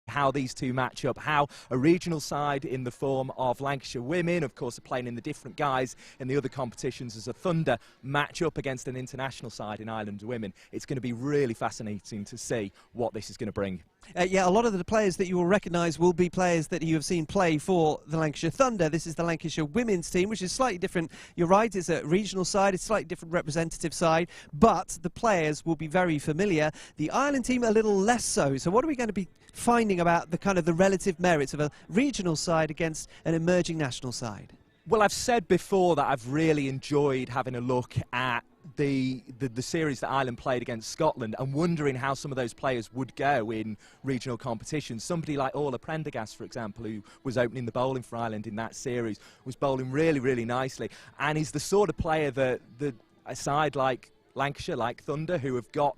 how these two match up, how a regional side in the form of Lancashire women, of course, are playing in the different guise in the other competitions as a Thunder, match up against an international side in Ireland women. It's going to be really fascinating to see what this is going to bring. Yeah, a lot of the players that you will recognise will be players that you have seen play for the Lancashire Thunder. This is the Lancashire women's team, which is slightly different. You're right, it's a regional side, it's a slightly different representative side, but the players will be very familiar. The Ireland team a little less so. So what are we going to be finding about the relative merits of a regional side against an emerging national side? Well, I've said before that I've really enjoyed having a look at the series that Ireland played against Scotland and wondering how some of those players would go in regional competitions. Somebody like Orla Prendergast, for example, who was opening the bowling for Ireland in that series, was bowling really, really nicely, and is the sort of player that a side like Lancashire, like Thunder, who've got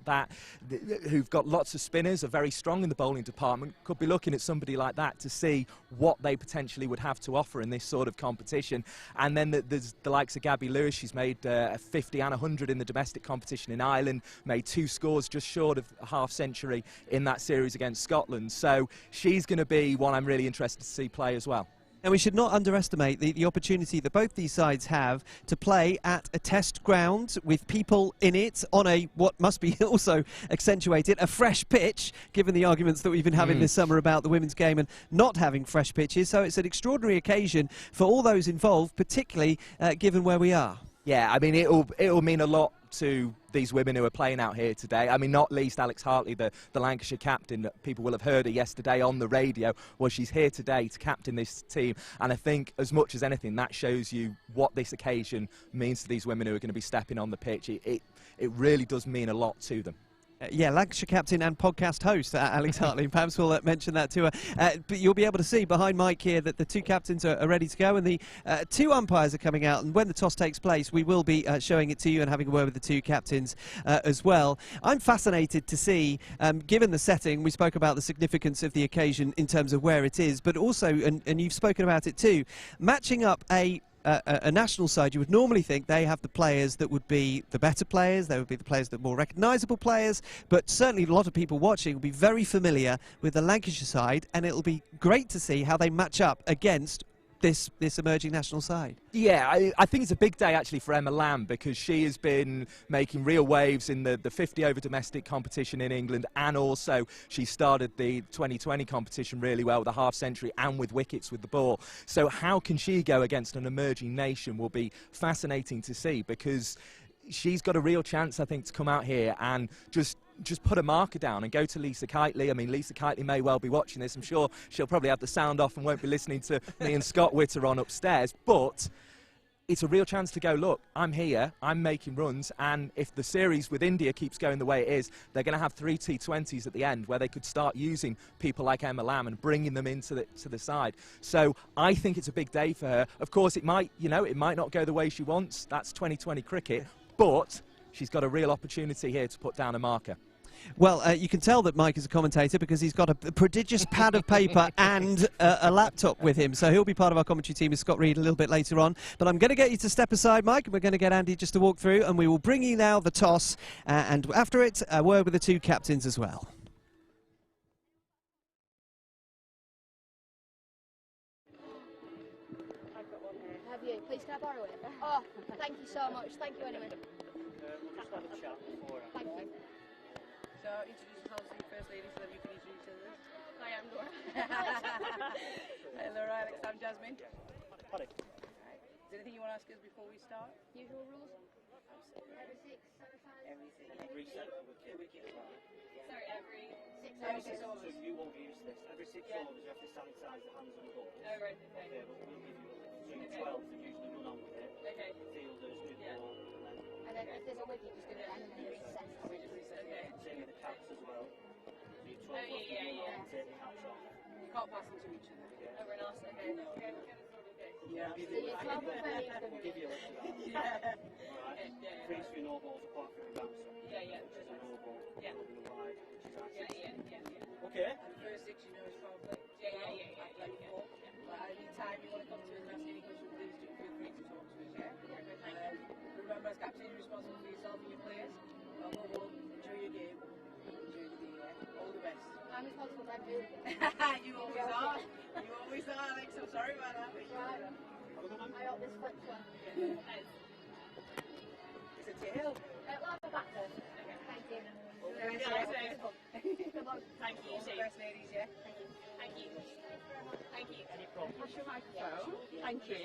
lots of spinners, are very strong in the bowling department, could be looking at somebody like that to see what they potentially would have to offer in this sort of competition. And then there's the likes of Gabby Lewis. She's made a 50 and 100 in the domestic competition in Ireland, made 2 scores just short of a half-century in that series against Scotland. So she's going to be one I'm really interested to see play as well. And we should not underestimate the opportunity that both these sides have to play at a test ground with people in it on a, what must be also accentuated, a fresh pitch, given the arguments that we've been having this summer about the women's game and not having fresh pitches. So it's an extraordinary occasion for all those involved, particularly given where we are. Yeah, I mean, it'll mean a lot to these women who are playing out here today. I mean, not least Alex Hartley, the Lancashire captain. People will have heard her yesterday on the radio. Well, she's here today to captain this team, and I think as much as anything that shows you what this occasion means to these women who are going to be stepping on the pitch. It really does mean a lot to them. Yeah, Lancashire captain and podcast host, Alex Hartley. Perhaps we'll mention that to her. But you'll be able to see behind Mike here that the 2 captains are ready to go, and the 2 umpires are coming out. And when the toss takes place, we will be showing it to you and having a word with the 2 captains as well. I'm fascinated to see, given the setting, we spoke about the significance of the occasion in terms of where it is, but also, and you've spoken about it too, matching up a national side. You would normally think they have the players that would be the better players, they would be the players that are more recognisable players, but certainly a lot of people watching will be very familiar with the Lancashire side, and it'll be great to see how they match up against this emerging national side. Yeah, I think it's a big day actually for Emma Lamb, because she has been making real waves in the 50 over domestic competition in England, and also she started the 2020 competition really well with a half-century and with wickets with the ball. So how can she go against an emerging nation will be fascinating to see, because she's got a real chance, I think, to come out here and just put a marker down and go to Lisa Kitely. I mean, Lisa Kitely may well be watching this. I'm sure she'll probably have the sound off and won't be listening to me and Scott Witter on upstairs. But it's a real chance to go, look, I'm here, I'm making runs, and if the series with India keeps going the way it is, they're going to have 3 T20s at the end where they could start using people like Emma Lamb and bringing them into the side. So I think it's a big day for her. Of course, it might not go the way she wants. That's 2020 cricket, but she's got a real opportunity here to put down a marker. Well, you can tell that Mike is a commentator because he's got a prodigious pad of paper and a laptop with him. So he'll be part of our commentary team with Scott Reed a little bit later on. But I'm going to get you to step aside, Mike, and we're going to get Andy just to walk through, and we will bring you now the toss. And after it, a word with the 2 captains as well. Have you? Please can I borrow it? Oh, thank you so much. Thank you anyway. We'll just have a chat before. Thank you. So introduce yourself to your first lady so that you can introduce others. I am Laura. Hey Laura, Alex, I'm Jasmine. Paddy. Right. Is there anything you want to ask us before we start? Usual rules? Every 6, every 5. Everything. Reset the wicket as well. Sorry, every 6 Every 6 overs. So overs. you won't use this. Every 6 overs you have to sanitize the hands and the ball. Oh, right, okay. Okay, but we'll give you a lift. So you 12 and usually run on with it. Okay. Fielders do the ball, And then if there's a wicket, just do it and then reset. We just reset. Okay. same with the caps as well. So you 12 Oh, yeah. take the caps off. You can't pass them to each other. Oh, very nice. Okay. Yeah. So you're 12 for any of them. We'll give you a lift for that. Yeah. Alright. 3 for your no balls apart from the bouncer. Yeah. Which is a no ball. Yeah. Over the wide, which is our Yeah. Okay. And the first 6 you know is foul play. Yeah. Like before. But any time you want to come to us and ask any questions, please do feel free to talk to us, yeah? Remember, as captain, you're responsible for yourself and your players. Above all, enjoy your game. Enjoy the day, yeah? All the best. I'm responsible for You always are. You always are, Alex. I'm sorry about that. I hope this flips one. It's a tail. We'll have a back first. Thank you. Good luck. Thank you. First ladies, yeah? Thank you. Thank you. Push your microphone. Thank you.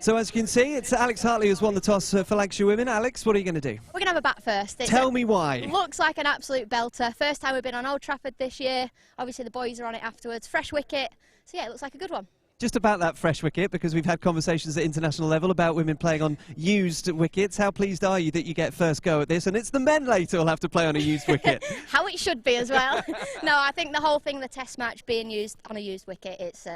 So as you can see, it's Alex Hartley who's won the toss for Lancashire women. Alex, what are you going to do? We're going to have a bat first. Tell me why. Looks like an absolute belter. First time we've been on Old Trafford this year. Obviously the boys are on it afterwards. Fresh wicket. So yeah, it looks like a good one. Just about that fresh wicket, because we've had conversations at international level about women playing on used wickets. How pleased are you that you get first go at this? And it's the men later who'll have to play on a used wicket. How it should be as well. No, I think the whole thing, the test match being used on a used wicket, it's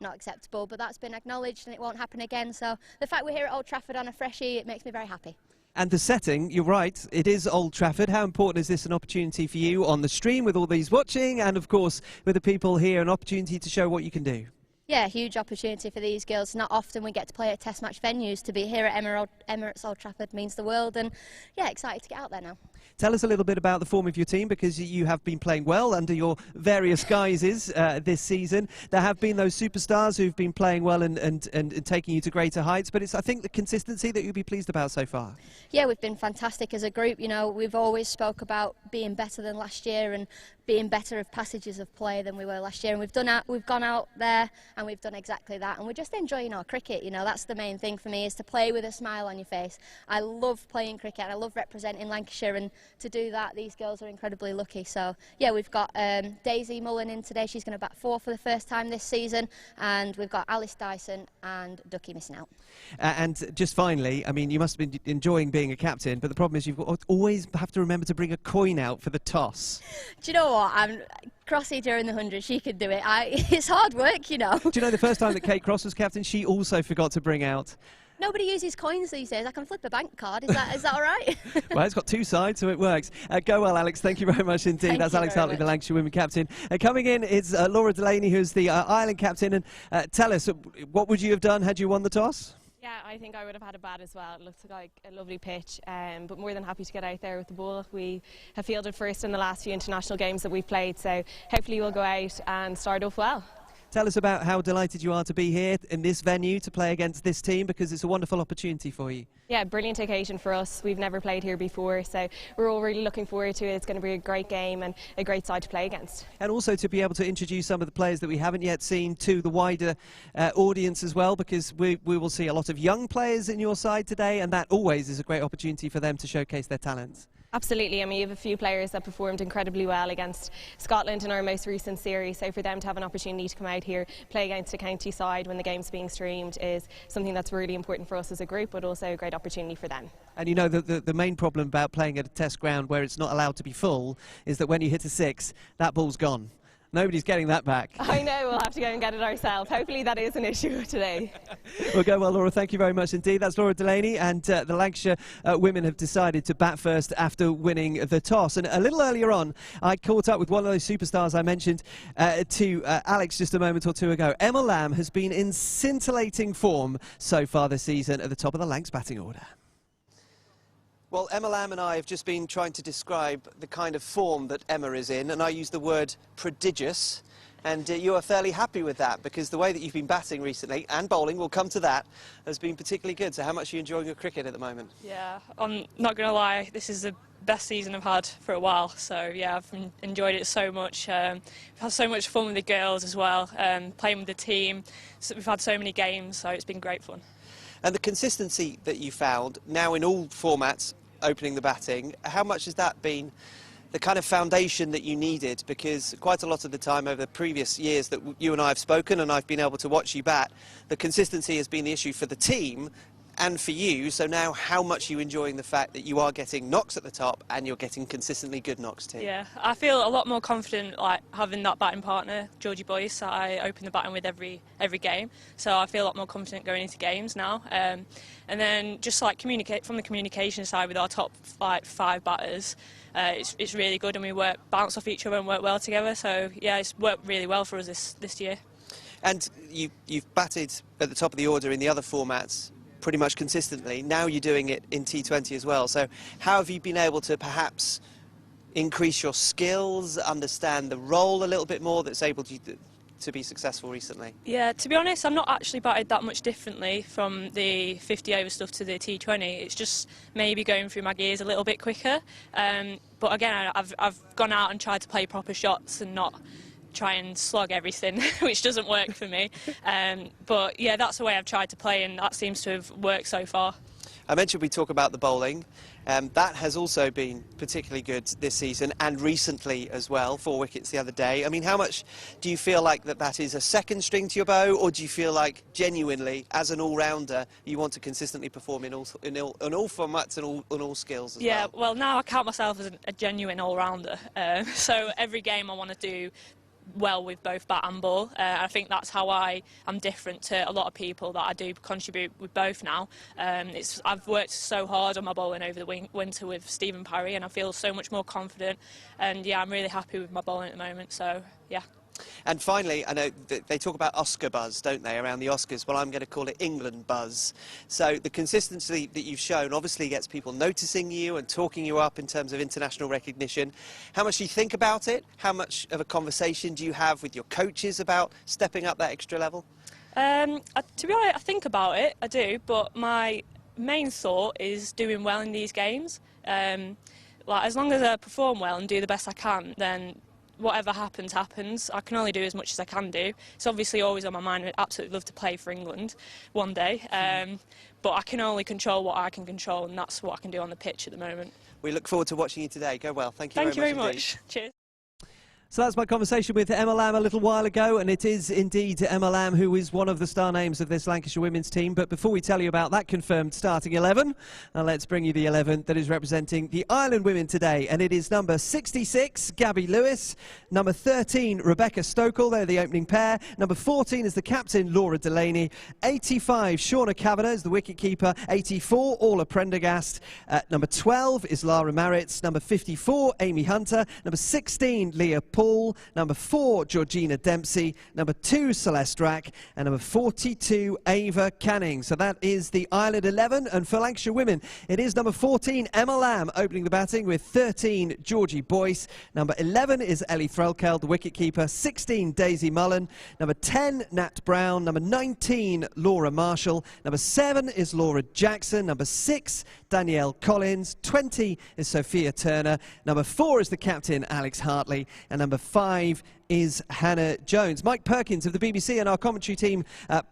not acceptable. But that's been acknowledged and it won't happen again. So the fact we're here at Old Trafford on a freshie, it makes me very happy. And the setting, you're right, it is Old Trafford. How important is this an opportunity for you on the stream with all these watching, and of course with the people here, an opportunity to show what you can do? Yeah, huge opportunity for these girls. Not often we get to play at test match venues. To be here at Emirates Old Trafford means the world, and yeah, excited to get out there now. Tell us a little bit about the form of your team, because you have been playing well under your various guises this season. There have been those superstars who've been playing well and taking you to greater heights, but it's, I think, the consistency that you'll be pleased about so far. Yeah, we've been fantastic as a group. You know, we've always spoke about being better than last year and being better of passages of play than we were last year, and we've gone out there and we've done exactly that, and we're just enjoying our cricket. You know, that's the main thing for me, is to play with a smile on your face. I love playing cricket and I love representing Lancashire, and to do that, these girls are incredibly lucky. So yeah, we've got Daisy Mullen in today. She's going to bat 4 for the first time this season, and we've got Alice Dyson and Ducky missing out. And just finally, I mean, you must have been enjoying being a captain, but the problem is you've always have to remember to bring a coin out for the toss. Do you know what? I'm Crossy during the 100. She could do it. It's hard work, you know. Do you know the first time that Kate Cross was captain, she also forgot to bring out? Nobody uses coins these days. I can flip a bank card. Is that all right? Well, it's got 2 sides, so it works. Go well, Alex. Thank you very much indeed. Thank That's you Alex very Hartley, the much. Lancashire women captain. Coming in is Laura Delaney, who's the Ireland captain. And tell us, what would you have done had you won the toss? Yeah, I think I would have had a bat as well. It looks like a lovely pitch, but more than happy to get out there with the ball. We have fielded first in the last few international games that we've played, so hopefully we'll go out and start off well. Tell us about how delighted you are to be here in this venue to play against this team, because it's a wonderful opportunity for you. Yeah, brilliant occasion for us. We've never played here before, so we're all really looking forward to it. It's going to be a great game and a great side to play against. And also to be able to introduce some of the players that we haven't yet seen to the wider audience as well, because we will see a lot of young players in your side today, and that always is a great opportunity for them to showcase their talents. Absolutely, and we have a few players that performed incredibly well against Scotland in our most recent series, so for them to have an opportunity to come out here, play against a county side when the game's being streamed is something that's really important for us as a group, but also a great opportunity for them. And you know, the main problem about playing at a test ground where it's not allowed to be full is that when you hit a 6, that ball's gone. Nobody's getting that back. I know, we'll have to go and get it ourselves. Hopefully that is an issue today. Well, go well, Laura. Thank you very much indeed. That's Laura Delaney, and the Lancashire women have decided to bat first after winning the toss. And a little earlier on, I caught up with one of those superstars I mentioned to Alex just a moment or two ago. Emma Lamb has been in scintillating form so far this season at the top of the Lancs batting order. Well, Emma Lamb and I have just been trying to describe the kind of form that Emma is in, and I use the word prodigious. And you are fairly happy with that, because the way that you've been batting recently, and bowling, we'll come to that, has been particularly good. So how much are you enjoying your cricket at the moment? Yeah, I'm not going to lie, this is the best season I've had for a while. So yeah, I've enjoyed it so much. We've had so much fun with the girls as well, playing with the team. So we've had so many games, so it's been great fun. And the consistency that you found, now in all formats, opening the batting, how much has that been the kind of foundation that you needed? Because quite a lot of the time over the previous years that you and I have spoken, and I've been able to watch you bat, the consistency has been the issue for the team and for you. So now, how much are you enjoying the fact that you are getting knocks at the top and you're getting consistently good knocks too? Yeah, I feel a lot more confident like having that batting partner, Georgie Boyce, that I open the batting with every game. So I feel a lot more confident going into games now. And then just like from the communication side with our top 5 batters, it's really good, and we bounce off each other and work well together. So yeah, it's worked really well for us this year. And you've batted at the top of the order in the other formats pretty much consistently. Now you're doing it in T20 as well. So how have you been able to perhaps increase your skills, understand the role a little bit more that's able to be successful recently? Yeah, to be honest, I'm not actually batted that much differently from the 50 over stuff to the T20. It's just maybe going through my gears a little bit quicker. But again, I've gone out and tried to play proper shots and not try and slog everything, which doesn't work for me. But yeah, that's the way I've tried to play, and that seems to have worked so far. I mentioned we talk about the bowling. That has also been particularly good this season and recently as well, 4 wickets the other day. I mean, how much do you feel like that is a second string to your bow, or do you feel like genuinely, as an all-rounder, you want to consistently perform in all formats and all skills as well? Yeah, well, now I count myself as a genuine all-rounder. So every game I want to do well with both bat and ball. I think that's how I'm different to a lot of people, that I do contribute with both now. I've worked so hard on my bowling over the winter with Stephen Parry, and I feel so much more confident, and yeah, I'm really happy with my bowling at the moment, so yeah. And finally, I know they talk about Oscar buzz, don't they, around the Oscars? Well, I'm going to call it England buzz. So the consistency that you've shown obviously gets people noticing you and talking you up in terms of international recognition. How much do you think about it? How much of a conversation do you have with your coaches about stepping up that extra level? To be honest, I think about it, I do, but my main thought is doing well in these games. Like, as long as I perform well and do the best I can, then whatever happens, happens. I can only do as much as I can do. It's obviously always on my mind. I'd absolutely love to play for England one day, but I can only control what I can control, and that's what I can do on the pitch at the moment. We look forward to watching you today. Go well. Thank you very much. Thank you very much. Cheers. So that's my conversation with Emma Lamb a little while ago, and it is indeed Emma Lamb who is one of the star names of this Lancashire women's team. But before we tell you about that confirmed starting 11, let's bring you the 11 that is representing the Ireland women today. And it is number 66, Gabby Lewis, number 13, Rebecca Stokel, they're the opening pair. Number 14 is the captain, Laura Delaney. 85, Shauna Kavanagh is the wicket-keeper. 84, Orla Prendergast. Number 12 is Lara Maritz. Number 54, Amy Hunter. Number 16, Leah Paul. Number 4, Georgina Dempsey. Number 2, Celeste Rack. And number 42, Ava Canning. So that is the Ireland 11. And for Lancashire women, it is number 14, Emma Lamb, opening the batting with 13, Georgie Boyce. Number 11 is Ellie Threlkeld, the wicketkeeper. 16, Daisy Mullen. Number 10, Nat Brown. Number 19, Laura Marshall. Number 7 is Laura Jackson. Number 6, Danielle Collins. 20 is Sophia Turner. Number 4 is the captain, Alex Hartley. And number 5 is Hannah Jones. Mike Perkins of the BBC and our commentary team,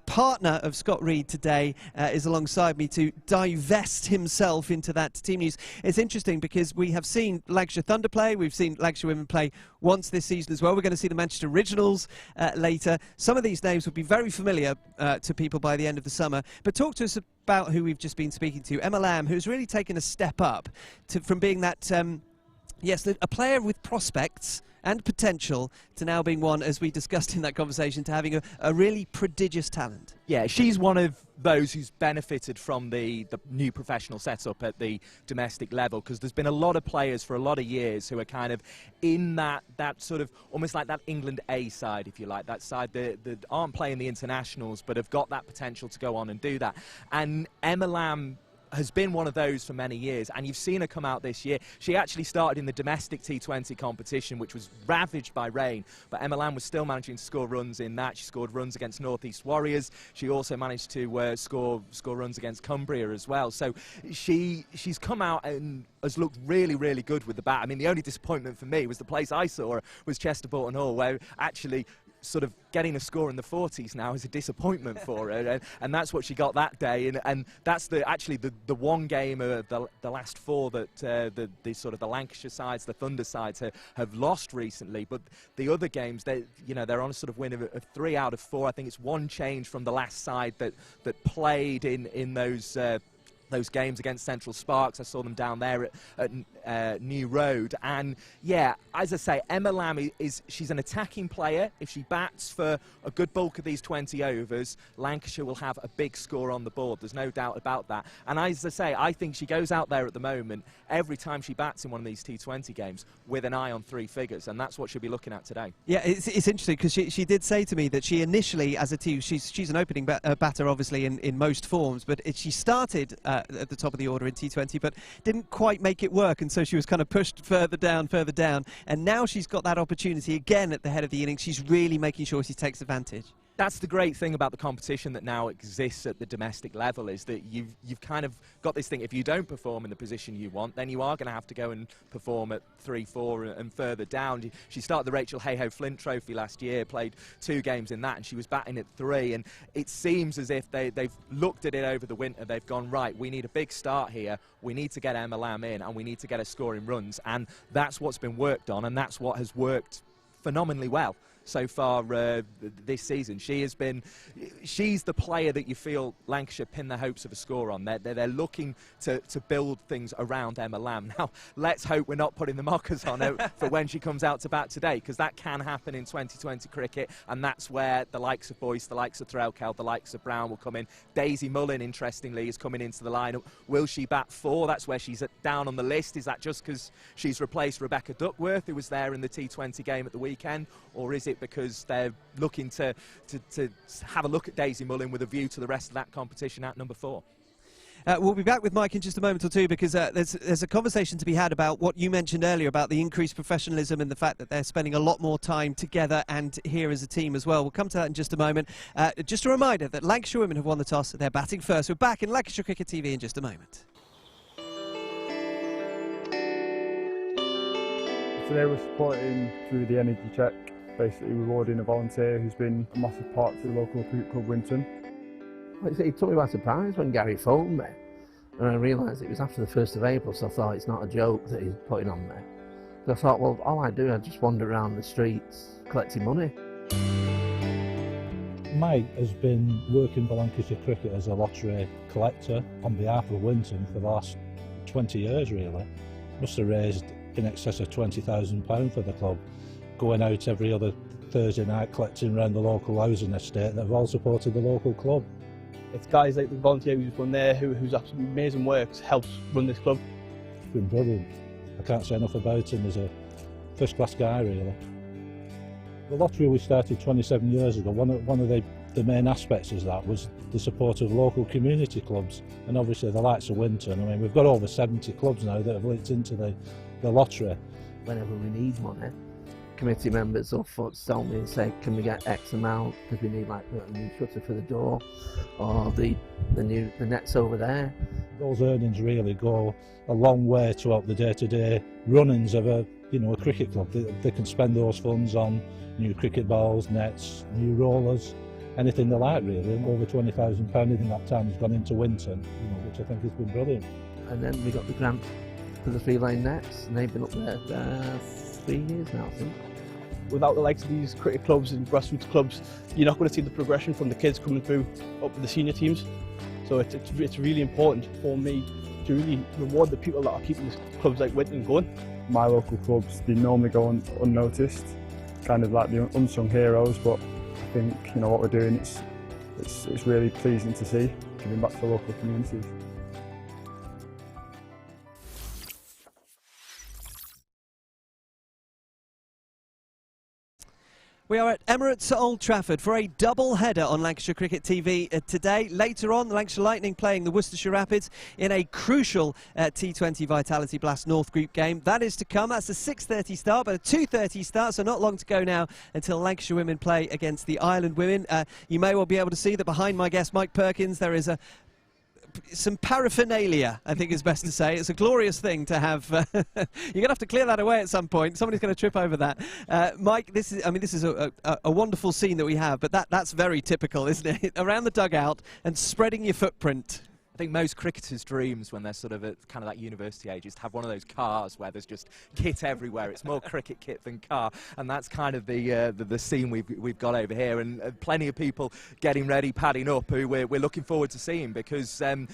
partner of Scott Reed today, is alongside me to divest himself into that team news. It's interesting because we have seen Lancashire Thunder play, we've seen Lancashire women play once this season as well. We're going to see the Manchester Originals later. Some of these names will be very familiar to people by the end of the summer. But talk to us about who we've just been speaking to. Emma Lamb, who's really taken a step up from being that, yes, a player with prospects and potential to now being one, as we discussed in that conversation, to having a really prodigious talent. Yeah, she's one of those who's benefited from the new professional setup at the domestic level, because there's been a lot of players for a lot of years who are kind of in that sort of almost like that England A side, if you like, that side that aren't playing the internationals but have got that potential to go on and do that. And Emma Lamb has been one of those for many years, and you've seen her come out this year. She actually started in the domestic T20 competition, which was ravaged by rain, but Emma Lamb was still managing to score runs in that. She scored runs against North East Warriors. She also managed to score runs against Cumbria as well. So she's come out and has looked really, really good with the bat. I mean, the only disappointment for me was the place I saw her was Chester Boughton Hall, where actually sort of getting a score in the 40s now is a disappointment for her, and that's what she got that day, and that's actually the one game of the last 4 that the sort of the Lancashire sides, the Thunder sides, have lost recently. But the other games, they're on a sort of win of 3 out of 4. I think it's one change from the last side that played in those games against Central Sparks. I saw them down there at New Road. And yeah, as I say, Emma Lamb she's an attacking player. If she bats for a good bulk of these 20 overs, Lancashire will have a big score on the board. There's no doubt about that. And as I say, I think she goes out there at the moment every time she bats in one of these T20 games with an eye on 3 figures, and that's what she'll be looking at today. Yeah, it's interesting because she did say to me that she initially, as a team, she's an opening batter obviously in most forms, but she started at the top of the order in T20, but didn't quite make it work, and so she was kind of pushed further down, and now she's got that opportunity again at the head of the innings. She's really making sure she takes advantage. That's the great thing about the competition that now exists at the domestic level, is that you've kind of got this thing, if you don't perform in the position you want, then you are going to have to go and perform at 3, 4 and further down. She started the Rachel Hayhoe Flint Trophy last year, played 2 games in that, and she was batting at 3, and it seems as if they've looked at it over the winter. They've gone, right, we need a big start here, we need to get Emma Lamb in, and we need to get her scoring runs, and that's what's been worked on, and that's what has worked phenomenally well so far this season. She's the player that you feel Lancashire pin their hopes of a score on. They're looking to build things around Emma Lamb. Now, let's hope we're not putting the mockers on her for when she comes out to bat today, because that can happen in 2020 cricket, and that's where the likes of Boyce, the likes of Threlkeld, the likes of Brown will come in. Daisy Mullen, interestingly, is coming into the lineup. Will she bat 4? That's where she's down on the list. Is that just because she's replaced Rebecca Duckworth, who was there in the T20 game at the weekend, or is it because they're looking to have a look at Daisy Mullen with a view to the rest of that competition at number 4? We'll be back with Mike in just a moment or two, because there's a conversation to be had about what you mentioned earlier about the increased professionalism and the fact that they're spending a lot more time together and here as a team as well. We'll come to that in just a moment. Just a reminder that Lancashire women have won the toss. They're batting first. We're back in Lancashire Cricket TV in just a moment. Today we're supporting through the energy check, basically rewarding a volunteer who's been a massive part to the local cricket club Winton. Well, it took me by surprise when Gary phoned me, and I realised it was after the 1st of April, so I thought it's not a joke that he's putting on me. So I thought, well, all I do, I just wander around the streets collecting money. Mike has been working for Lancashire Cricket as a lottery collector on behalf of Winton for the last 20 years really. Must have raised in excess of £20,000 for the club, going out every other Thursday night collecting around the local housing estate that have all supported the local club. It's guys like the volunteer who's run there, who's absolutely amazing work, helps run this club. It's been brilliant. I can't say enough about him. He's a first-class guy really. The lottery we started 27 years ago, one of the main aspects of that was the support of local community clubs, and obviously the likes of Winton. I mean, we've got over 70 clubs now that have linked into the lottery. Whenever we need money, committee members or foots tell me and say, can we get X amount because we need like a new shutter for the door, or the nets over there. Those earnings really go a long way to help the day-to-day runnings of a cricket club. They can spend those funds on new cricket balls, nets, new rollers, anything they like really. Over £20,000 in that time has gone into Winton, which I think has been brilliant. And then we got the grant for the 3-lane nets, and they've been up there 3 years now, I think. Without the likes of these cricket clubs and grassroots clubs, you're not going to see the progression from the kids coming through up to the senior teams. So it's really important for me to really reward the people that are keeping these clubs like Winton going. My local clubs, they normally go unnoticed, kind of like the unsung heroes, but I think what we're doing, it's really pleasing to see, giving back to local communities. We are at Emirates at Old Trafford for a double header on Lancashire Cricket TV today. Later on, the Lancashire Lightning playing the Worcestershire Rapids in a crucial T20 Vitality Blast North Group game. That is to come. That's a 6:30 start, but a 2:30 start, so not long to go now until Lancashire women play against the Ireland women. You may well be able to see that behind my guest Mike Perkins there is some paraphernalia, I think is best to say. It's a glorious thing to have. You're going to have to clear that away at some point. Somebody's going to trip over that. Mike, this is a wonderful scene that we have, but that's very typical, isn't it? Around the dugout and spreading your footprint. I think most cricketers' dreams when they're sort of at kind of that university age is to have one of those cars where there's just kit everywhere. It's more cricket kit than car, and that's kind of the scene we've got over here. And plenty of people getting ready, padding up, who we're looking forward to seeing, because to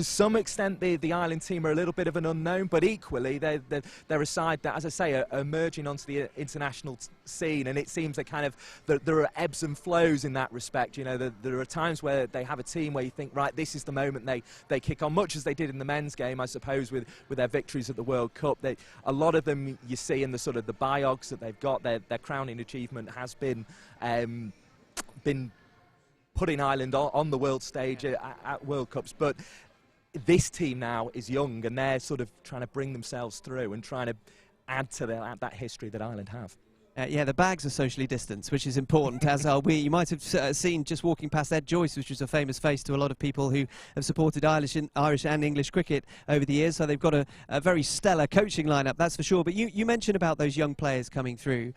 some extent the Ireland team are a little bit of an unknown, but equally they're a side that, as I say, are emerging onto the international scene, and it seems that kind of there are ebbs and flows in that respect. There are times where they have a team where you think, right, this is the moment they kick on, much as they did in the men's game, I suppose, with their victories at the World Cup. A lot of them you see in the sort of the biogs that they've got. Their crowning achievement has been putting Ireland on the world stage at World Cups, but this team now is young, and they're sort of trying to bring themselves through and trying to add to that history that Ireland have. Yeah, the bags are socially distanced, which is important, as are we. You might have seen just walking past Ed Joyce, which was a famous face to a lot of people who have supported Irish and English cricket over the years. So they've got a very stellar coaching lineup, that's for sure. But you mentioned about those young players coming through.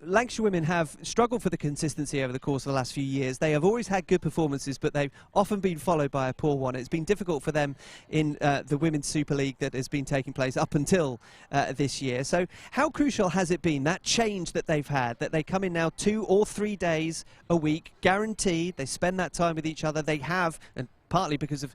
Lancashire women have struggled for the consistency over the course of the last few years. They have always had good performances, but they've often been followed by a poor one. It's been difficult for them in the Women's Super League that has been taking place up until this year. So how crucial has it been, that change that they've had, that they come in now 2 or 3 days a week, guaranteed, they spend that time with each other, they have, and partly because of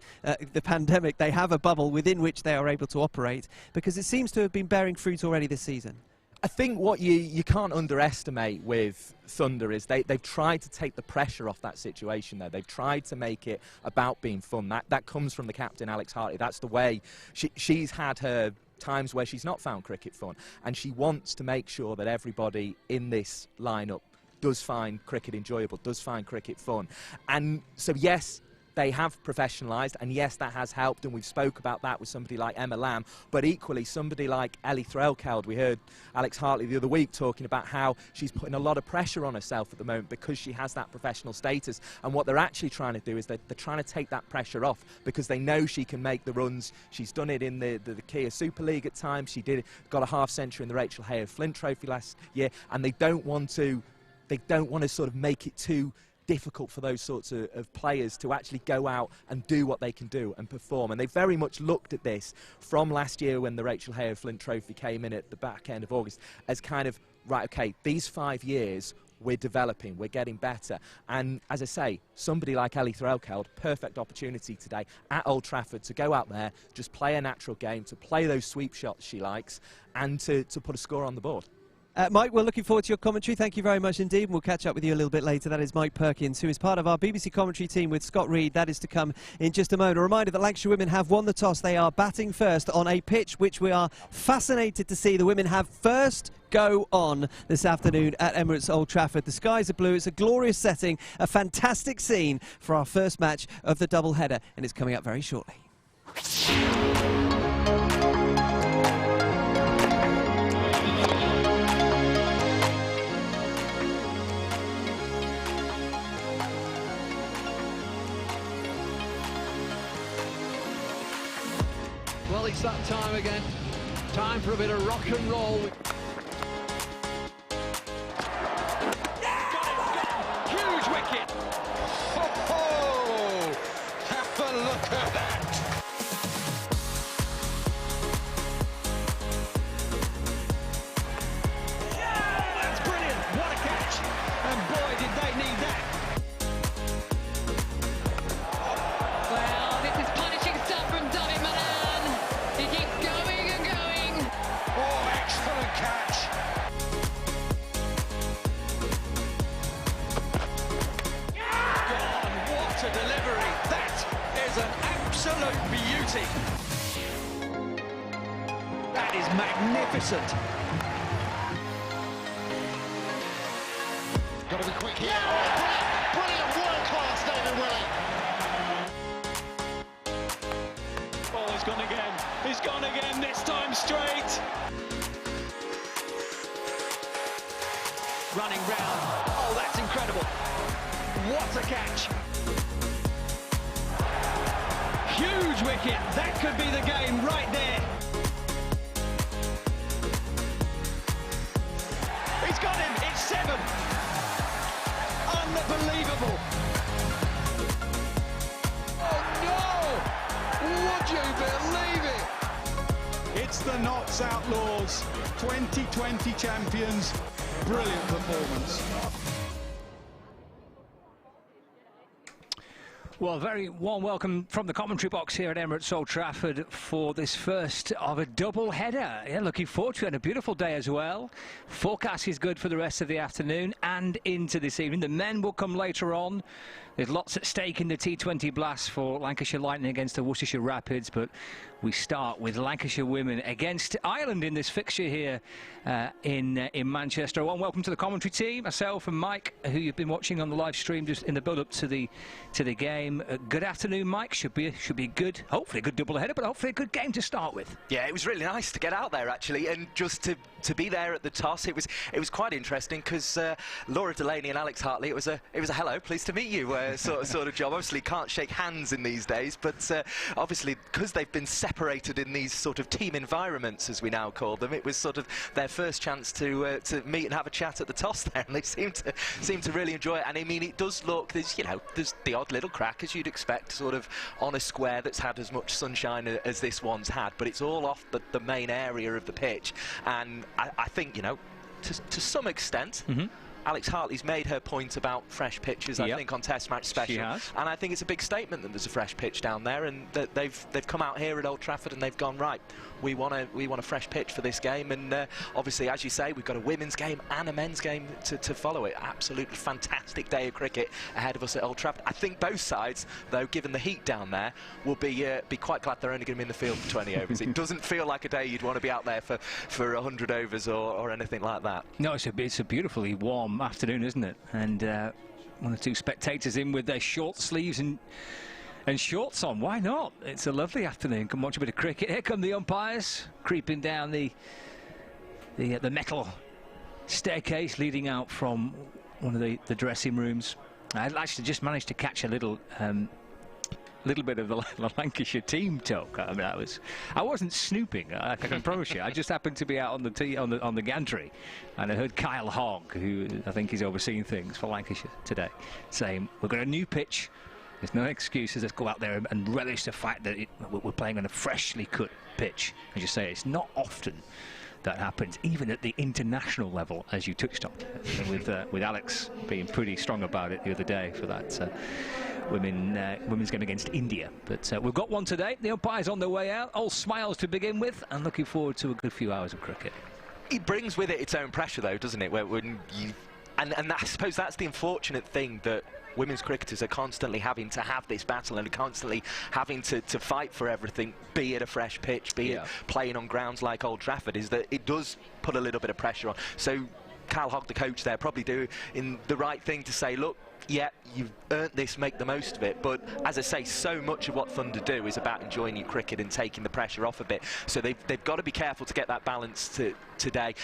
the pandemic, they have a bubble within which they are able to operate, because it seems to have been bearing fruit already this season. I think what you can't underestimate with Thunder is they've tried to take the pressure off that situation though. They've tried to make it about being fun. That comes from the captain, Alex Hartley. That's the way she's had her times where she's not found cricket fun, and she wants to make sure that everybody in this lineup does find cricket enjoyable, does find cricket fun. And so yes, they have professionalised, and yes, that has helped, and we've spoke about that with somebody like Emma Lamb, but equally somebody like Ellie Threlkeld. We heard Alex Hartley the other week talking about how she's putting a lot of pressure on herself at the moment because she has that professional status, and what they're actually trying to do is they're trying to take that pressure off, because they know she can make the runs. She's done it in the Kia Super League at times. She got a half century in the Rachel Hale Flint Trophy last year, and they don't want to sort of make it too difficult for those sorts of players to actually go out and do what they can do and perform. And they very much looked at this from last year when the Rachel Hale Flint Trophy came in at the back end of August as kind of, right, okay, these 5 years we're developing, we're getting better. And as I say, somebody like Ellie Threlkeld, perfect opportunity today at Old Trafford to go out there, just play a natural game, to play those sweep shots she likes, and to put a score on the board. Mike, we're looking forward to your commentary. Thank you very much indeed. We'll catch up with you a little bit later. That is Mike Perkins, who is part of our BBC commentary team with Scott Reed. That is to come in just a moment. A reminder that Lancashire women have won the toss. They are batting first on a pitch which we are fascinated to see. The women have first go on this afternoon at Emirates Old Trafford. The skies are blue. It's a glorious setting, a fantastic scene for our first match of the double-header, and it's coming up very shortly. Well, it's that time again. Time for a bit of rock and roll. Huge wicket! Oh, have a look at that! Yeah, that's brilliant! What a catch! And boy, did they need that! Well, this is punishing stuff from David Malan. He keeps going and going. Oh, excellent catch! God, what a delivery! That is an absolute beauty! That is magnificent! Got to be quick here. Yeah, brilliant world-class David Willey! Oh, he's gone again. He's gone again, this time straight. Running round. Oh, that's incredible. What a catch. Huge wicket. That could be the game right there. He's got him. It's 7. Unbelievable. Oh, no. Would you believe it? It's the Notts Outlaws, 2020 champions. Brilliant performance. Well, very warm welcome from the commentary box here at Emirates Old Trafford for this first of a double header. Yeah, looking forward to it. And a beautiful day as well. Forecast is good for the rest of the afternoon and into this evening. The men will come later on. There's lots at stake in the T20 blast for Lancashire Lightning against the Worcestershire Rapids, but We start with Lancashire women against Ireland in this fixture here in Manchester. Welcome to the commentary team, myself and Mike, who you've been watching on the live stream just in the build-up to the game. Good afternoon, Mike. Should be a good, hopefully a good doubleheader, but hopefully a good game to start with. Yeah, it was really nice to get out there actually, and just to be there at the toss. It was quite interesting because Laura Delaney and Alex Hartley. It was a hello, pleased to meet you sort of job. Obviously, can't shake hands in these days, but obviously because they've been separated in these sort of team environments, as we now call them, it was sort of their first chance to meet and have a chat at the toss there, and they seem to really enjoy it. And I mean, it does look, there's the odd little crack, as you'd expect, sort of on a square that's had as much sunshine as this one's had, but it's all off the main area of the pitch. And I think, to some extent, Alex Hartley's made her point about fresh pitches, I think, on Test Match Special. She has. And I think it's a big statement that there's a fresh pitch down there, and that they've come out here at Old Trafford and they've gone, right, we want a fresh pitch for this game. And obviously, as you say, we've got a women's game and a men's game to follow it. Absolutely fantastic day of cricket ahead of us at Old Trafford. I think both sides, though, given the heat down there, will be quite glad they're only going to be in the field for 20 overs. It doesn't feel like a day you'd want to be out there for 100 overs or anything like that. No, it's a beautifully warm afternoon, isn't it? And one or two spectators in with their short sleeves and shorts on. Why not? It's a lovely afternoon. Come watch a bit of cricket. Here come the umpires creeping down the metal staircase leading out from one of the dressing rooms. I actually just managed to catch a little bit of the Lancashire team talk. I mean, I wasn't snooping, I can promise you. I just happened to be out on the gantry, and I heard Kyle Hogg, who I think is overseeing things for Lancashire today, saying, we've got a new pitch, there's no excuses, let's go out there and relish the fact that we're playing on a freshly cut pitch. As you say, it's not often that happens, even at the international level, as you touched on, with Alex being pretty strong about it the other day for that women's game against India. But we've got one today. The umpire's on their way out, all smiles to begin with, and looking forward to a good few hours of cricket. It brings with it its own pressure, though, doesn't it? And I suppose that's the unfortunate thing, that women's cricketers are constantly having to have this battle and constantly having to fight for everything, be it a fresh pitch, be it playing on grounds like Old Trafford, is that it does put a little bit of pressure on. So Kyle Hogg, the coach there, probably doing the right thing to say, look, yeah, you've earned this, make the most of it. But as I say, so much of what Thunder do is about enjoying your cricket and taking the pressure off a bit. So they've got to be careful to get that balance today.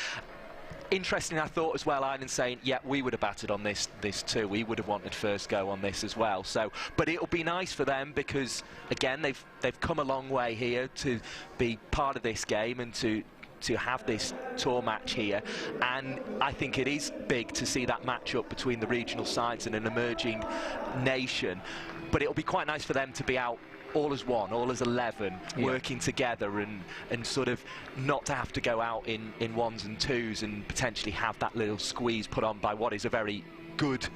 Interesting, I thought as well, Ireland saying, yeah, we would have batted on this too. We would have wanted first go on this as well. So, but it'll be nice for them because, again, they've come a long way here to be part of this game and to have this tour match here. And I think it is big to see that match-up between the regional sides and an emerging nation. But it'll be quite nice for them to be out all as one, all as 11, working together and sort of not to have to go out in ones and twos and potentially have that little squeeze put on by what is a very good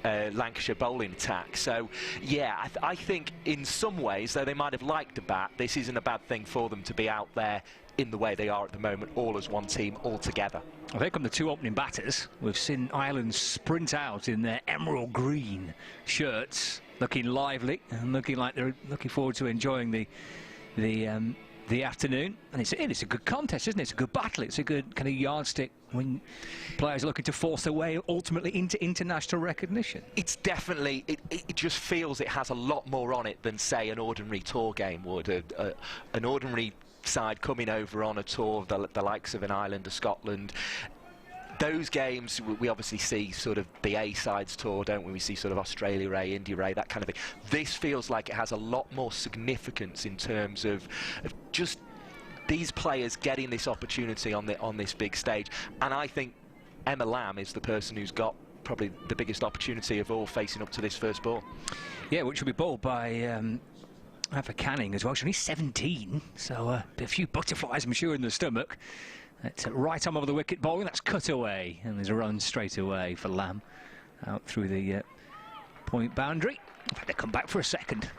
Lancashire bowling attack. So yeah, I think in some ways, though they might have liked a bat, this isn't a bad thing for them to be out there in the way they are at the moment, all as one team, all together. Well, here come the two opening batters. We've seen Ireland sprint out in their emerald green shirts, looking lively and looking like they're looking forward to enjoying the afternoon. And it's a good contest, isn't it? It's a good battle. It's a good kind of yardstick when players are looking to force their way ultimately into international recognition. It's definitely, it just feels it has a lot more on it than, say, an ordinary tour game would. An ordinary side coming over on a tour of the likes of an Ireland or Scotland. Those games, we obviously see sort of the A-sides tour, don't we? We see sort of Australia A, India A, that kind of thing. This feels like it has a lot more significance in terms of just these players getting this opportunity on this big stage. And I think Emma Lamb is the person who's got probably the biggest opportunity of all facing up to this first ball. Yeah, which will be bowled by Ava Canning as well. She's only 17, so a few butterflies, I'm sure, in the stomach. It's right arm over the wicket bowling, that's cut away, and there's a run straight away for Lamb out through the point boundary. In fact, they come back for a second.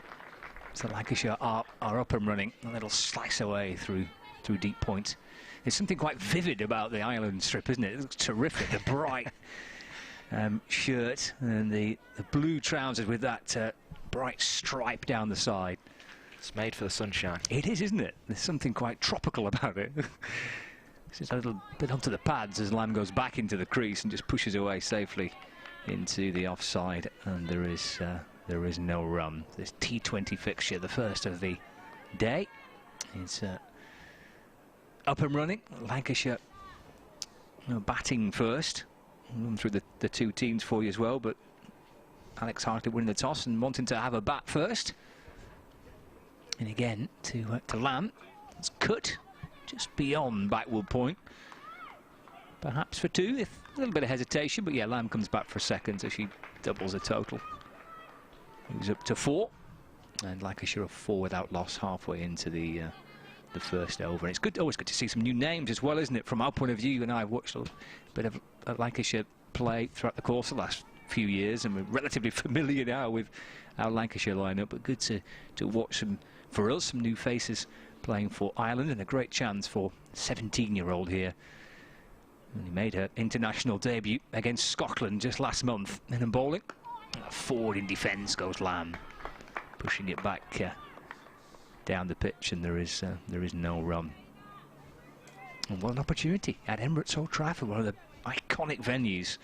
So Lancashire are up and running. A little slice away through deep point. There's something quite vivid about the Ireland strip, isn't it? It looks terrific. The bright shirt and the blue trousers with that bright stripe down the side. It's made for the sunshine. It is, isn't it? There's something quite tropical about it. This is a little bit onto the pads as Lamb goes back into the crease and just pushes away safely into the offside, and there is no run. This T20 fixture, the first of the day, is up and running. Lancashire batting first. I'll run through the two teams for you as well, but Alex Hartley winning the toss and wanting to have a bat first. And again to Lamb. It's cut just beyond backward point. Perhaps for two, if a little bit of hesitation, but yeah, Lamb comes back for a second, so she doubles the total. Moves up to 4, and Lancashire are 4 without loss halfway into the first over. And it's good, always good to see some new names as well, isn't it? From our point of view, you and I have watched a bit of Lancashire play throughout the course of the last few years, and we're relatively familiar now with our Lancashire lineup, but good to watch some, for us, some new faces playing for Ireland, and a great chance for 17-year-old here. And he made her international debut against Scotland just last month. And in bowling, forward in defence goes Lamb, pushing it back down the pitch, and there is no run. And what an opportunity at Emirates Old Trafford, one of the iconic venues.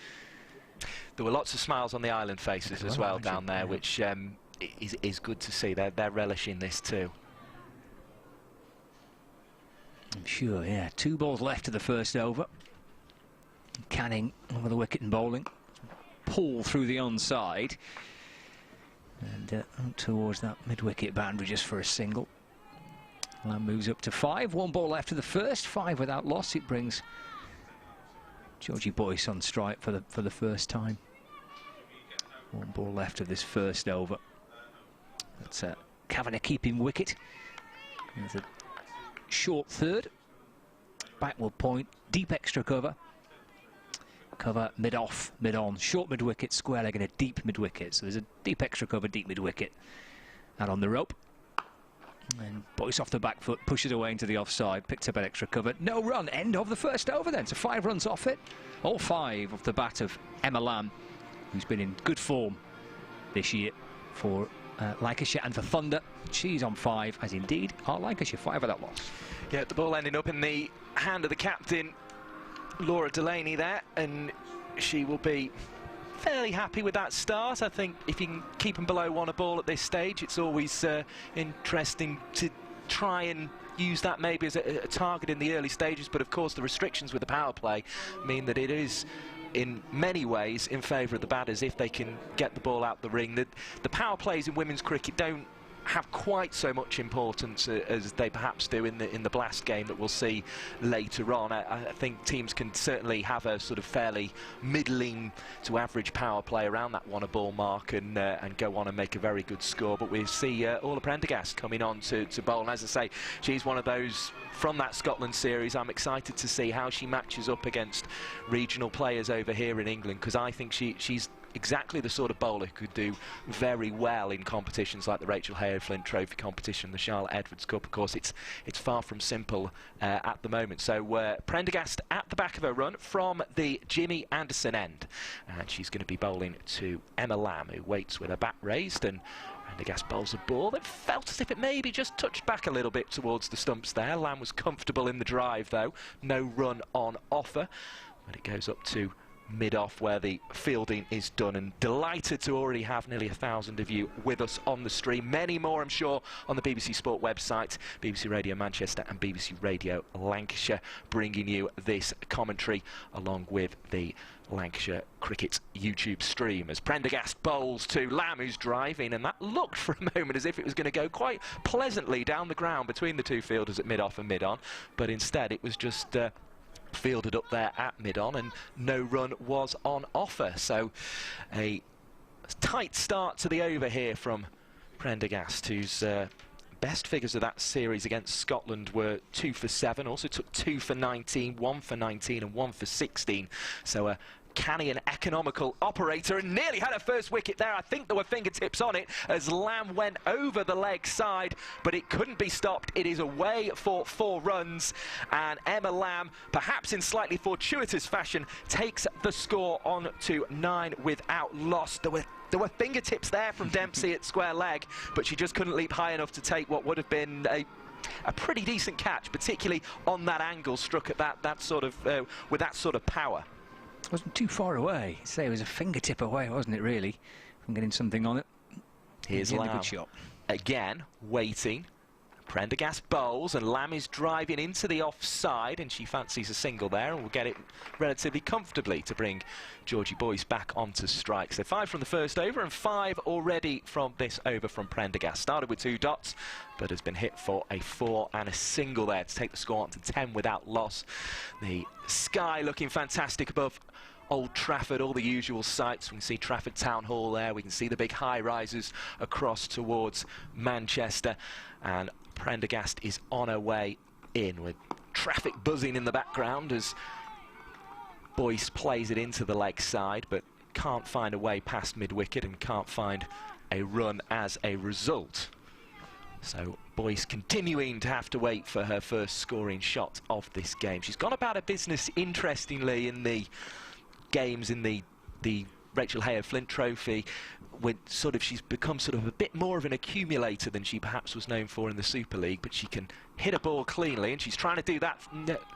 There were lots of smiles on the island faces as well down there, yeah, which is good to see. They're relishing this too. I'm sure, yeah. 2 balls left of the first over. Canning over the wicket and bowling. Pull through the onside. And out towards that mid-wicket boundary just for a single. Lamb moves up to 5. 1 ball left of the first. 5 without loss. It brings Georgie Boyce on strike for the first time. 1 ball left of this first over. That's Kavanagh keeping wicket. There's a short third. Backward point. Deep extra cover. Cover mid-off, mid-on. Short mid-wicket, square leg and a deep mid-wicket. So there's a deep extra cover, deep mid-wicket. And on the rope. And Boyce off the back foot, pushes away into the offside, picks up an extra cover. No run, end of the first over then. So 5 runs off it. All 5 off the bat of Emma Lamb, who's been in good form this year for Lancashire and for Thunder. She's on 5, as indeed are Lancashire, 5 without loss. Yeah, the ball ending up in the hand of the captain, Laura Delaney there, and she will be fairly happy with that start. I think if you can keep them below 1 a ball at this stage, it's always interesting to try and use that maybe as a target in the early stages, but of course the restrictions with the power play mean that it is in many ways in favour of the batters if they can get the ball out the ring. The power plays in women's cricket don't have quite so much importance as they perhaps do in the blast game that we'll see later on. I think teams can certainly have a sort of fairly middling to average power play around that 1 a ball mark and go on and make a very good score. But we see Orla Prendergast coming on to bowl, and as I say, she's one of those from that Scotland series. I'm excited to see how she matches up against regional players over here in England, because I think she's exactly the sort of bowler who could do very well in competitions like the Rachel Hale-Flint Trophy competition, the Charlotte Edwards Cup. Of course, it's far from simple at the moment. So Prendergast at the back of her run from the Jimmy Anderson end, and she's going to be bowling to Emma Lamb, who waits with her bat raised, and Prendergast bowls a ball that felt as if it maybe just touched back a little bit towards the stumps there. Lamb was comfortable in the drive though, no run on offer, but it goes up to mid-off where the fielding is done, and delighted to already have nearly 1,000 of you with us on the stream. Many more, I'm sure, on the BBC Sport website, BBC Radio Manchester and BBC Radio Lancashire, bringing you this commentary along with the Lancashire Cricket YouTube stream as Prendergast bowls to Lamb, who's driving, and that looked for a moment as if it was going to go quite pleasantly down the ground between the two fielders at mid-off and mid-on, but instead it was just fielded up there at mid-on, and no run was on offer. So a tight start to the over here from Prendergast, whose best figures of that series against Scotland were 2 for 7, also took 2 for 19, 1 for 19 and 1 for 16. So a Canny, an economical operator, and nearly had her first wicket there. I think there were fingertips on it as Lamb went over the leg side, but it couldn't be stopped. It is away for 4 runs, and Emma Lamb, perhaps in slightly fortuitous fashion, takes the score on to 9 without loss. There were fingertips there from Dempsey at square leg, but she just couldn't leap high enough to take what would have been a pretty decent catch, particularly on that angle, struck at that sort of with that sort of power. It wasn't too far away. Say it was a fingertip away, wasn't it? Really, from getting something on it. Here's a Lamb good shot again, waiting. Prendergast bowls, and Lamb is driving into the offside, and she fancies a single there, and will get it relatively comfortably to bring Georgie Boyce back onto strike. So 5 from the first over and 5 already from this over from Prendergast. Started with 2 dots, but has been hit for a 4 and a single there to take the score on to 10 without loss. The sky looking fantastic above Old Trafford, all the usual sights. We can see Trafford Town Hall there, we can see the big high rises across towards Manchester, and Prendergast is on her way in with traffic buzzing in the background as Boyce plays it into the leg side, but can't find a way past mid-wicket and can't find a run as a result. So Boyce continuing to have to wait for her first scoring shot of this game. She's gone about her business interestingly in the games in the Rachel Hayo Flint Trophy, with she's become sort of a bit more of an accumulator than she perhaps was known for in the Super League, but she can hit a ball cleanly, and she's trying to do that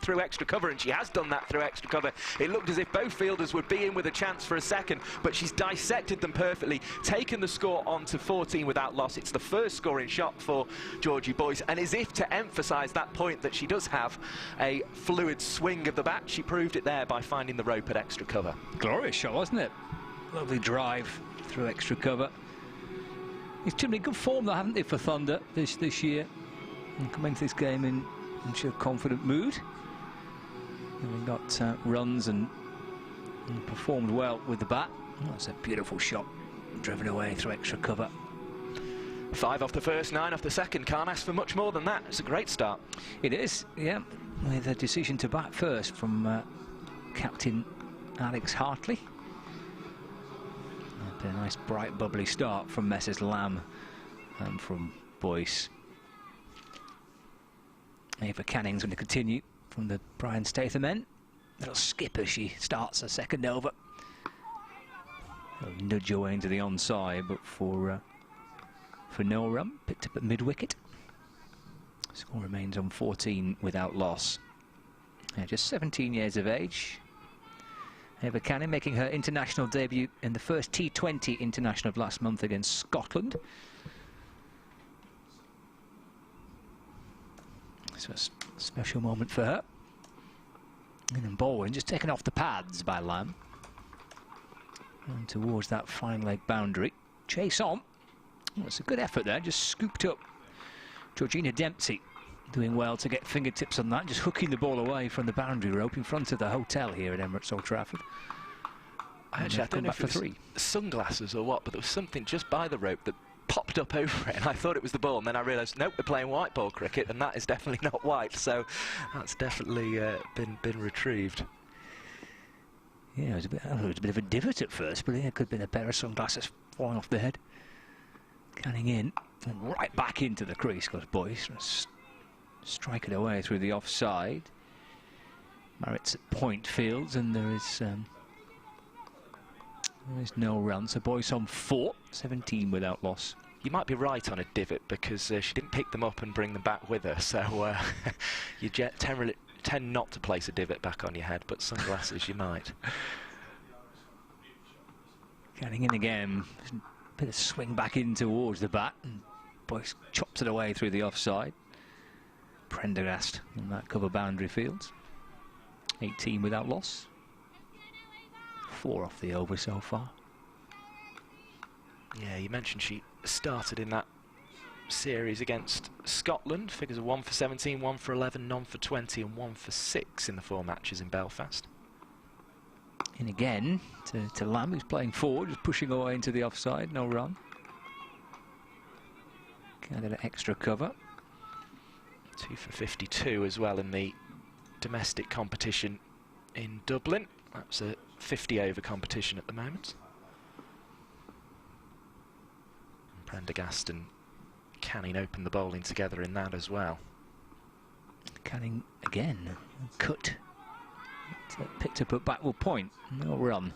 through extra cover, and she has done that through extra cover. It looked as if both fielders would be in with a chance for a second, but she's dissected them perfectly, taken the score on to 14 without loss. It's the first scoring shot for Georgie Boyce, and as if to emphasise that point that she does have a fluid swing of the bat, she proved it there by finding the rope at extra cover. Glorious shot, wasn't it? Lovely drive through extra cover. It's too many good form though, haven't they, for Thunder this year? And come into this game in such a confident mood. And we got runs and performed well with the bat. Oh, that's a beautiful shot, driven away through extra cover. 5 off the first, 9 off the second. Can't ask for much more than that. It's a great start. It is, yeah. With a decision to bat first from captain Alex Hartley. A nice bright bubbly start from Messrs Lamb and from Boyce. Ava Canning's going to continue from the Brian Statham end. Little skip as she starts her second over. He'll nudge away into the onside, but for no run, picked up at mid-wicket. Score remains on 14 without loss. Yeah, just 17 years of age. Ava Canning making her international debut in the first T20 international of last month against Scotland. So a special moment for her. And then Baldwin just taken off the pads by Lamb. And towards that fine leg boundary. Chase on. Well, it's a good effort there, just scooped up Georgina Dempsey. Doing well to get fingertips on that, just hooking the ball away from the boundary rope in front of the hotel here at Emirates Old Trafford. Actually, I don't know if it was sunglasses or what, but there was something just by the rope that popped up over it, and I thought it was the ball, and then I realised, nope, they're playing white ball cricket, and that is definitely not white, so that's definitely been retrieved. Yeah, it was a bit of a divot at first, but it could have been a pair of sunglasses falling off the head. Canning in, and right back into the crease goes Boyce. Strike it away through the offside. Marritt's at point fields, and there is no run. So Boyce on 4, 17 without loss. You might be right on a divot because she didn't pick them up and bring them back with her. So you tend not to place a divot back on your head, but sunglasses you might. Getting in again. Bit of swing back in towards the bat, and Boyce chops it away through the offside. Prendergast in that cover boundary fields. 18 without loss. 4 off the over so far. Yeah, you mentioned she started in that series against Scotland. Figures of 1 for 17, 1 for 11, none for 20 and 1 for 6 in the 4 matches in Belfast. In again to Lamb, who's playing forward, just pushing away into the offside, no run. Gathered extra cover. 2 for 52 as well in the domestic competition in Dublin. That's a 50-over competition at the moment. And Prendergast and Canning open the bowling together in that as well. Canning again, cut. Picked up at backward point, no run.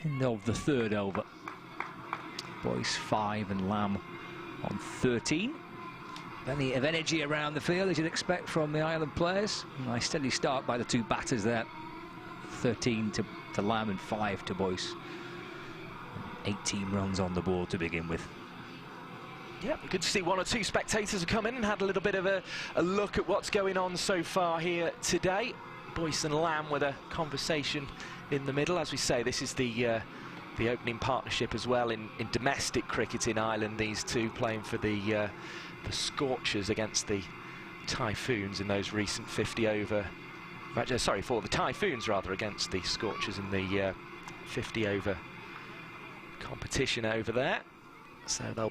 End of the 3rd over. Boyce 5 and Lamb on 13. Plenty of energy around the field, as you'd expect from the Ireland players. Nice steady start by the 2 batters there. 13 to Lamb and 5 to Boyce. 18 runs on the board to begin with. Yeah, good to see 1 or 2 spectators have come in and had a little bit of a look at what's going on so far here today. Boyce and Lamb with a conversation in the middle. As we say, this is the opening partnership as well in domestic cricket in Ireland. These two playing for the Scorchers against the Typhoons in those recent 50-over. Sorry, for the Typhoons rather, against the Scorchers in the 50-over competition over there. So they'll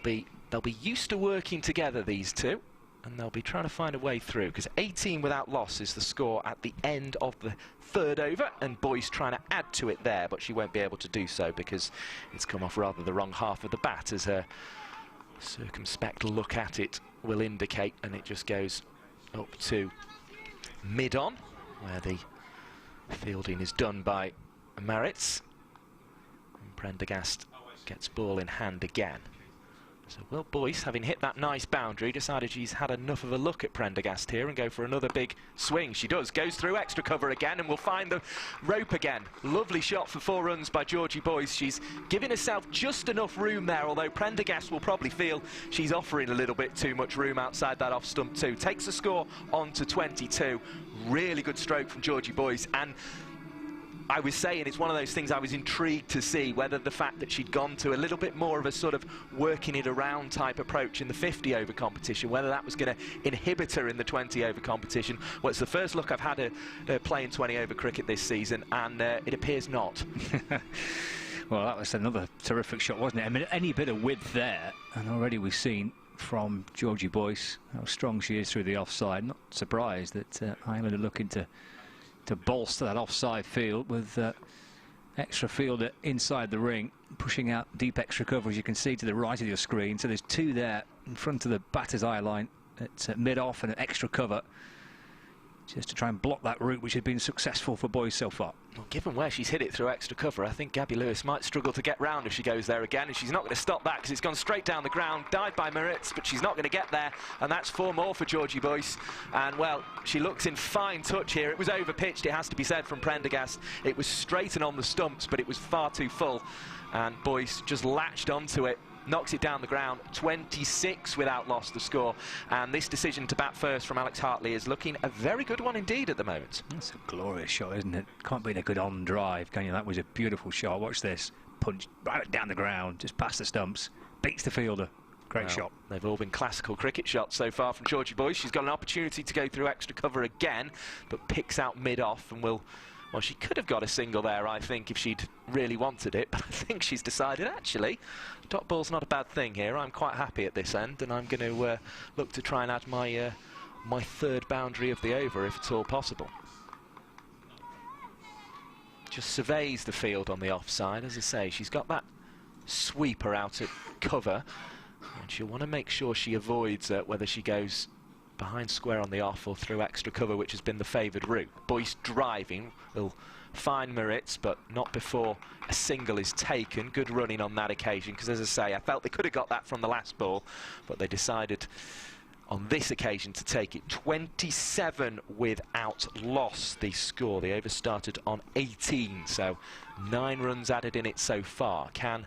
be used to working together, these two, and they'll be trying to find a way through, because 18 without loss is the score at the end of the 3rd over, and Boyce trying to add to it there, but she won't be able to do so because it's come off rather the wrong half of the bat, as her circumspect look at it will indicate, and it just goes up to mid-on, where the fielding is done by Maritz, and Prendergast gets ball in hand again. So Will Boyce, having hit that nice boundary, decided she's had enough of a look at Prendergast here and go for another big swing. She does, goes through extra cover again and will find the rope again. Lovely shot for 4 runs by Georgie Boyce. She's giving herself just enough room there, although Prendergast will probably feel she's offering a little bit too much room outside that off stump too. Takes the score on to 22. Really good stroke from Georgie Boyce, and I was saying it's one of those things I was intrigued to see, whether the fact that she'd gone to a little bit more of a sort of working it around type approach in the 50-over competition, whether that was going to inhibit her in the 20-over competition. Well, it's the first look I've had her playing 20-over cricket this season, and it appears not. Well, that was another terrific shot, wasn't it? I mean, any bit of width there, and already we've seen from Georgie Boyce how strong she is through the offside. Not surprised that Ireland are looking to bolster that offside field with extra fielder inside the ring, pushing out deep extra cover, as you can see to the right of your screen. So there's 2 there in front of the batter's eye line at mid-off and an extra cover, just to try and block that route, which has been successful for Boyce so far. Well, given where she's hit it through extra cover, I think Gabby Lewis might struggle to get round if she goes there again, and she's not going to stop that because it's gone straight down the ground, dived by Maritz, but she's not going to get there, and that's 4 more for Georgie Boyce. And, well, she looks in fine touch here. It was over-pitched, it has to be said, from Prendergast. It was straight and on the stumps, but it was far too full, and Boyce just latched onto it, knocks it down the ground. 26 without loss the score, and this decision to bat first from Alex Hartley is looking a very good one indeed at the moment. That's a glorious shot, isn't it? Can't beat a good on drive, can you? That was a beautiful shot. Watch this, punch right down the ground, just past the stumps, beats the fielder. Great shot. They've all been classical cricket shots so far from Georgie Boyce. She's got an opportunity to go through extra cover again, but picks out mid-off and will... Well, she could have got a single there, I think, if she'd really wanted it, but I think she's decided, actually, dot ball's not a bad thing here. I'm quite happy at this end, and I'm going to look to try and add my my 3rd boundary of the over, if at all possible. Just surveys the field on the offside. As I say, she's got that sweeper out at cover, and she'll want to make sure she avoids whether she goes behind square on the off or through extra cover, which has been the favoured route. Boyce driving will find Maritz, but not before a single is taken. Good running on that occasion, because as I say, I felt they could have got that from the last ball, but they decided on this occasion to take it. 27 without loss the score. The over started on 18, so 9 runs added in it so far. Can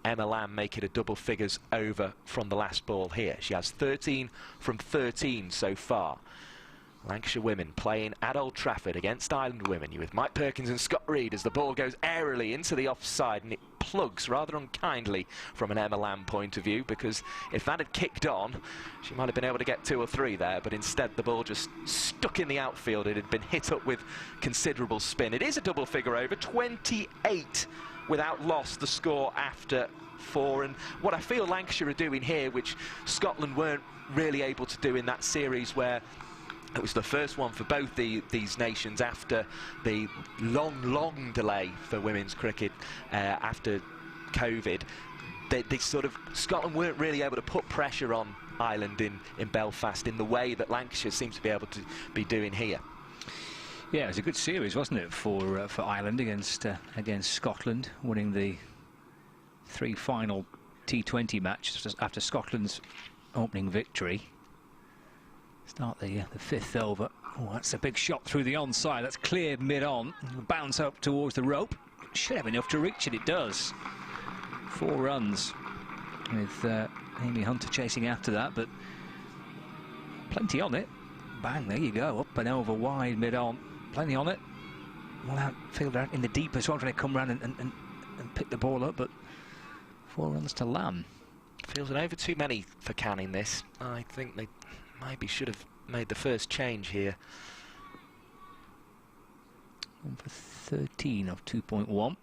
Emma Lamb make it a double figures over from the last ball here? She has 13 from 13 so far. Lancashire women playing at Old Trafford against Ireland women. You're with Mike Perkins and Scott Reed as the ball goes airily into the offside, and it plugs rather unkindly from an Emma Lamb point of view, because if that had kicked on, she might have been able to get 2 or 3 there, but instead the ball just stuck in the outfield. It had been hit up with considerable spin. It is a double figure over, 28 without loss the score after 4, and what I feel Lancashire are doing here, which Scotland weren't really able to do in that series where It was the first one for both these nations after the long delay for women's cricket after COVID. They sort of, Scotland weren't really able to put pressure on Ireland in Belfast in the way that Lancashire seems to be able to be doing here. Yeah, it was a good series, wasn't it, for Ireland against Scotland, winning the 3 final T20 matches after Scotland's opening victory. Start the 5th over. Oh, that's a big shot through the onside. That's cleared mid-on. Bounce up towards the rope. Should have enough to reach it. It does. 4 runs with Amy Hunter chasing after that, but plenty on it. Bang, there you go. Up and over wide mid-on. Plenty on it. Well, outfielder out in the deep as well, trying to come round and pick the ball up, but 4 runs to Lamb. Feels an over too many for Canning this. I think they maybe should have made the first change here. 1 for 13 of 2.1.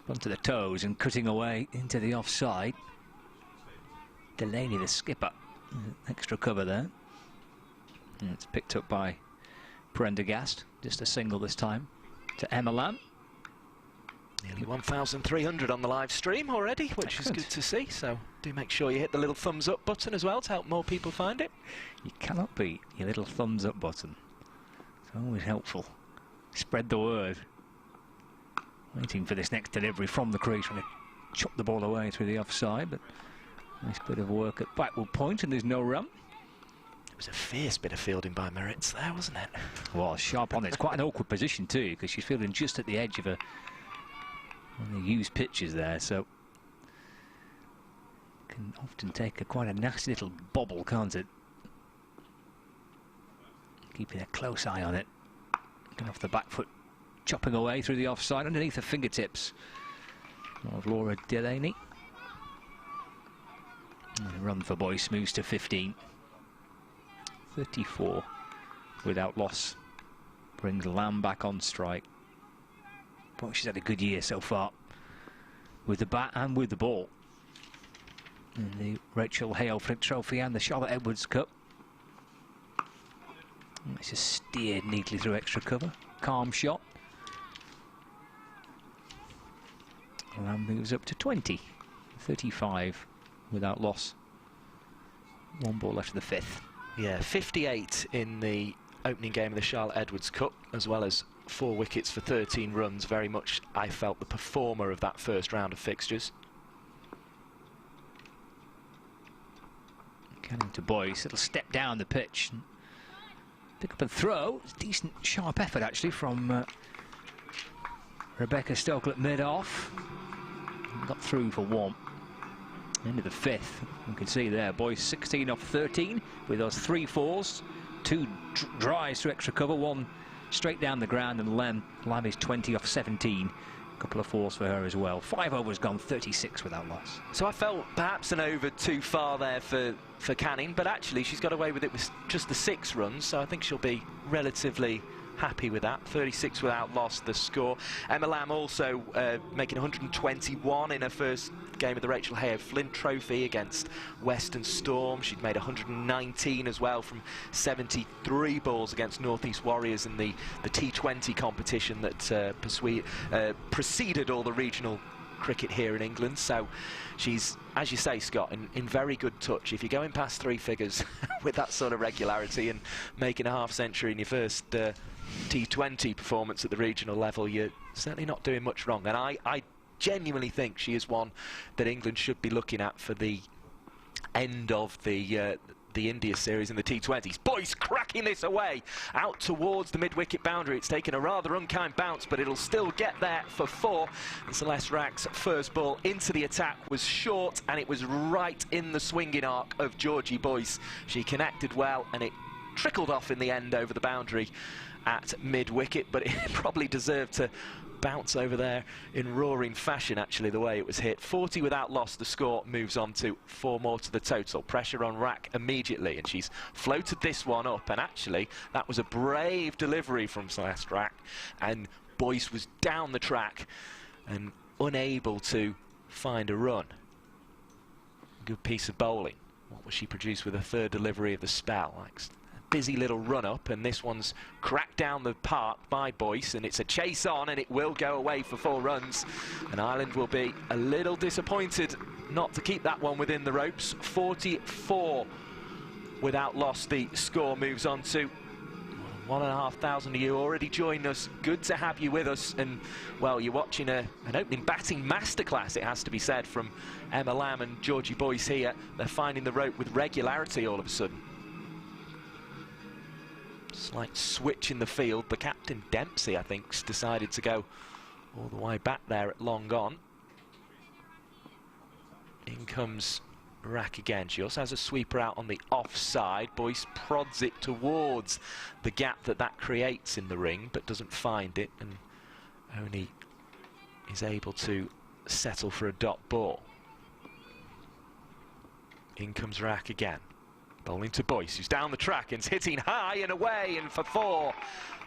Onto the toes and cutting away into the offside. Delaney, the skipper. Extra cover there. And it's picked up by Prendergast. Just a single this time to Emma Lamb. Nearly 1,300 on the live stream already, which is good to see. So do make sure you hit the little thumbs up button as well to help more people find it. You cannot beat your little thumbs up button. It's always helpful. Spread the word. Waiting for this next delivery from the crease, trying to chop the ball away through the offside, but nice bit of work at backward point, and there's no run. It was a fierce bit of fielding by Moritz there, wasn't it? Well, sharp on it. It's quite an awkward position too, because she's fielding just at the edge of one of the used pitches there, so can often take quite a nasty little bobble, can't it? Keeping a close eye on it. Getting off the back foot, chopping away through the offside underneath the fingertips of Laura Delaney. And the run for Boyce moves to 15. 34 without loss. Brings Lamb back on strike. Boy, she's had a good year so far with the bat and with the ball. In the Rachel Hale Flint Trophy and the Charlotte Edwards Cup. And it's just steered neatly through extra cover. Calm shot. Lamb moves up to 20. 35 without loss. 1 ball left of the 5th. Yeah, 58 in the opening game of the Charlotte Edwards Cup, as well as 4 wickets for 13 runs. Very much, I felt, the performer of that first round of fixtures. Canning to Boyce, it'll step down the pitch. Pick up and throw. Decent sharp effort actually from Rebecca Stokely at mid-off. Got through for 1. End of the 5th. You can see there, Boyce 16 off 13 with those 3 fours. 2 drives through extra cover, 1 straight down the ground, and Lamb is 20 off 17. A couple of fours for her as well. 5 overs gone, 36 without loss. So I felt perhaps an over too far there for Canning, but actually she's got away with it with just the 6 runs, so I think she'll be relatively happy with that. 36 without loss, the score. Emma Lamb also making 121 in her first game of the Rachel Hale Flint Trophy against Western Storm. She'd made 119 as well from 73 balls against North East Warriors in the T20 competition that preceded all the regional cricket here in England. So she's, as you say, Scott, in very good touch. If you're going past 3 figures with that sort of regularity and making a half century in your first T20 performance at the regional level, you're certainly not doing much wrong. And I genuinely think she is one that England should be looking at for the end of the India series in the T20s. Boyce cracking this away out towards the mid-wicket boundary. It's taken a rather unkind bounce, but it'll still get there for 4. And Celeste Rack's first ball into the attack was short, and it was right in the swinging arc of Georgie Boyce. She connected well, and it trickled off in the end over the boundary at mid-wicket, but it probably deserved to bounce over there in roaring fashion, actually, the way it was hit. 40 without loss, the score moves on to 4 more to the total. Pressure on Rack immediately, and she's floated this one up, and actually that was a brave delivery from Celeste Rack, and Boyce was down the track and unable to find a run. Good piece of bowling. what will she produce with a third delivery of the spell? Like a busy little run-up, and this one's cracked down the park by Boyce, and it's a chase on, and it will go away for 4 runs. And Ireland will be a little disappointed not to keep that one within the ropes. 44 without loss, the score moves on to 1,500 of you already joined us. Good to have you with us, and well, you're watching an opening batting masterclass, it has to be said, from Emma Lamb and Georgie Boyce here. They're finding the rope with regularity all of a sudden. Slight switch in the field. The captain, Dempsey, I think, decided to go all the way back there at long on. In comes Rack again. She also has a sweeper out on the offside. Boyce prods it towards the gap that creates in the ring, but doesn't find it, and only is able to settle for a dot ball. In comes Rack again. Bowling to Boyce, who's down the track and is hitting high and away, and for 4.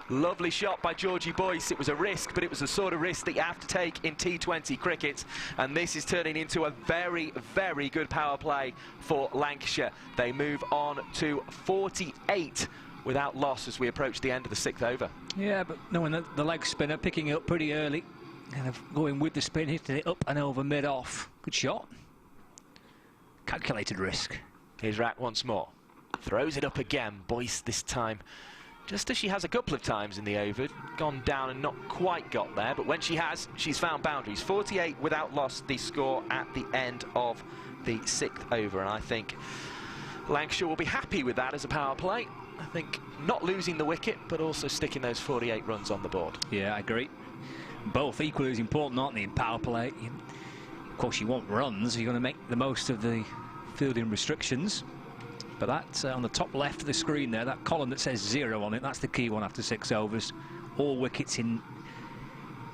Lovely shot by Georgie Boyce. It was a risk, but it was the sort of risk that you have to take in T20 cricket, and this is turning into a very, very good power play for Lancashire. They move on to 48 without loss as we approach the end of the 6th over. Yeah, but knowing the leg spinner picking it up pretty early, kind of going with the spin, hitting it up and over mid-off. Good shot. Calculated risk. Here's Rack once more. Throws it up again. Boyce this time, just as she has a couple of times in the over, gone down and not quite got there, but when she has, she's found boundaries. 48 without loss, the score at the end of the 6th over, and I think Lancashire will be happy with that as a power play. I think not losing the wicket, but also sticking those 48 runs on the board. Yeah, I agree. Both equally as important, aren't they, in power play? Of course, you want runs, you're going to make the most of the fielding restrictions. But that on the top left of the screen there, that column that says 0 on it, that's the key one after 6 overs. All wickets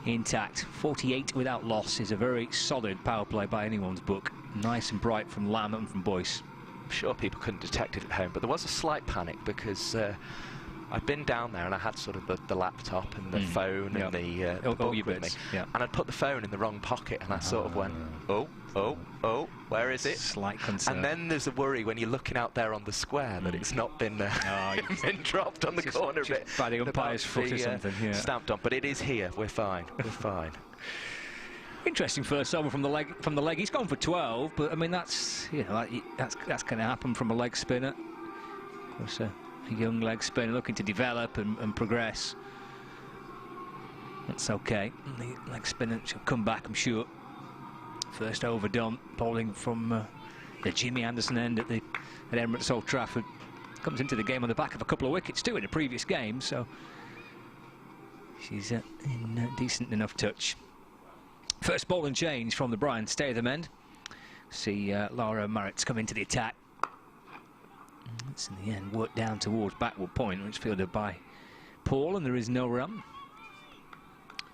intact. 48 without loss is a very solid power play by anyone's book. Nice and bright from Lamb and from Boyce. I'm sure people couldn't detect it at home, but there was a slight panic because I'd been down there and I had sort of the laptop and the phone and the book with me. Yeah. And I'd put the phone in the wrong pocket, and I sort of went, oh, where is it? Slight concern. And then there's a worry when you're looking out there on the square that it's not been, been dropped on the corner bit. By the umpire's foot or something, yeah. Stamped on, but it is here. We're fine. We're fine. Interesting first over from the leg. He's gone for 12, but I mean that's that's going to happen from a leg spinner. Of course, a young leg spinner looking to develop and progress. That's okay. The leg spinner shall come back, I'm sure. First over done, bowling from the Jimmy Anderson end at Emirates Old Trafford. Comes into the game on the back of a couple of wickets too in a previous game, so she's in decent enough touch. First ball and change from the Brian Statham end. See Laura Marritt's come into the attack. It's in the end worked down towards backward point, which fielded by Paul, and there is no run.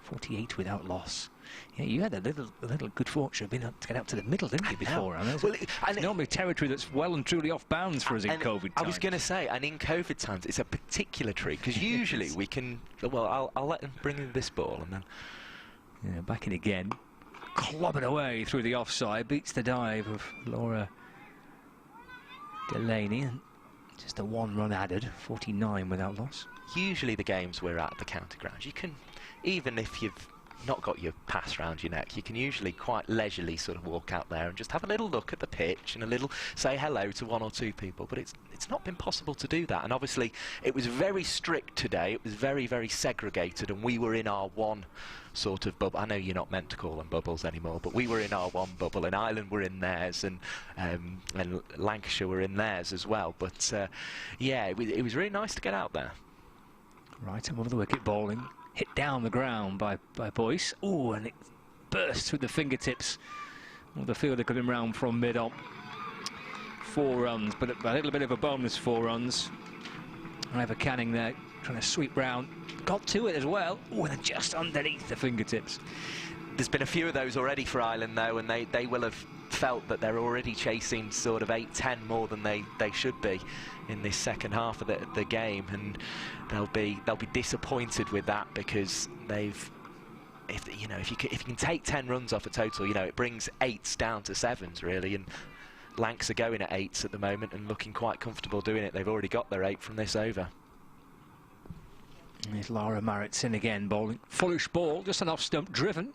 48 without loss. Yeah, you had a little good fortune of being able to get out to the middle, didn't you, before? Well, it's normally territory that's well and truly off bounds for us in COVID times. I was going to say, and in COVID times, it's a particular treat, because usually we can... Well, I'll let them bring in this ball, and then... Yeah, back in again. Clobbered away through the offside, beats the dive of Laura Delaney, and just a 1 run added, 49 without loss. Usually the games we're at the county grounds, you can, even if you've not got your pass round your neck, you can usually quite leisurely sort of walk out there and just have a little look at the pitch and a little say hello to 1 or 2 people, but it's not been possible to do that. And obviously it was very strict today, it was very, very segregated, and we were in our one sort of bubble. I know you're not meant to call them bubbles anymore, but we were in our one bubble, and Ireland were in theirs, and Lancashire were in theirs as well. But yeah, it was really nice to get out there. Right, and one of the wicket bowling hit down the ground by Boyce. Oh, and it burst through the fingertips of the fielder coming round from mid-on. 4 runs, but a little bit of a bonus 4 runs. Ivor Canning there trying to sweep round. Got to it as well. Oh, and just underneath the fingertips. There's been a few of those already for Ireland, though, and they will have felt that they're already chasing sort of 8-10 more than they should be in this second half of the game, and they'll be disappointed with that, because if you can take 10 runs off a total, it brings 8s down to 7s really, and Lancs are going at 8s at the moment and looking quite comfortable doing it. They've already got their 8 from this over. There's Lara Maritz in again, bowling. Foolish ball, just an off-stump driven.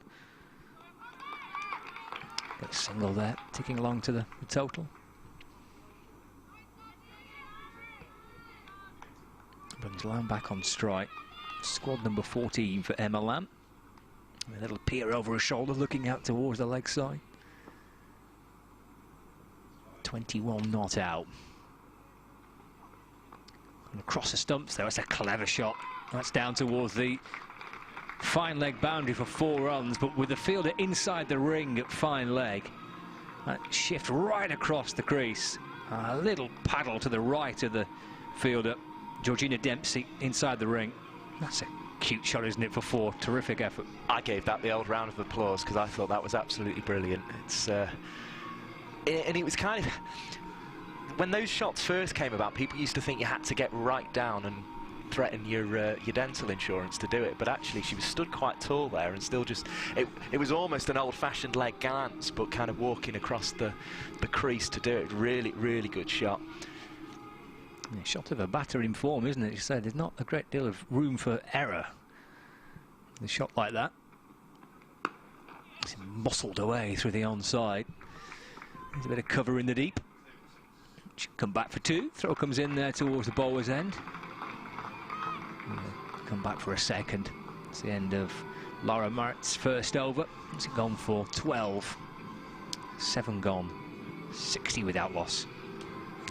Got a single there, ticking along to the total. Brings Lamb back on strike. Squad number 14 for Emma Lamb. A little peer over her shoulder, looking out towards the leg side. 21 not out. And across the stumps there, it's a clever shot. That's down towards the fine leg boundary for 4 runs, but with the fielder inside the ring at fine leg. That shift right across the crease. A little paddle to the right of the fielder. Georgina Dempsey inside the ring. That's a cute shot, isn't it, for 4? Terrific effort. I gave that the old round of applause because I thought that was absolutely brilliant. It's and it was kind of, when those shots first came about, people used to think you had to get right down and threaten your dental insurance to do it, but actually she was stood quite tall there and still just, it was almost an old-fashioned leg glance, but kind of walking across the crease to do it. Really, really good shot. Yeah, shot of a batter in form, isn't it? You said there's not a great deal of room for error. A shot like that, it's muscled away through the onside. There's a bit of cover in the deep. Should come back for 2. Throw comes in there towards the bowler's end. Come back for a second. It's the end of Lara Maritz's first over. It's gone for 12. 7 gone. 60 without loss.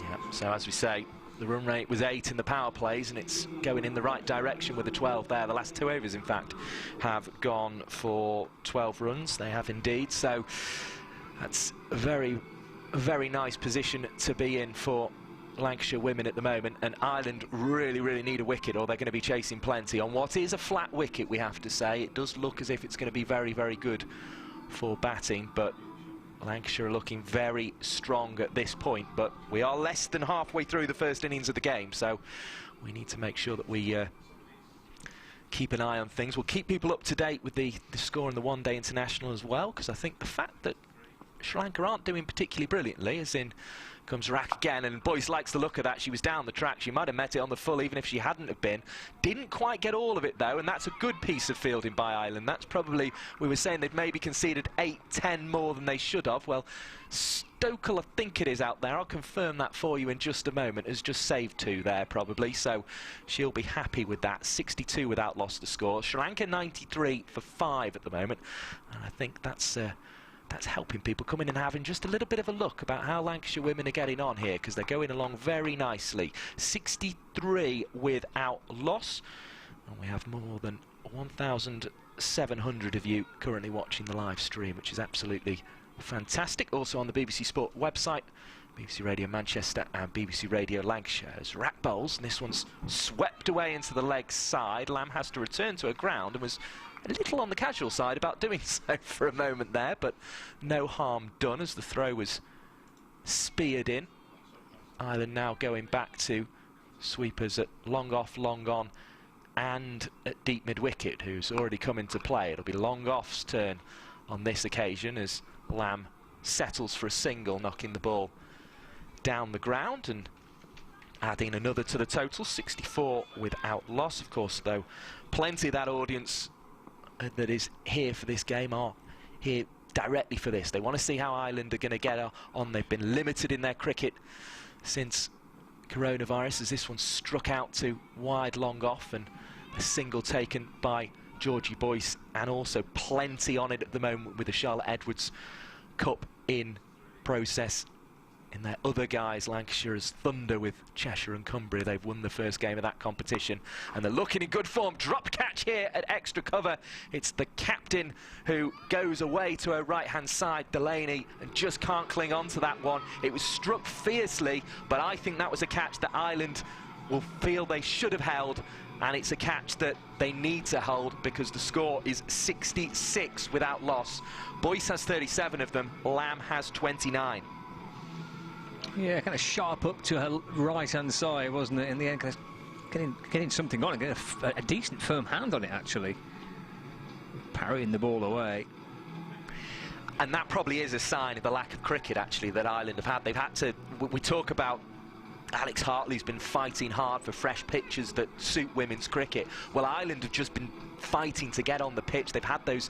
Yeah, so as we say, the run rate was 8 in the power plays, and it's going in the right direction with the 12 there. The last 2 overs, in fact, have gone for 12 runs. They have indeed. So that's a very, very nice position to be in for Lancashire women at the moment, and Ireland really, really need a wicket, or they're going to be chasing plenty on what is a flat wicket, we have to say. It does look as if it's going to be very, very good for batting, but Lancashire are looking very strong at this point. But we are less than halfway through the first innings of the game, so we need to make sure that we keep an eye on things. We'll keep people up to date with the score in the one-day international as well, because I think the fact that Sri Lanka aren't doing particularly brilliantly, as in comes Rack again, and Boyce likes the look of that. She was down the track, she might have met it on the full even if she hadn't have been. Didn't quite get all of it though, and that's a good piece of fielding by Ireland. That's probably, we were saying they'd maybe conceded 8-10 more than they should have. Well, Stokel, I think it is out there, I'll confirm that for you in just a moment, has just saved 2 there probably, so she'll be happy with that. 62 without loss to score. Sri Lanka 93 for 5 at the moment, and I think that's helping people come in and having just a little bit of a look about how Lancashire women are getting on here, because they're going along very nicely. 63 without loss, and we have more than 1,700 of you currently watching the live stream, which is absolutely fantastic. Also on the BBC Sport website, BBC Radio Manchester and BBC Radio Lancashire. As Rack bowls, and this one's swept away into the leg side. Lamb has to return to her ground and was a little on the casual side about doing so for a moment there, but no harm done as the throw was speared in. Ireland now going back to sweepers at long off, long on, and at deep mid-wicket, who's already come into play. It'll be long off's turn on this occasion as Lamb settles for a single, knocking the ball down the ground and adding another to the total. 64 without loss. Of course, though, plenty of that audience that is here for this game are here directly for this. They want to see how Ireland are going to get on. They've been limited in their cricket since coronavirus, as this one struck out to wide long off, and a single taken by Georgie Boyce, and also plenty on it at the moment with the Charlotte Edwards Cup in process. In their other guys, Lancashire's Thunder with Cheshire and Cumbria, they've won the first game of that competition, and they're looking in good form. Drop catch here at extra cover. It's the captain who goes away to her right-hand side, Delaney, and just can't cling on to that one. It was struck fiercely, but I think that was a catch that Ireland will feel they should have held, and it's a catch that they need to hold because the score is 66 without loss. Boyce has 37 of them, Lamb has 29. Yeah, kind of sharp up to her right-hand side, wasn't it, in the end? Getting something on it, getting a decent firm hand on it, actually. Parrying the ball away. And that probably is a sign of the lack of cricket, actually, that Ireland have had. They've had to... We talk about Alex Hartley's been fighting hard for fresh pitches that suit women's cricket. Well, Ireland have just been fighting to get on the pitch. They've had that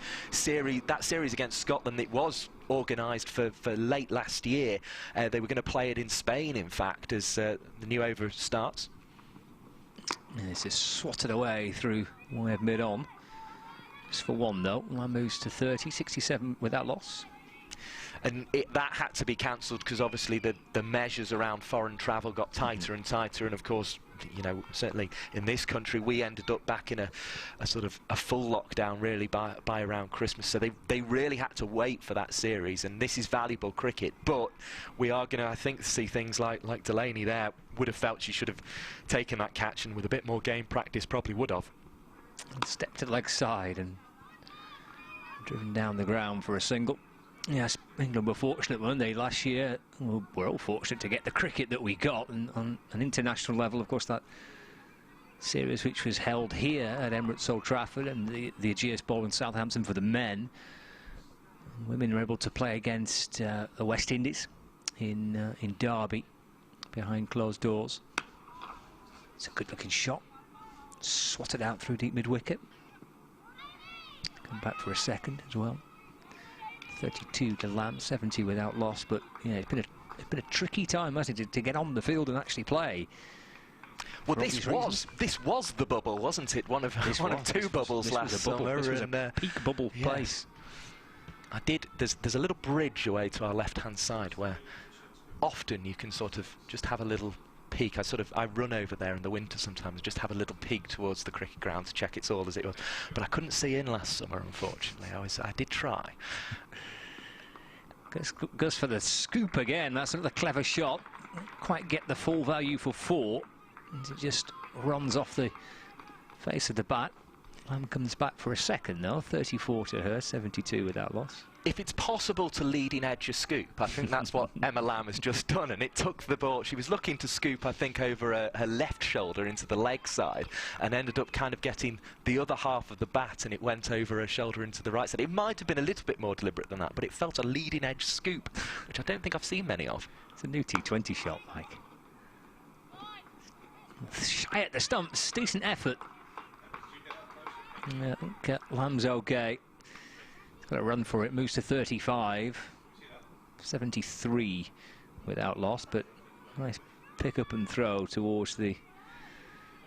series against Scotland. It was organised for late last year. They were going to play it in Spain, in fact, as the new over starts. And this is swatted away through wide mid-on. Just for one, though. Lamb moves to 30, 67 without loss. And that had to be cancelled because obviously the measures around foreign travel got tighter and tighter, and of course, you know, certainly in this country we ended up back in a sort of a full lockdown really by around Christmas. So they really had to wait for that series, and this is valuable cricket. But we are going to, I think, see things like Delaney there would have felt she should have taken that catch, and with a bit more game practice probably would have. And stepped to the leg side and driven down the ground for a single. Yes, England were fortunate, weren't they, last year? Well, we're all fortunate to get the cricket that we got, and on an international level, of course, that series which was held here at Emirates Old Trafford and the Ageas Bowl in Southampton for the men. Women were able to play against the West Indies in Derby behind closed doors. It's a good-looking shot, swatted out through deep mid-wicket. Come back for a second as well. 32 to Lamb, 70 without loss, but yeah, it's been a tricky time, hasn't it, to get on the field and actually play. Well, this was the bubble, wasn't it? One of two bubbles last summer. This was a peak bubble place. There's a little bridge away to our left-hand side where often you can sort of just have a little peek. I run over there in the winter sometimes, just have a little peek towards the cricket ground to check it's all as it was. But I couldn't see in last summer, unfortunately. I did try. Goes for the scoop again. That's another clever shot. Quite get the full value for 4. And it just runs off the face of the bat. Lamb comes back for a second though. 34 to her, 72 without loss. If it's possible to leading edge a scoop, I think that's what Emma Lamb has just done, and it took the ball. She was looking to scoop, I think, over her left shoulder into the leg side, and ended up kind of getting the other half of the bat, and it went over her shoulder into the right side. It might have been a little bit more deliberate than that, but it felt a leading edge scoop, which I don't think I've seen many of. It's a new T20 shot, Mike. Shy at the stumps, decent effort. Yeah, I think Lamb's okay. Got a run for it, moves to 35, 73 without loss, but nice pick up and throw towards the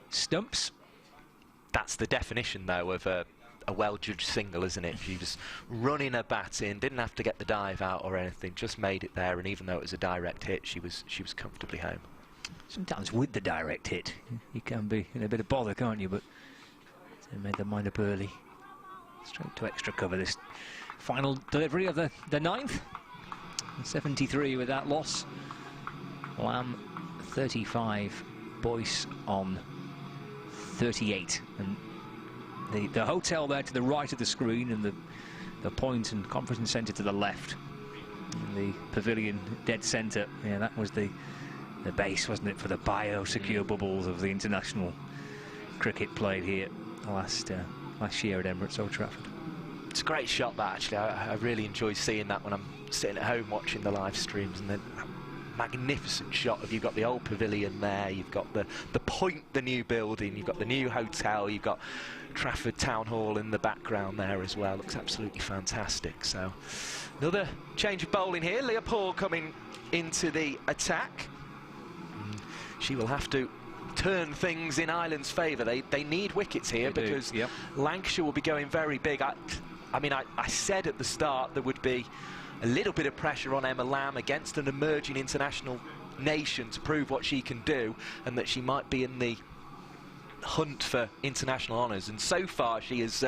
stumps. That's the definition, though, of a well-judged single, isn't it? She was running her bat in, didn't have to get the dive out or anything, just made it there, and even though it was a direct hit, she was comfortably home. Sometimes with the direct hit, you can be in a bit of bother, can't you? But they made their mind up early. Straight to extra cover, this final delivery of the 9th. 73 without loss. Lamb 35, Boyce on 38. And the hotel there to the right of the screen, and the point and conference centre to the left. And the pavilion dead centre. Yeah, that was the base, wasn't it, for the biosecure bubbles of the international cricket played here last year at Emirates Old Trafford. It's a great shot, that, actually. I really enjoy seeing that when I'm sitting at home watching the live streams, and then magnificent shot of, you've got the old pavilion there, you've got the point, the new building, you've got the new hotel, you've got Trafford Town Hall in the background there as well. Looks absolutely fantastic. So another change of bowling here. Leah Paul coming into the attack. She will have to turn things in Ireland's favour. They need wickets here because Lancashire will be going very big. I mean, I said at the start there would be a little bit of pressure on Emma Lamb against an emerging international nation to prove what she can do, and that she might be in the hunt for international honours. And so far she has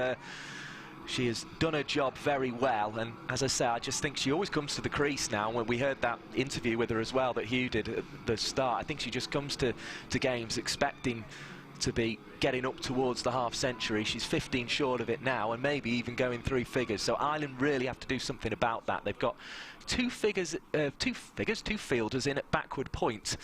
done her job very well. And as I say, I just think she always comes to the crease now. When we heard that interview with her as well that Hugh did at the start, I think she just comes to games expecting to be getting up towards the half-century. She's 15 short of it now, and maybe even going 3 figures. So Ireland really have to do something about that. They've got two fielders in at backward point.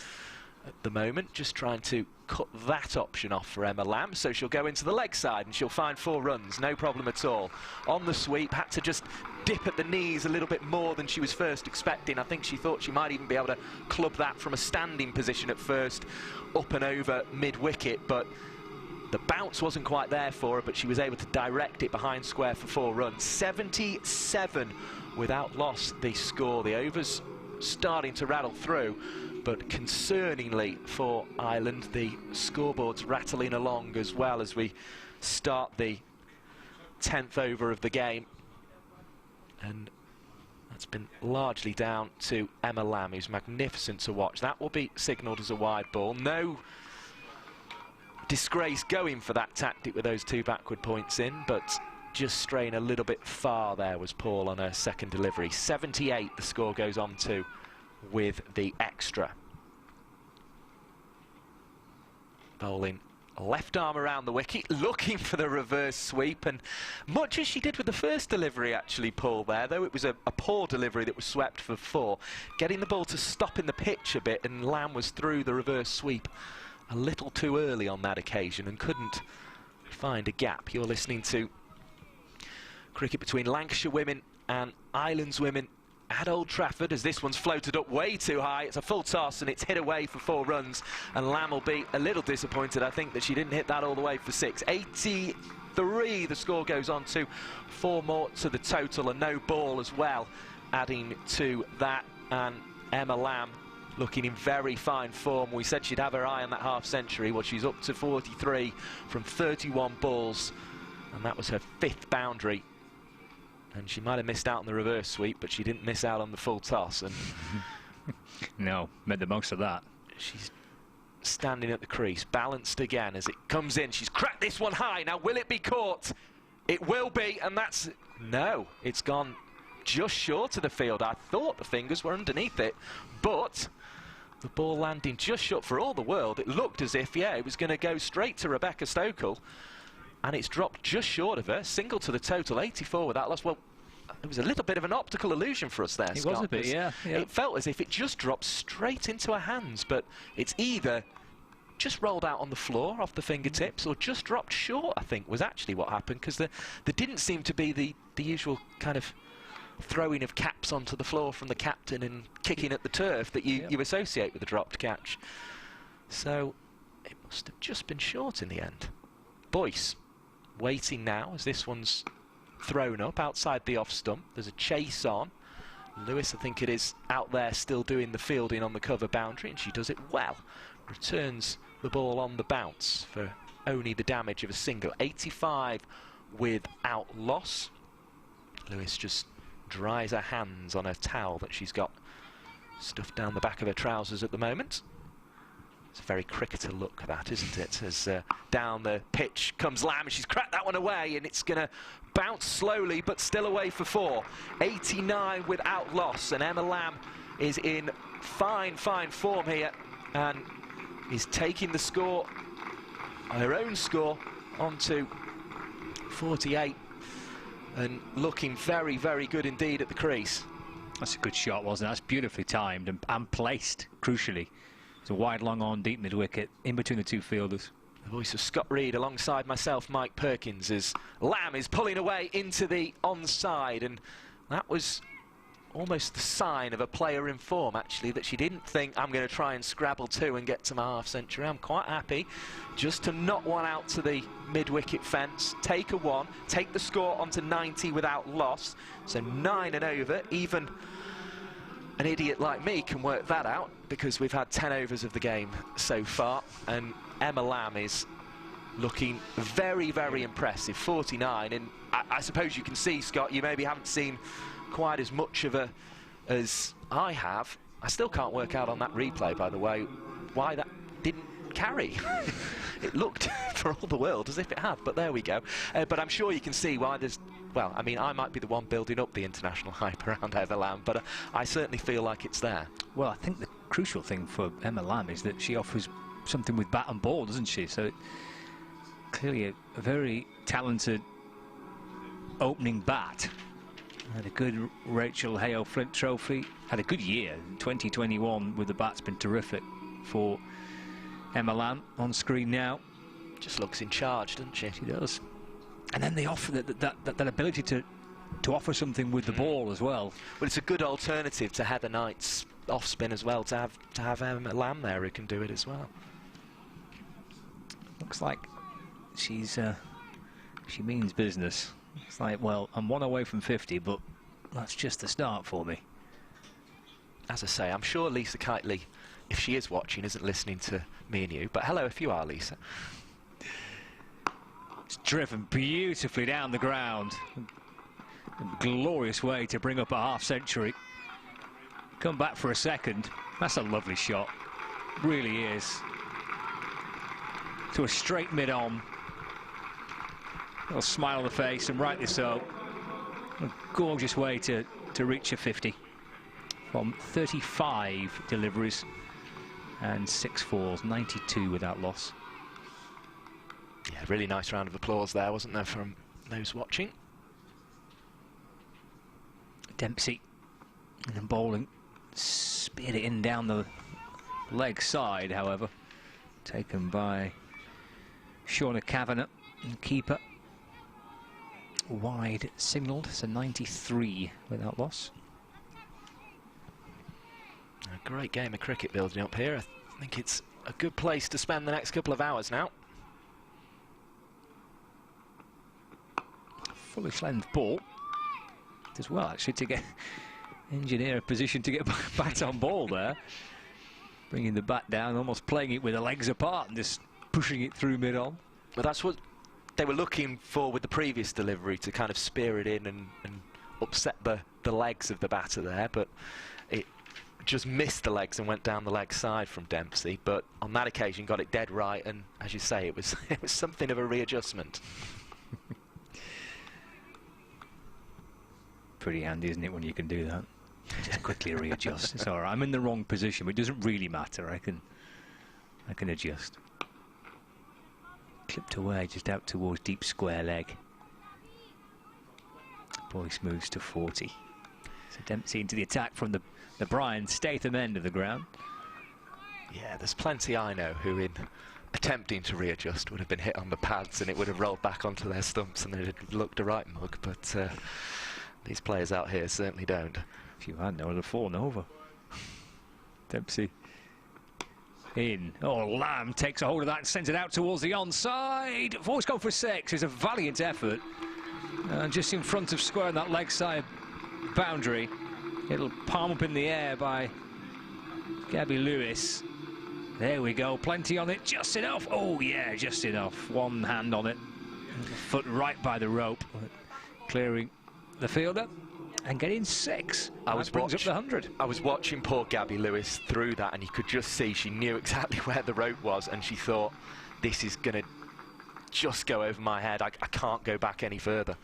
at the moment, just trying to cut that option off for Emma Lamb. So she'll go into the leg side and she'll find 4 runs, no problem at all. On the sweep, had to just dip at the knees a little bit more than she was first expecting. I think she thought she might even be able to club that from a standing position at first, up and over mid-wicket, but the bounce wasn't quite there for her, but she was able to direct it behind square for 4 runs. 77 without loss, the score. The overs starting to rattle through, but concerningly for Ireland, the scoreboard's rattling along as well as we start the 10th over of the game. And that's been largely down to Emma Lamb, who's magnificent to watch. That will be signalled as a wide ball. No disgrace going for that tactic with those 2 backward points in, but just straying a little bit far there was Paul on her second delivery. 78 the score goes on to with the extra. Bowling left arm around the wicket, looking for the reverse sweep, and much as she did with the first delivery actually, Paul, there, though it was a poor delivery that was swept for 4, getting the ball to stop in the pitch a bit, and Lamb was through the reverse sweep a little too early on that occasion and couldn't find a gap. You're listening to cricket between Lancashire women and Islands women at Old Trafford, as this one's floated up way too high. It's a full toss and it's hit away for 4 runs, and Lamb will be a little disappointed, I think, that she didn't hit that all the way for 6. 83 the score goes on to, 4 more to the total, and no ball as well adding to that. And Emma Lamb looking in very fine form. We said she'd have her eye on that half-century. Well, she's up to 43 from 31 balls, and that was her 5th boundary. And she might have missed out on the reverse sweep, but she didn't miss out on the full toss. And no, made the most of that. She's standing at the crease, balanced again as it comes in. She's cracked this one high. Now, will it be caught? It will be, and that's... No, it's gone just short of the field. I thought the fingers were underneath it, but the ball landing just short for all the world. It looked as if, yeah, it was going to go straight to Rebecca Stokel, and it's dropped just short of her. Single to the total, 84 without loss. Well, it was a little bit of an optical illusion for us there, It Scott. was a bit, yeah. It felt as if it just dropped straight into her hands, but it's either just rolled out on the floor off the fingertips or just dropped short, I think, was actually what happened, because there didn't seem to be the usual kind of throwing of caps onto the floor from the captain and kicking at the turf that you associate with a dropped catch. So it must have just been short in the end. Boyce waiting now as this one's thrown up outside the off stump. There's a chase on. Lewis, I think it is, out there still doing the fielding on the cover boundary, and she does it well. Returns the ball on the bounce for only the damage of a single. 85 without loss. Lewis just dries her hands on her towel that she's got stuffed down the back of her trousers at the moment. It's a very cricketer look, that, isn't it? As down the pitch comes Lamb, and she's cracked that one away, and it's going to bounce slowly, but still away for 4. 89 without loss, and Emma Lamb is in fine form here, and is taking the score, her own score, onto 48, and looking very, very good indeed at the crease. That's a good shot, wasn't it? That's beautifully timed and placed, crucially. It's a wide, long on, deep mid-wicket, in between the 2 fielders. The voice of Scott Reed alongside myself, Mike Perkins, as Lamb is pulling away into the onside, and that was almost the sign of a player in form, actually, that she didn't think, I'm going to try and scrabble 2 and get to my half-century. I'm quite happy just to knock one out to the mid-wicket fence, take a 1, take the score onto 90 without loss, so 9 and over. Even an idiot like me can work that out, because we've had 10 overs of the game so far, and Emma Lamb is looking very, very impressive. 49, and I suppose you can see, Scott, you maybe haven't seen quite as much of her as I have. I still can't work out on that replay, by the way, why that didn't carry. It looked for all the world as if it had, but there we go. But I'm sure you can see why there's, well, I mean, I might be the one building up the international hype around Emma Lamb, but I certainly feel like it's there. Well, I think the crucial thing for Emma Lamb is that she offers something with bat and ball, doesn't she? So clearly a very talented opening bat. Had a good Rachel Hale Flint Trophy. Had a good year. 2021 with the bat's been terrific. for Emma Lamb on screen now. Just looks in charge, doesn't she? She does. And then they offer that ability to offer something with the ball as well. Well, it's a good alternative to Heather Knight's off spin as well, to have Emma Lamb there who can do it as well. Looks like she means business. It's like, well, I'm 1 away from 50, but that's just the start for me. As I say, I'm sure Lisa Kitely, if she is watching, isn't listening to me and you, but hello if you are, Lisa. It's driven beautifully down the ground. A glorious way to bring up a half-century. Come back for a second. That's a lovely shot. Really is. To a straight mid-on. Little smile on the face, and rightly so. A gorgeous way to reach a 50 from 35 deliveries and 6 falls, 92 without loss. Yeah, really nice round of applause there, wasn't there, from those watching? Dempsey and then bowling, speared it in down the leg side, however, taken by Shauna Kavanagh, and keeper. Wide signalled, so 93 without loss. A great game of cricket building up here. I think it's a good place to spend the next couple of hours now. Fullish length ball. As well, actually, to engineer a position to get bat on ball there. Bringing the bat down, almost playing it with the legs apart and just pushing it through mid-on. Well, that's what they were looking for with the previous delivery, to kind of spear it in and upset the legs of the batter there, but it just missed the legs and went down the leg side from Dempsey, but on that occasion got it dead right, and as you say, it was something of a readjustment. Pretty handy, isn't it, when you can do that? Just quickly readjust. It's all right. I'm in the wrong position, but it doesn't really matter. I can adjust. Clipped away, just out towards deep square leg. Boyce moves to 40. So Dempsey into the attack from the Brian Statham end of the ground. Yeah, there's plenty I know who, in attempting to readjust, would have been hit on the pads and it would have rolled back onto their stumps and they'd have looked a right mug, but these players out here certainly don't. If you had, no, would have fallen over. Dempsey in. Oh, Lamb takes a hold of that and sends it out towards the onside. Voice gone for 6. It's a valiant effort. Just in front of square on that leg side boundary. It'll palm up in the air by Gabby Lewis. There we go. Plenty on it. Just enough. Oh, yeah, just enough. One hand on it. Foot right by the rope. Clearing the fielder and getting 6. Brings up the 100. I was watching poor Gabby Lewis through that, and you could just see she knew exactly where the rope was, and she thought, this is going to just go over my head. I can't go back any further.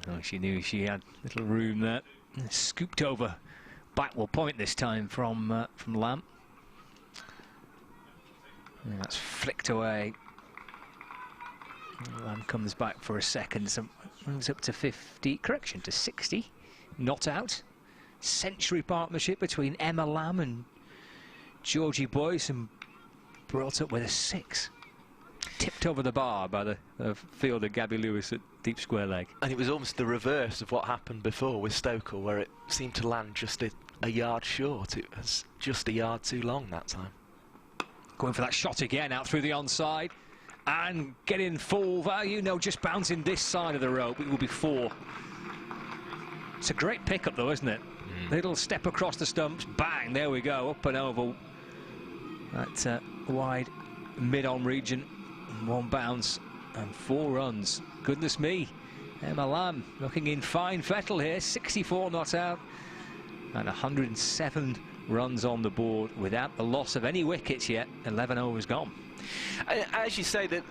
Oh, she knew she had little room there. Scooped over. Backwell point this time from Lamb. And that's flicked away. Lamb comes back for a second, so moves up to 50, correction, to 60. Not out. Century partnership between Emma Lamb and Georgie Boyce, and brought up with a 6. Tipped over the bar by the fielder Gabby Lewis at deep square leg. And it was almost the reverse of what happened before with Stoker, where it seemed to land just a yard short. It was just a yard too long that time. Going for that shot again, out through the onside. And getting full value, no, just bouncing this side of the rope. It will be 4. It's a great pickup, though, isn't it? Little step across the stumps, bang, there we go, up and over. That wide mid-on region, 1 bounce and 4 runs. Goodness me, Emma Lamb looking in fine fettle here, 64 not out, and 107 runs on the board without the loss of any wickets yet. 11 overs gone. As you say, there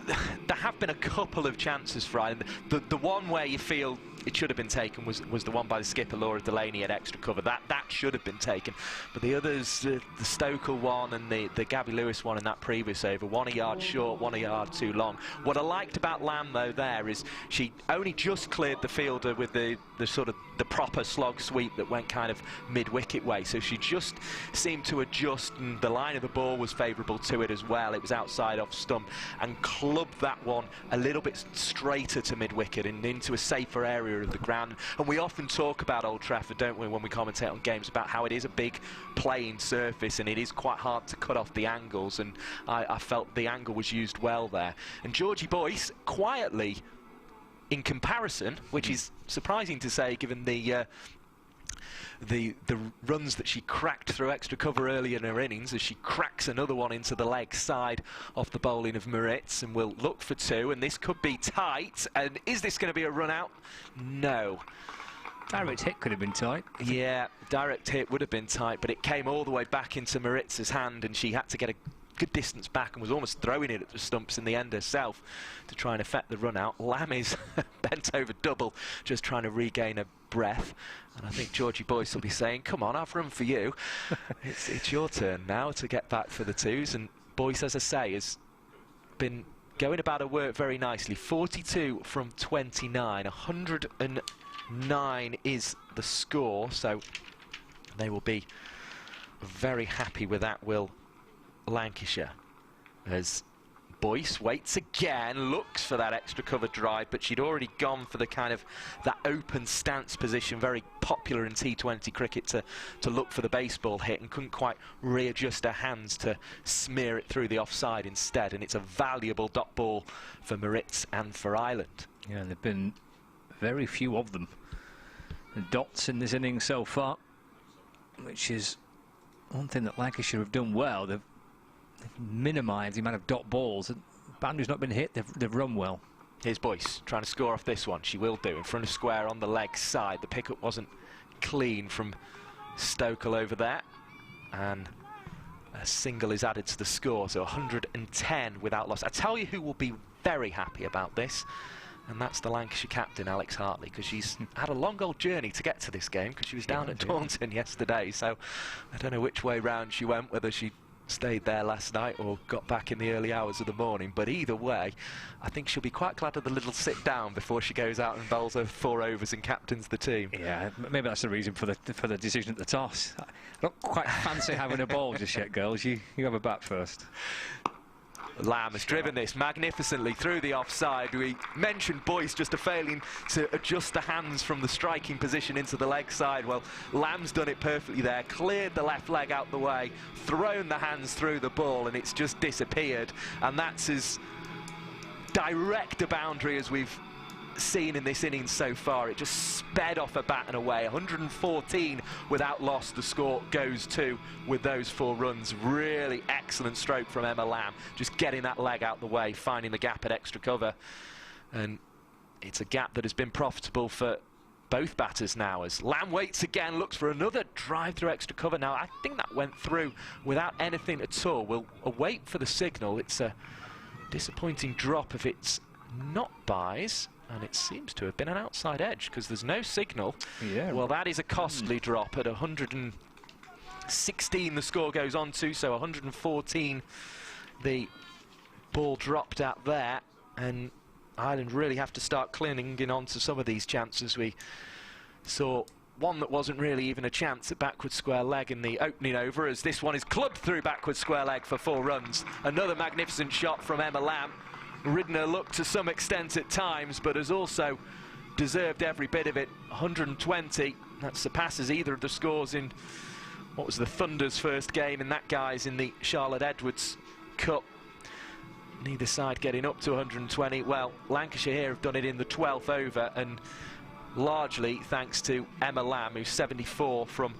have been a couple of chances for Ireland. The one where you feel it should have been taken was the one by the skipper, Laura Delaney, at extra cover. That should have been taken. But the others, the Stokel one and the Gabby Lewis one in that previous over, 1 a yard short, 1 a yard too long. What I liked about Lamb, though, there is she only just cleared the fielder with the sort of the proper slog sweep that went kind of mid-wicket way. So she just seemed to adjust, and the line of the ball was favourable to it as well. It was outside off stump, and clubbed that one a little bit straighter to mid-wicket and into a safer area of the ground. And we often talk about Old Trafford, don't we, when we commentate on games, about how it is a big playing surface and it is quite hard to cut off the angles, and I felt the angle was used well there. And Georgie Boyce, quietly, in comparison, which is surprising to say given the runs that she cracked through extra cover early in her innings, as she cracks another one into the leg side off the bowling of Moritz, and will look for 2, and this could be tight. And is this going to be a run out? No. Direct hit could have been tight. Yeah, direct hit would have been tight, but it came all the way back into Moritz's hand, and she had to get a good distance back and was almost throwing it at the stumps in the end herself to try and affect the run out. Lamb is bent over double, just trying to regain her breath, and I think Georgie Boyce will be saying, come on, I've run for you. It's your turn now to get back for the 2s. And Boyce, as I say, has been going about her work very nicely. 42 from 29, 109 is the score, so they will be very happy with that, will Lancashire, as Boyce waits again, looks for that extra cover drive, but she'd already gone for the kind of that open stance position, very popular in T20 cricket, to look for the baseball hit, and couldn't quite readjust her hands to smear it through the offside instead. And it's a valuable dot ball for Moritz and for Ireland. Yeah, there have been very few of them, the dots in this innings so far, which is one thing that Lancashire have done well. They've minimised the amount of dot balls. The boundary's not been hit, they've run well. Here's Boyce trying to score off this one. She will do, in front of square on the leg side. The pickup wasn't clean from Stokel over there, and a single is added to the score, so 110 without loss. I tell you who will be very happy about this, and that's the Lancashire captain, Alex Hartley, because she's had a long old journey to get to this game, because she was down at Taunton yesterday, so I don't know which way round she went, whether she stayed there last night or got back in the early hours of the morning, but either way I think she'll be quite glad of the little sit down before she goes out and bowls her 4 overs and captains the team. Yeah, maybe that's the reason for the decision at the toss. I don't quite fancy having a ball just yet, girls. You have a bat first. Lamb has driven this magnificently through the offside. We mentioned Boyce just a failing to adjust the hands from the striking position into the leg side. Well, Lamb's done it perfectly there, cleared the left leg out the way, thrown the hands through the ball, and it's just disappeared. And that's as direct a boundary as we've seen in this innings so far. It just sped off a bat and away. 114 without loss, the score goes to with those 4 runs. Really excellent stroke from Emma Lamb, just getting that leg out the way, finding the gap at extra cover, and it's a gap that has been profitable for both batters now, as Lamb waits again, looks for another drive through extra cover. Now I think that went through without anything at all. We'll await for the signal. It's a disappointing drop if it's not buys, and it seems to have been an outside edge because there's no signal. Yeah. Well, that is a costly drop at 116 the score goes on to, so 114 the ball dropped at there, and Ireland really have to start clinging on to some of these chances. We saw one that wasn't really even a chance at backward square leg in the opening over, as this one is clubbed through backward square leg for 4 runs. Another magnificent shot from Emma Lamb. Ridden her luck to some extent at times, but has also deserved every bit of it. 120, that surpasses either of the scores in what was the Thunder's first game, and that guy's in the Charlotte Edwards Cup. Neither side getting up to 120. Well, Lancashire here have done it in the 12th over, and largely thanks to Emma Lamb, who's 74 from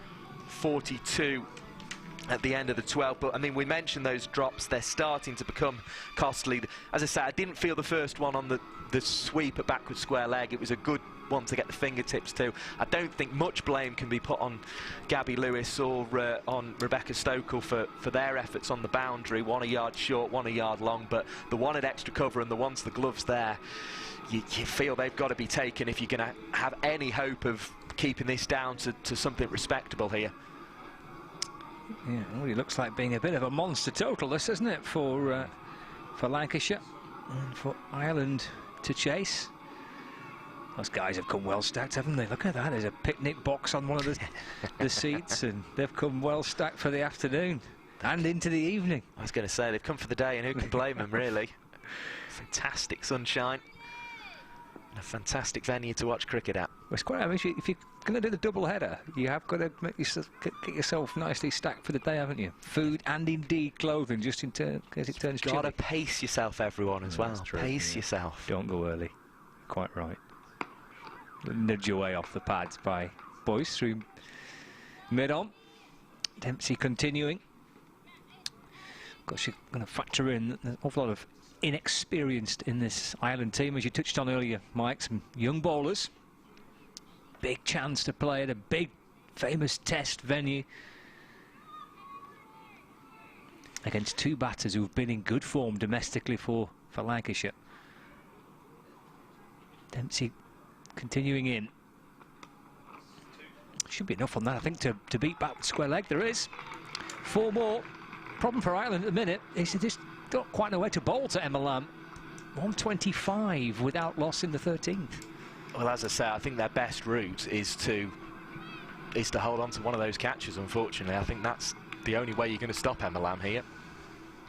42 at the end of the 12th. But I mean, we mentioned those drops, they're starting to become costly. As I say, I didn't feel the first one on the sweep at backward square leg. It was a good one to get the fingertips to. I don't think much blame can be put on Gabby Lewis or on Rebecca Stokel for their efforts on the boundary. One a yard short, one a yard long, but the one at extra cover and the one to the gloves there, you feel they've got to be taken if you're going to have any hope of keeping this down to something respectable here. Yeah, well, it looks like being a bit of a monster total, this, isn't it, for Lancashire and for Ireland to chase. Those guys have come well stacked, haven't they? Look at that, there's a picnic box on one of the seats, and they've come well stacked for the afternoon and into the evening. I was going to say, they've come for the day, and who can blame them, really? Fantastic sunshine. And a fantastic venue to watch cricket at. It's quite, I mean, if you're going to do the double header, you have got to make yourself, get yourself nicely stacked for the day, haven't you? Food and indeed clothing, just in case it turns chilly. Got to pace yourself, everyone, as well. True, pace yourself. Don't go early. Quite right. Nudge your way off the pads by Boyce through mid-on. Dempsey continuing. Of course, you're going to factor in an awful lot of inexperienced in this Ireland team, as you touched on earlier, Mike. Some young bowlers. Big chance to play at a big, famous test venue against two batters who've been in good form domestically for Lancashire. Dempsey continuing in. Should be enough on that, I think, to beat back square leg. There is 4 more. Problem for Ireland at the minute is they just don't quite know where to bowl to Emma Lamb. 125 without loss in the 13th. Well, as I say, I think their best route is to hold on to one of those catches, unfortunately. I think that's the only way you're going to stop Emma Lamb here.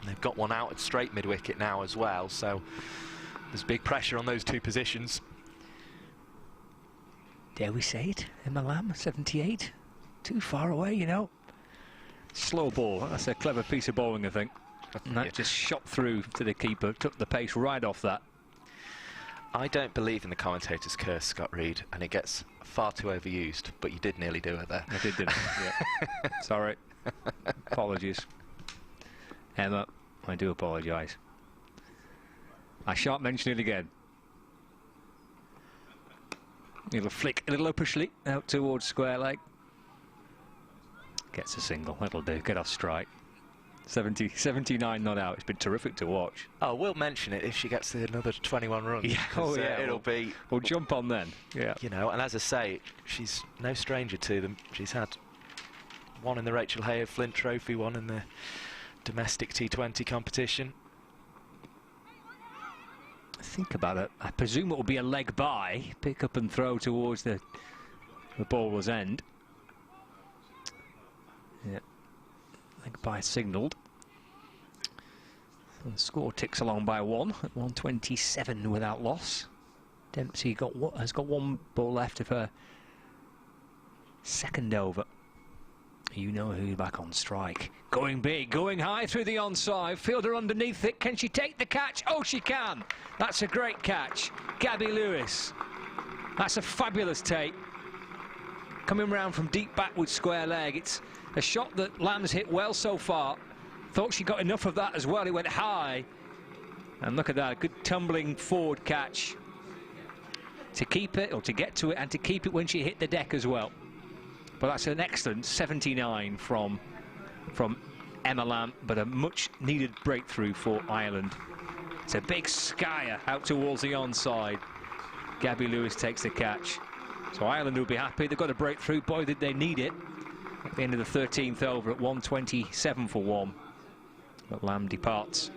They've got one out at straight mid-wicket now as well, so there's big pressure on those 2 positions. Dare we say it? Emma Lamb, 78. Too far away, you know. Slow ball. That's a clever piece of bowling, I think. And that just shot through to the keeper, took the pace right off that. I don't believe in the commentator's curse, Scott Reed, and it gets far too overused, but you did nearly do it there. I did, didn't I? Yeah. Sorry. Apologies. Emma, I do apologise. I shan't mention it again. A little flick, a little upishly out towards square leg. Gets a single, that'll do, get off strike. 79 not out, it's been terrific to watch. Oh, we'll mention it if she gets another 21 runs. Yeah, oh yeah, it'll be... We'll jump on then, yeah. You know, and as I say, she's no stranger to them. She's had one in the Rachel Hayer Flint Trophy, one in the domestic T20 competition. Think about it. I presume it will be a leg by, pick up and throw towards the bowler's end. Yeah, leg by signalled. So the score ticks along by 1 at 127 without loss. Dempsey has got 1 ball left of her second over. You know who's back on strike. Going big, going high through the onside. Fielder underneath it. Can she take the catch? Oh, she can. That's a great catch. Gabby Lewis. That's a fabulous take. Coming round from deep backward square leg. It's a shot that Lamb's hit well so far. Thought she got enough of that as well. It went high. And look at that, a good tumbling forward catch. To keep it, or to get to it, and to keep it when she hit the deck as well. But that's an excellent 79 from Emma Lamb, but a much-needed breakthrough for Ireland. It's a big skyer out towards the onside. Gabby Lewis takes the catch. So Ireland will be happy. They've got a breakthrough. Boy, did they need it. At the end of the 13th over at 127 for 1. But Lamb departs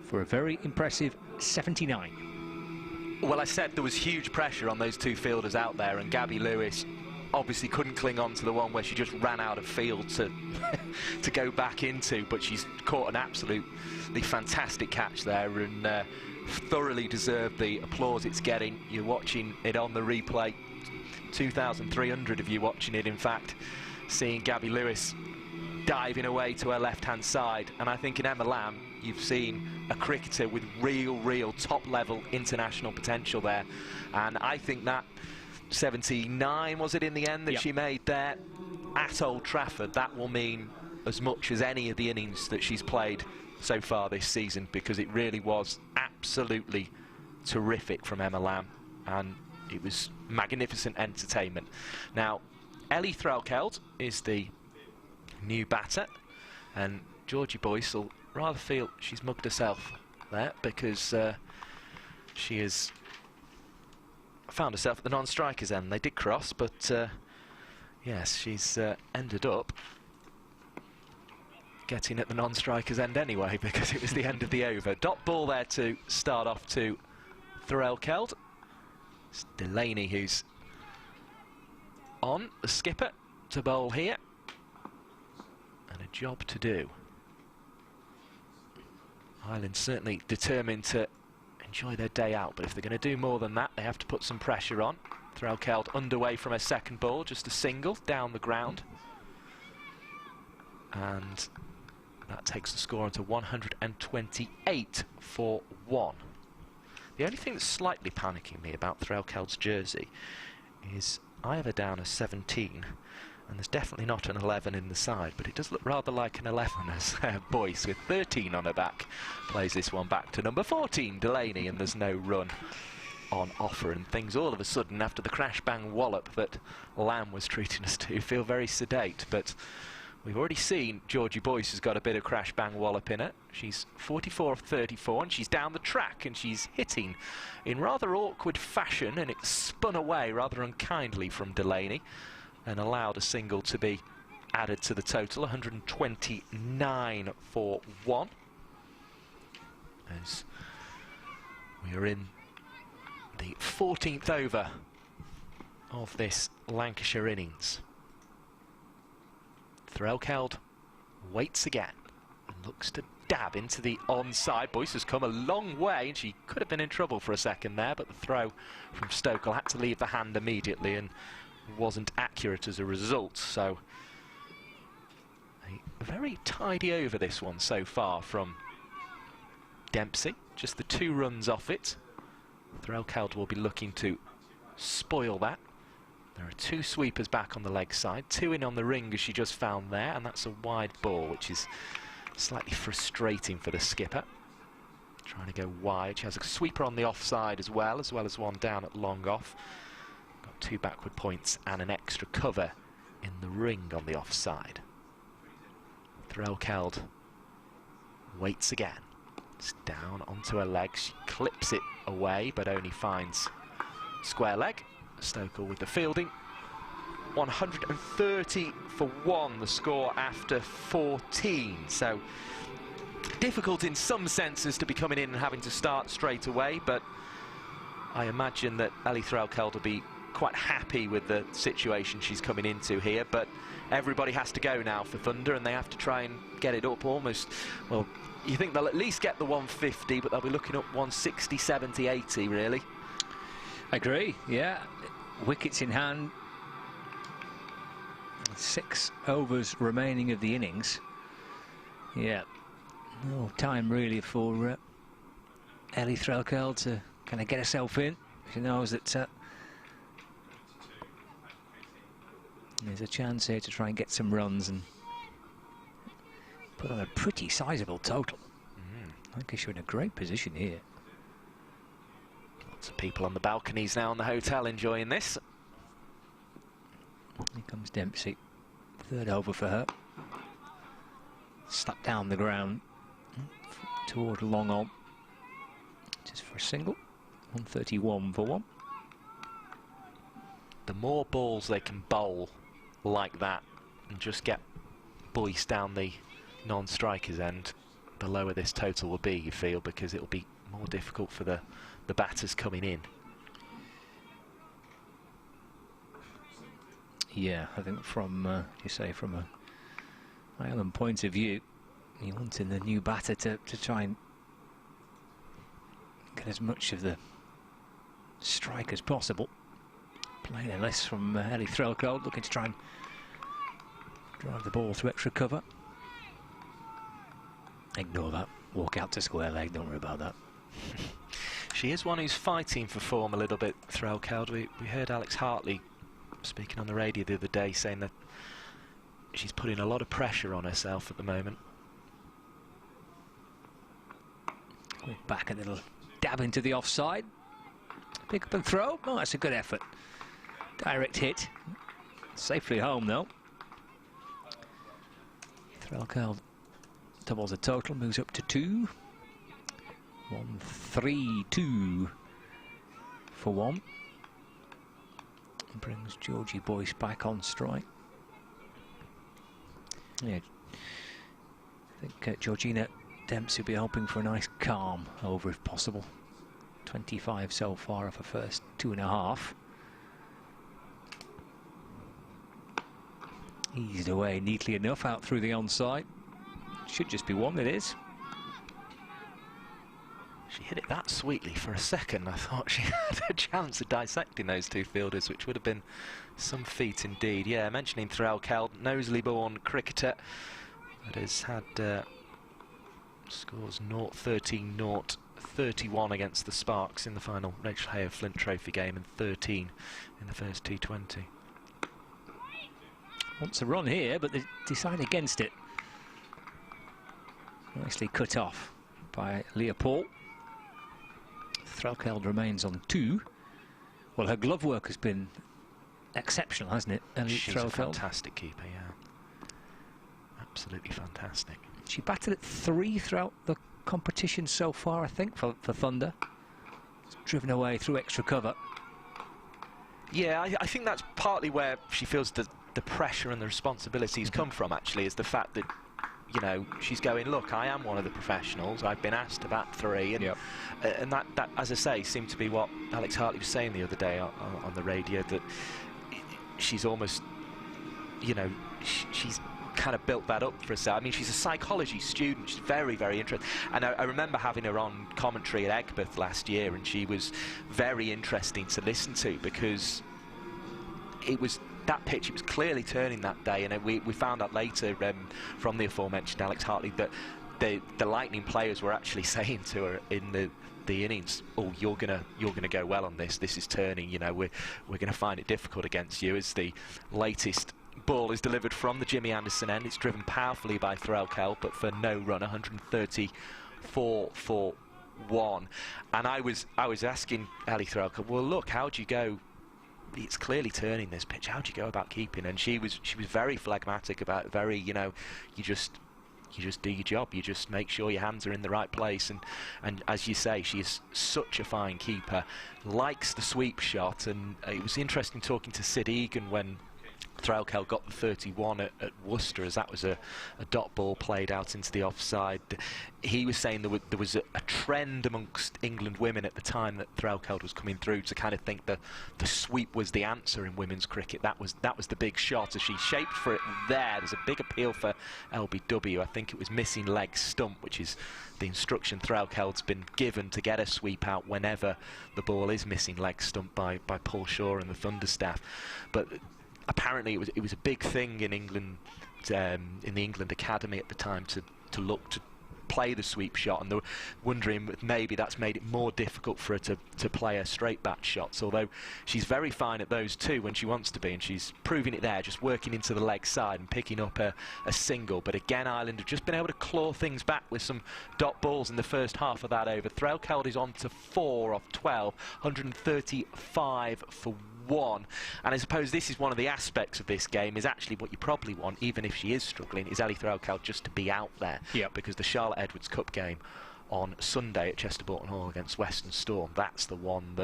for a very impressive 79. Well, I said there was huge pressure on those 2 fielders out there, and Gabby Lewis obviously couldn't cling on to the one where she just ran out of field to to go back into, but she's caught an absolutely fantastic catch there, and thoroughly deserved the applause it's getting. You're watching it on the replay, 2,300 of you watching it, in fact, seeing Gabby Lewis diving away to her left-hand side. And I think in Emma Lamb, you've seen a cricketer with real top-level international potential there. And I think that 79, was it in the end, that she made there at Old Trafford, that will mean as much as any of the innings that she's played so far this season, because it really was absolutely terrific from Emma Lamb, and it was magnificent entertainment. Now, Ellie Threlkeld is the new batter, and Georgie Boyce will rather feel she's mugged herself there, because she has found herself at the non-strikers end. They did cross, but yes, she's ended up getting at the non-strikers end anyway, because it was the end of the over. Dot ball there to start off to Threlkeld. It's Delaney who's on, the skipper, to bowl here, and a job to do. Ireland certainly determined to enjoy their day out, but if they're going to do more than that, they have to put some pressure on. Threlkeld underway from her second ball, just a single down the ground, and that takes the score into 128 for 1. The only thing that's slightly panicking me about Threlkeld's jersey is I have her down as 17, and there's definitely not an 11 in the side, but it does look rather like an 11 as Boyce, with 13 on her back, plays this one back to number 14, Delaney, and there's no run on offer, and things all of a sudden, after the crash bang wallop that Lamb was treating us to, feel very sedate. But we've already seen Georgie Boyce has got a bit of crash bang wallop in her. She's 44 of 34, and she's down the track, and she's hitting in rather awkward fashion, and it's spun away rather unkindly from Delaney and allowed a single to be added to the total, 129 for 1. As we are in the 14th over of this Lancashire innings. Threlkeld waits again and looks to dab into the onside. Boyce has come a long way, and she could have been in trouble for a second there, but the throw from Stokel had to leave the hand immediately and wasn't accurate as a result. So a very tidy over this one so far from Dempsey. Just the 2 runs off it. Threlkeld will be looking to spoil that. There are 2 sweepers back on the leg side, 2 in on the ring as she just found there, and that's a wide ball, which is slightly frustrating for the skipper. Trying to go wide. She has a sweeper on the offside as well as one down at long off. Got 2 backward points and an extra cover in the ring on the offside. Threlkeld waits again. It's down onto her leg. She clips it away, but only finds square leg. Stokel with the fielding. 130 for 1, the score after 14. So difficult in some senses to be coming in and having to start straight away, but I imagine that Ellie Threlkeld will be quite happy with the situation she's coming into here. But everybody has to go now for Thunder, and they have to try and get it up almost, well, you think they'll at least get the 150, but they'll be looking up 160, 70, 80 really. I agree, yeah. Wickets in hand. 6 overs remaining of the innings. Yeah. No time really for Ellie Threlkeld to kind of get herself in. She knows that there's a chance here to try and get some runs and put on a pretty sizable total. Lancashire in a great position here. Lots of people on the balconies now in the hotel enjoying this. Here comes Dempsey. 3rd over for her. Slapped down the ground toward long on. Just for a single. 131 for 1. The more balls they can bowl like that and just get Boyce down the non-strikers end, the lower this total will be, you feel, because it'll be more difficult for the batters coming in. Yeah, I think from, you say, from a Ireland point of view, you wanting the new batter to try and get as much of the strike as possible. Playing a list from Ellie Threlkeld, looking to try and drive the ball through extra cover. Ignore that. Walk out to square leg, don't worry about that. She is one who's fighting for form a little bit, Threlkeld. We heard Alex Hartley speaking on the radio the other day saying that she's putting a lot of pressure on herself at the moment. Back a little dab into the offside. Pick up and throw. Oh, that's a good effort. Direct hit. Safely home, though. Threlkeld doubles the total, moves up to 2. 1-3-2 for 1. Brings Georgie Boyce back on strike. Yeah, I think Georgina Dempsey will be hoping for a nice calm over if possible. 25 so far of her first 2.5. Eased away neatly enough out through the onside. Should just be 1, it is. She hit it that sweetly. For a second I thought she had a chance of dissecting those two fielders, which would have been some feat indeed. Yeah, mentioning Threlkeld, Knowsley-born cricketer that has had scores 0-13, 0-31 against the Sparks in the final Lancashire Flint Trophy game, and 13 in the first T20. Wants a run here, but they decide against it. Nicely cut off by Leopold. Threlkeld remains on 2. Well, her glove work has been exceptional, hasn't it? She's a fantastic keeper, yeah. Absolutely fantastic. She batted at 3 throughout the competition so far, I think, for Thunder. It's driven away through extra cover. Yeah, I think that's partly where she feels the pressure and the responsibilities come from, actually, is the fact that, you know, she's going, look, I am one of the professionals, I've been asked to bat 3, and, and that, as I say, seemed to be what Alex Hartley was saying the other day on the radio, that she's almost, you know, she's kind of built that up for herself. I mean, she's a psychology student, she's very, very interesting, and I remember having her on commentary at Egbert last year, and she was very interesting to listen to, because it was that pitch, it was clearly turning that day, and we found out later from the aforementioned Alex Hartley that the Lightning players were actually saying to her in the innings, oh, you're gonna go well on this. This is turning. You know, we're gonna find it difficult against you. As the latest ball is delivered from the Jimmy Anderson end, it's driven powerfully by Threlkeld, but for no run, 134 for 1. And I was asking Ellie Threlkeld, well, look, how do you go? It's clearly turning this pitch. How do you go about keeping? And she was very phlegmatic about it. Very, you know, you just do your job. You just make sure your hands are in the right place. And as you say, she is such a fine keeper. Likes the sweep shot. And it was interesting talking to Sid Egan when Threlkeld got the 31 at Worcester, as that was a dot ball played out into the offside. He was saying there was a trend amongst England women at the time that Threlkeld was coming through to kind of think that the sweep was the answer in women's cricket. That was the big shot. As she shaped for it there, there's a big appeal for LBW. I think it was missing leg stump, which is the instruction Threlkeld's been given to get a sweep out whenever the ball is missing leg stump by Paul Shaw and the Thunder staff. But apparently it was a big thing in England, in the England Academy at the time, to look to play the sweep shot, and they were wondering if maybe that's made it more difficult for her to play her straight bat shots, although she's very fine at those too when she wants to be, and she's proving it there, just working into the leg side and picking up a single. But again, Ireland have just been able to claw things back with some dot balls in the first half of that over. Threlkeld is on to 4 off 12, 135 for 1, and I suppose this is one of the aspects of this game, is actually what you probably want, even if she is struggling, is Ellie Threlkeld just to be out there. Because the Charlotte Edwards Cup game on Sunday at Chester Boughton Hall against Western Storm, that's the one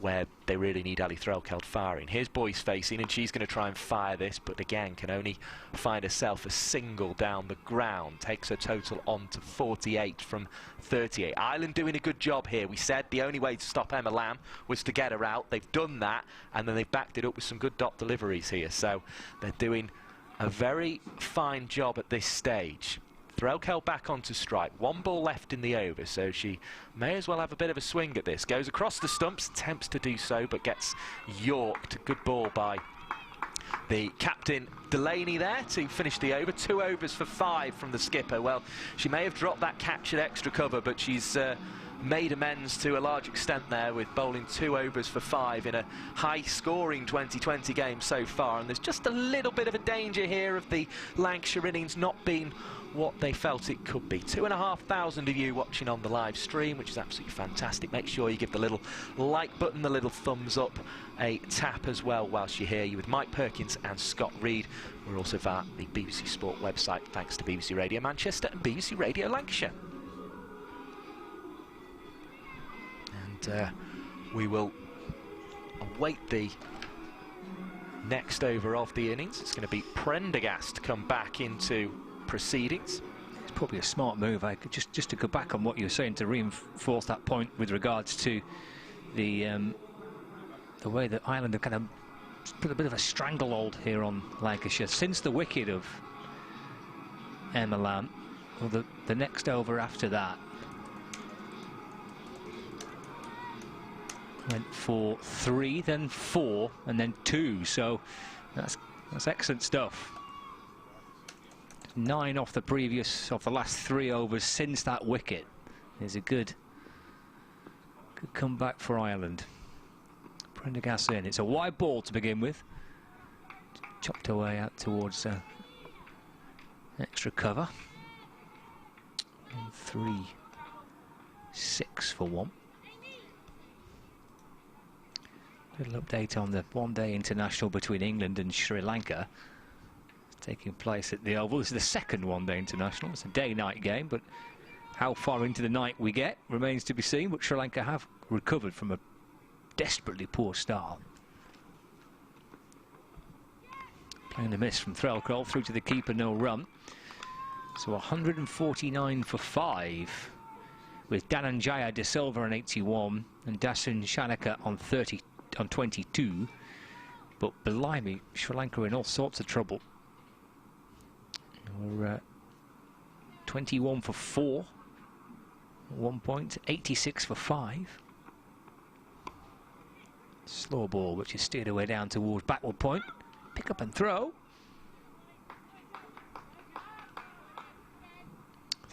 where they really need Ellie Threlkeld firing. Here's Boyce facing, and she's going to try and fire this, but again can only find herself a single down the ground. Takes her total on to 48 from 38. Ireland doing a good job here. We said the only way to stop Emma Lamb was to get her out. They've done that, and then they've backed it up with some good dot deliveries here. So they're doing a very fine job at this stage. Threlkeld back onto strike. 1 ball left in the over, so she may as well have a bit of a swing at this. Goes across the stumps, attempts to do so, but gets yorked. Good ball by the captain Delaney there to finish the over. 2 overs for 5 from the skipper. Well, she may have dropped that catch at extra cover, but she's made amends to a large extent there with bowling 2 overs for 5 in a high-scoring 2020 game so far, and there's just a little bit of a danger here of the Lancashire innings not being what they felt it could be. 2,500 of you watching on the live stream, which is absolutely fantastic. Make sure you give the little like button, the little thumbs up, a tap as well whilst you're here. You're with Mike Perkins and Scott Reed. We're also via the BBC Sport website, thanks to BBC Radio Manchester and BBC Radio Lancashire. And we will await the next over of the innings. It's going to be Prendergast to come back into proceedings. It's probably a smart move. I could just to go back on what you were saying, to reinforce that point with regards to the way that Ireland have kind of put a bit of a stranglehold here on Lancashire since the wicket of Emma Lamb. Well, the next over after that went for 3, then 4, and then 2. So that's excellent stuff. 9 off the last 3 overs since that wicket. Is a good comeback for Ireland. Prendergast in. It's a wide ball to begin with. Chopped away out towards extra cover. 3-6 for 1. Little update on the one-day international between England and Sri Lanka taking place at the Oval. This is the second one-day international. It's a day-night game, but how far into the night we get remains to be seen. But Sri Lanka have recovered from a desperately poor start. Playing the miss from Threlkol through to the keeper, no run. So 149 for 5 with Dhananjaya De Silva on 81 and Dasun Shanaka on 22. But blimey, Sri Lanka in all sorts of trouble. We're 21 for 4 at 1 point, 86 for 5. Slow ball which is steered away down towards backward point. Pick up and throw.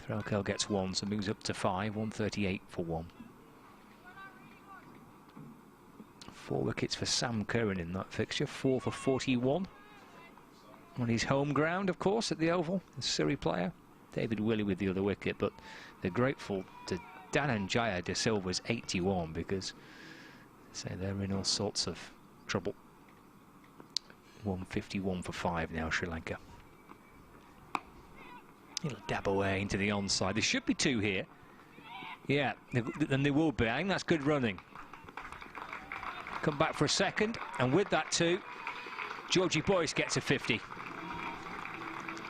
Threlkell gets 1, so moves up to 5, 138 for 1. 4 wickets for Sam Curran in that fixture, 4 for 41. On his home ground, of course, at the Oval, the Surrey player. David Willey with the other wicket, but they're grateful to Dhananjaya De Silva's 81 because say they're in all sorts of trouble. 151 for 5 now, Sri Lanka. He'll dab away into the onside. There should be 2 here. Yeah, then there will be. I think that's good running. Come back for a second, and with that 2, Georgie Boyce gets a 50.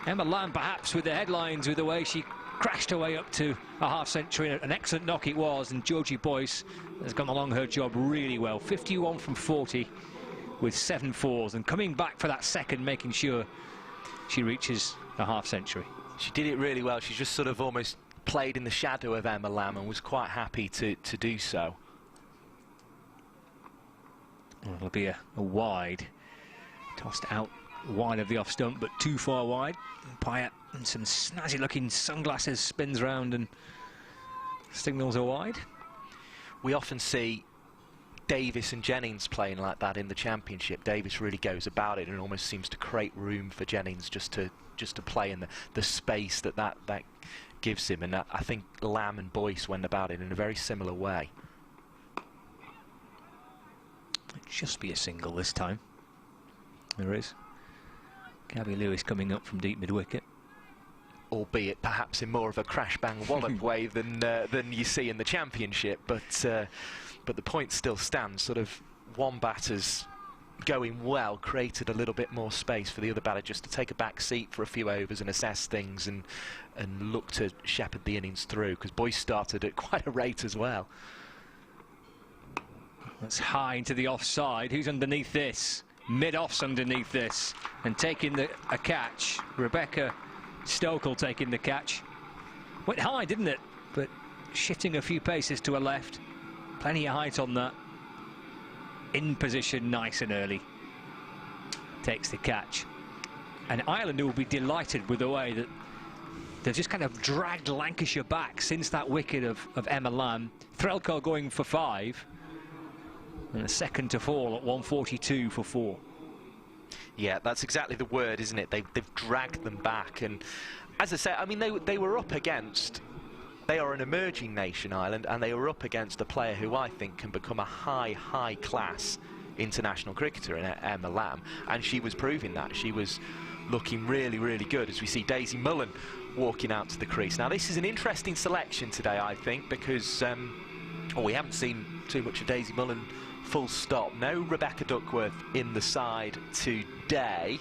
Emma Lamb perhaps with the headlines with the way she crashed her way up to a half-century. An excellent knock it was, and Georgie Boyce has gone along her job really well. 51 from 40 with 7 fours, and coming back for that second, making sure she reaches a half-century. She did it really well. She just sort of almost played in the shadow of Emma Lamb and was quite happy to do so. Well, it'll be a wide, tossed out wide of the off stump, but too far wide. Pyatt and some snazzy looking sunglasses spins round and signals are wide. We often see Davis and Jennings playing like that in the Championship. Davis really goes about it and almost seems to create room for Jennings just to play in the space that gives him, and I think Lamb and Boyce went about it in a very similar way. Just be a single this time. There is. Gabby Lewis coming up from deep mid-wicket. Albeit perhaps in more of a crash-bang wallop way than you see in the Championship, but the point still stands. Sort of one batter's going well, created a little bit more space for the other batter just to take a back seat for a few overs and assess things and look to shepherd the innings through, because Boyce started at quite a rate as well. That's high into the offside. Who's underneath this? Mid-off's underneath this and taking a catch. Rebecca Stokel taking the catch. Went high, didn't it? But shifting a few paces to her left. Plenty of height on that. In position, nice and early. Takes the catch. And Ireland will be delighted with the way that They've just kind of dragged Lancashire back since that wicket of Emma Lamb. Threlco going for 5. And a second to fall at 142 for 4. Yeah, that's exactly the word, isn't it? They've dragged them back. And as I say, I mean, they were up against... They are an emerging nation, Ireland, and they were up against a player who I think can become a high-class international cricketer in Emma Lamb. And she was proving that. She was looking really, really good as we see Daisy Mullen walking out to the crease. Now, this is an interesting selection today, I think, because we haven't seen too much of Daisy Mullen full stop. No Rebecca Duckworth in the side today.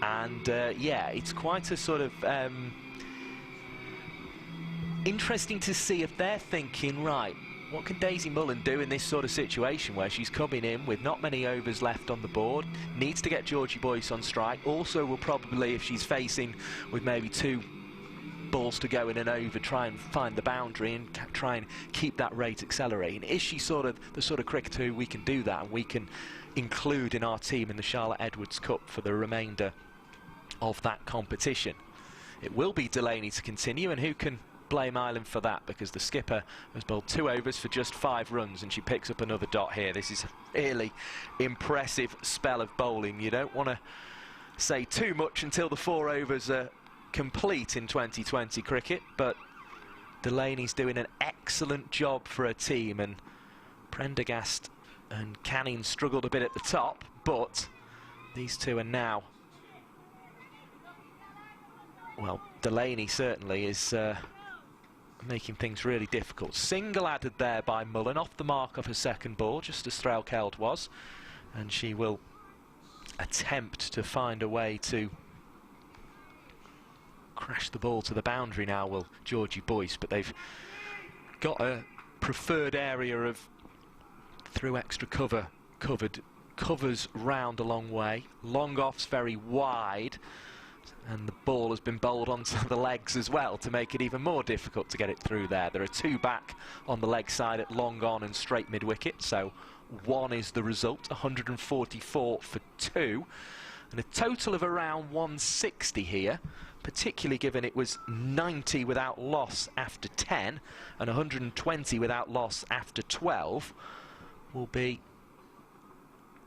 And, yeah, it's quite a sort of... interesting to see if they're thinking, right, what can Daisy Mullen do in this sort of situation where she's coming in with not many overs left on the board, needs to get Georgie Boyce on strike, also will probably, if she's facing with maybe 2 balls to go in an over, try and find the boundary and try and keep that rate accelerating. Is she sort of the sort of cricketer who we can do that and we can include in our team in the Charlotte Edwards Cup for the remainder of that competition? It will be Delaney to continue, and who can blame Ireland for that, because the skipper has bowled 2 overs for just 5 runs and she picks up another dot here. This is a really impressive spell of bowling. You don't want to say too much until the 4 overs are complete in 2020 cricket, but Delaney's doing an excellent job for her team, and Prendergast and Canning struggled a bit at the top, but these two are now, well, Delaney certainly is making things really difficult. Single added there by Mullen, off the mark of her second ball, just as Threlkeld was, and she will attempt to find a way to crash the ball to the boundary now, will Georgie Boyce, but they've got a preferred area of through extra covers round a long way, long offs very wide, and the ball has been bowled onto the legs as well to make it even more difficult to get it through there. There are 2 back on the leg side at long on and straight mid-wicket, so 1 is the result, 144 for 2, and a total of around 160 here, particularly given it was 90 without loss after 10 and 120 without loss after 12, will be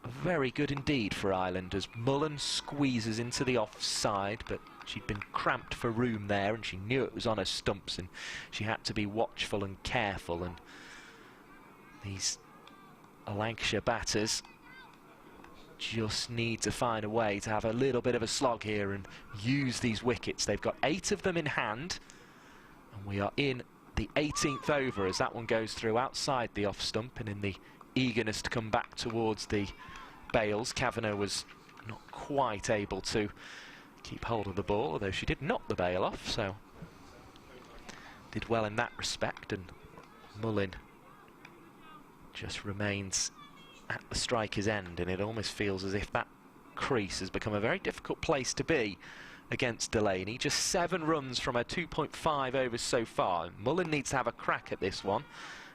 very good indeed for Ireland as Mullen squeezes into the offside, but she'd been cramped for room there and she knew it was on her stumps and she had to be watchful and careful, and these Lancashire batters just need to find a way to have a little bit of a slog here and use these wickets. They've got 8 of them in hand, and we are in the 18th over as that one goes through outside the off stump, and in the eagerness to come back towards the bails, Kavanagh was not quite able to keep hold of the ball, although she did knock the bail off, so did well in that respect, and Mullen just remains at the striker's end, and it almost feels as if that crease has become a very difficult place to be against Delaney. Just 7 runs from her 2.5 overs so far. Mullen needs to have a crack at this one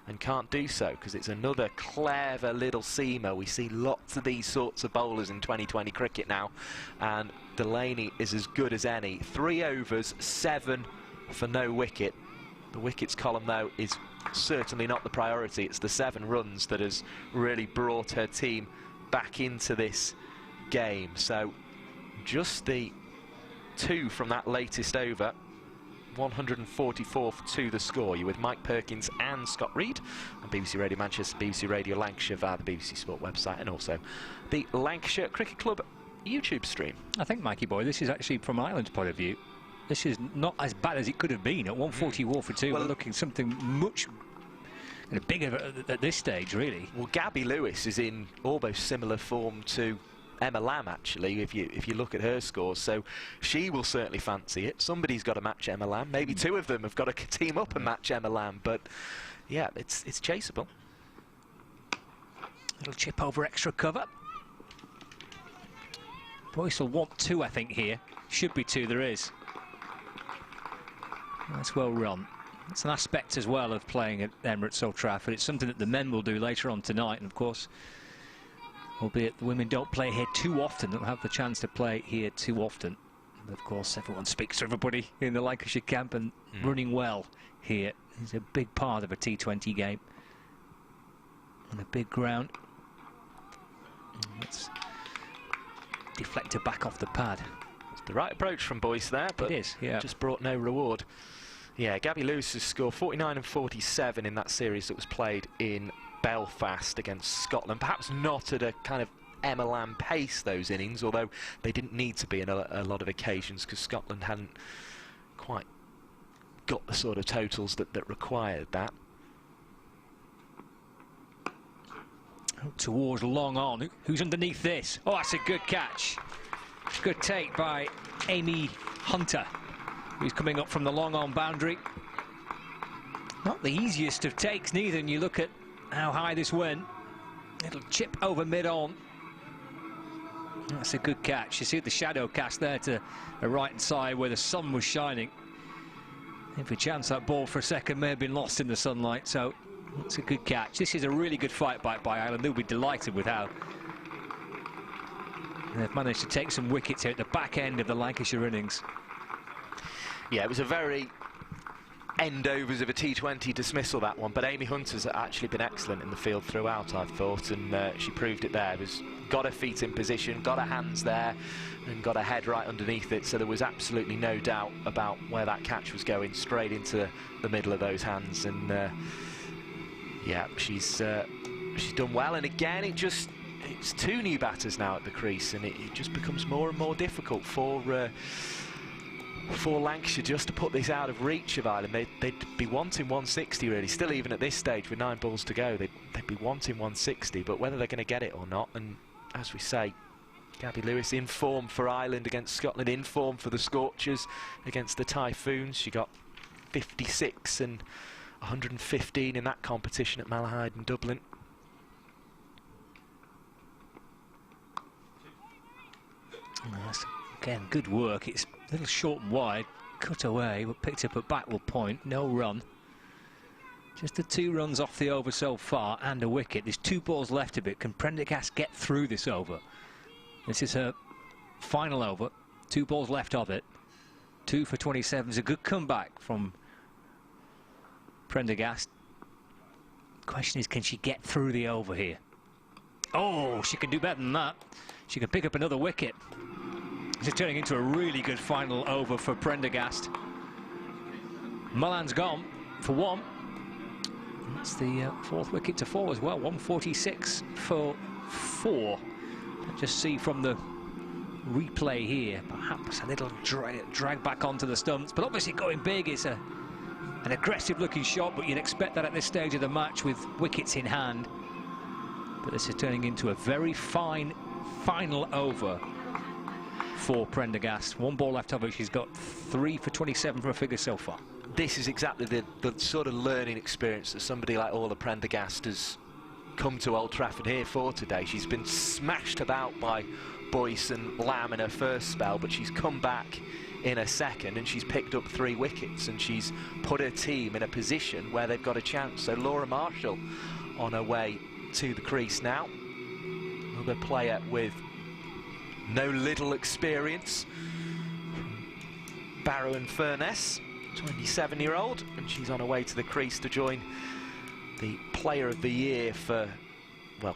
and can't do so because it's another clever little seamer. We see lots of these sorts of bowlers in 2020 cricket now, and Delaney is as good as any. 3 overs, 7 for no wicket. The wickets column, though, is certainly not the priority. It's the 7 runs that has really brought her team back into this game. So just the 2 from that latest over, 144 for 2 the score. You're with Mike Perkins and Scott Reed on BBC Radio Manchester, BBC Radio Lancashire via the BBC Sport website, and also the Lancashire Cricket Club YouTube stream. I think, Mikey boy, this is actually, from Ireland's point of view, this is not as bad as it could have been. At 144 for 2, well, we're looking something much bigger at this stage, really. Well, Gabby Lewis is in almost similar form to Emma Lamb, actually, if you look at her scores, so she will certainly fancy it. Somebody's got to match Emma Lamb. Maybe 2 of them have got to team up and match Emma Lamb, but yeah, it's chaseable. Little chip over extra cover. Boyce will want 2, I think, here. Should be 2, there is. That's well run. It's an aspect as well of playing at Emirates Old Trafford. It's something that the men will do later on tonight, and of course, albeit the women don't play here too often, don't have the chance to play here too often. And of course, everyone speaks to everybody in the Lancashire camp, and running well here is a big part of a T20 game. On a big ground. Let's deflect it back off the pad. It's the right approach from Boyce there, but it is, yeah. Just brought no reward. Yeah, Gabby Lewis has scored 49 and 47 in that series that was played in Belfast against Scotland. Perhaps not at a kind of Emma Lamb pace, those innings, although they didn't need to be in a lot of occasions because Scotland hadn't quite got the sort of totals that required that. Towards long on. Who's underneath this? Oh, that's a good catch. Good take by Amy Hunter, who's coming up from the long on boundary. Not the easiest of takes neither, and you look at how high this went. Little chip over mid-on. That's a good catch. You see the shadow cast there to the right-hand side where the sun was shining. If a chance that ball for a second may have been lost in the sunlight, so it's a good catch. This is a really good fight back by Ireland. They'll be delighted with how they've managed to take some wickets here at the back end of the Lancashire innings. Yeah, it was a very end overs of a T20 dismissal, that one, but Amy Hunter's actually been excellent in the field throughout, I've thought, and she proved it there. Got her feet in position, got her hands there, and got her head right underneath it, so there was absolutely no doubt about where that catch was going, straight into the middle of those hands. And yeah, she's done well. And again, it's two new batters now at the crease, and it just becomes more and more difficult for Lancashire just to put this out of reach of Ireland. They'd be wanting 160 really, still even at this stage with 9 balls to go, they'd be wanting 160, but whether they're going to get it or not. And as we say, Gabby Lewis in form for Ireland against Scotland, in form for the Scorchers against the Typhoons. She got 56 and 115 in that competition at Malahide in Dublin. That's, again, good work. It's a little short and wide, cut away, but picked up at backward point, no run. Just the 2 runs off the over so far and a wicket. There's 2 balls left of it. Can Prendergast get through this over? This is her final over. 2 balls left of it. 2 for 27 is a good comeback from Prendergast. Question is, can she get through the over here? Oh, she can do better than that. She can pick up another wicket. This is turning into a really good final over for Prendergast. Mullan's gone for 1. That's the 4th wicket to fall as well. 146 for 4. Just see from the replay here, perhaps a little drag back onto the stumps, but obviously going big is an aggressive looking shot, but you'd expect that at this stage of the match with wickets in hand. But this is turning into a very fine final over for Prendergast. 1 ball left of it. She's got 3 for 27 from a figure so far. This is exactly the sort of learning experience that somebody like Orla Prendergast has come to Old Trafford here for today. She's been smashed about by Boyce and Lamb in her first spell, but she's come back in her second and she's picked up 3 wickets and she's put her team in a position where they've got a chance. So Laura Marshall on her way to the crease now. Another player with no little experience. Barrow and Furness, 27-year-old, and she's on her way to the crease to join the Player of the Year for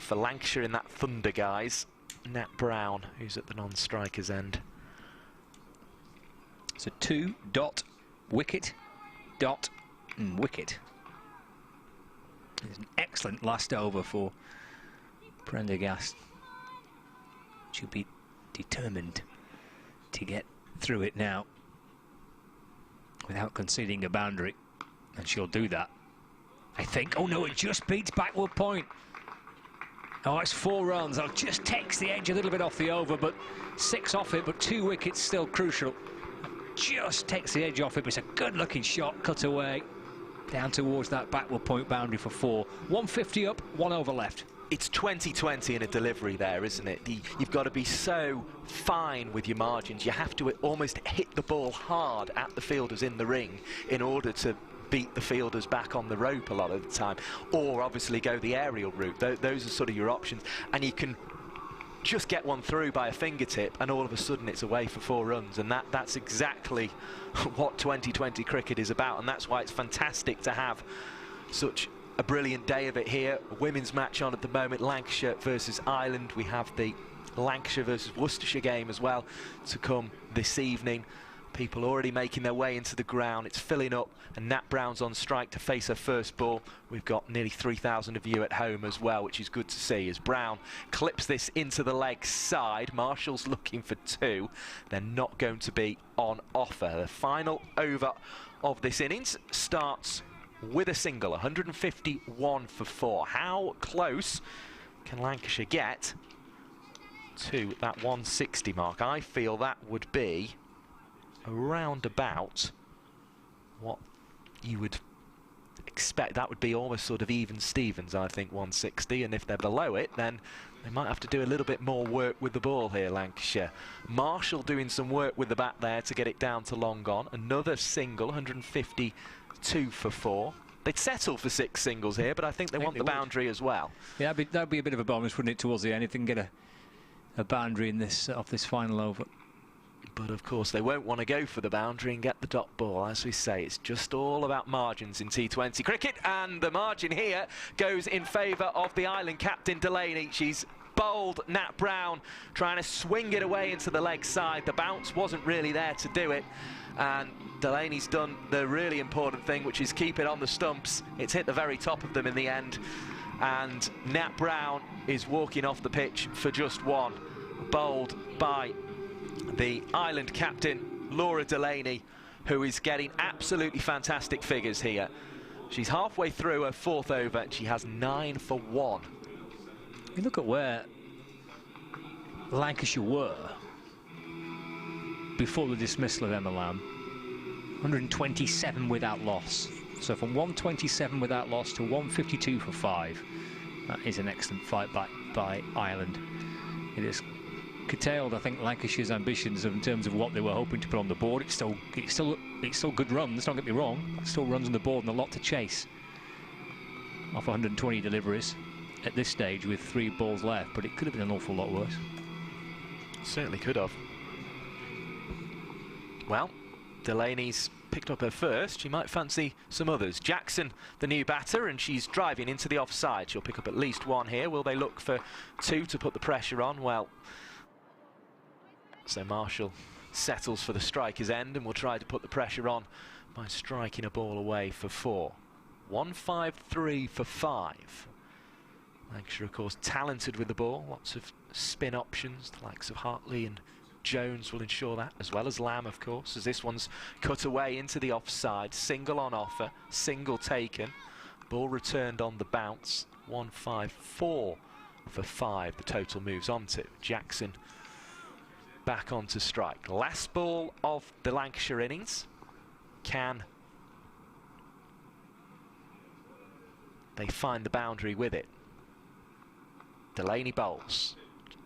Lancashire in that Thunder guise, Nat Brown, who's at the non-striker's end. It's a 2 dot wicket dot wicket. It's an excellent last over for Prendergast. She'll be determined to get through it now without conceding a boundary, and she'll do that, I think. Oh no, it just beats backward point. Oh, it's 4 runs. It just takes the edge a little bit off the over, but 6 off it, but 2 wickets still crucial. Just takes the edge off it, but it's a good looking shot, cut away down towards that backward point boundary for 4. 150 up, 1 over left. It's 2020 in a delivery there, isn't it? You've got to be so fine with your margins. You have to almost hit the ball hard at the fielders in the ring in order to beat the fielders back on the rope a lot of the time, or obviously go the aerial route. Those are sort of your options, and you can just get one through by a fingertip, and all of a sudden it's away for 4 runs, and that's exactly what 2020 cricket is about, and that's why it's fantastic to have such a brilliant day of it here. A women's match on at the moment, Lancashire versus Ireland. We have the Lancashire versus Worcestershire game as well to come this evening. People already making their way into the ground. It's filling up, and Nat Brown's on strike to face her first ball. We've got nearly 3,000 of you at home as well, which is good to see, as Brown clips this into the leg side. Marshall's looking for 2. They're not going to be on offer. The final over of this innings starts with a single, 151 for 4. How close can Lancashire get to that 160 mark? I feel that would be around about what you would expect. That would be almost sort of even Stevens, I think, 160, and if they're below it, then they might have to do a little bit more work with the ball here, Lancashire. Marshall doing some work with the bat there to get it down to long on. Another single, 152 for 4. They'd settle for 6 singles here, but I think they want the boundary as well. Yeah, that'd be a bit of a bonus, wouldn't it, towards the end, if they can get a boundary in this off this final over. But of course they won't want to go for the boundary and get the dot ball. As we say, it's just all about margins in T20 cricket, and the margin here goes in favour of the Ireland captain Delaney. She's bowled Nat Brown, trying to swing it away into the leg side. The bounce wasn't really there to do it, and Delaney's done the really important thing, which is keep it on the stumps. It's hit the very top of them in the end, and Nat Brown is walking off the pitch for just 1, bowled by the Ireland captain Laura Delaney, who is getting absolutely fantastic figures here. She's halfway through her 4th over and she has 9 for 1. You look at where Lancashire were before the dismissal of Emma Lamb. 127 without loss. So from 127 without loss to 152 for 5. That is an excellent fight back by Ireland. It is curtailed, I think, Lancashire's ambitions in terms of what they were hoping to put on the board. It's still good runs, don't get me wrong. It's still runs on the board and a lot to chase off 120 deliveries at this stage with 3 balls left, but it could have been an awful lot worse. Certainly could have. Well, Delaney's picked up her first. She might fancy some others. Jackson, the new batter, and she's driving into the offside. She'll pick up at least 1 here. Will they look for 2 to put the pressure on? Well, so Marshall settles for the striker's end and will try to put the pressure on by striking a ball away for 4. 153 for 5. Lancashire, of course, talented with the ball. Lots of spin options. The likes of Hartley and Jones will ensure that, as well as Lamb, of course, as this one's cut away into the offside. Single on offer, single taken. Ball returned on the bounce. 154 for 5. The total moves on to Jackson. Back onto strike. Last ball of the Lancashire innings. Can they find the boundary with it? Delaney bowls.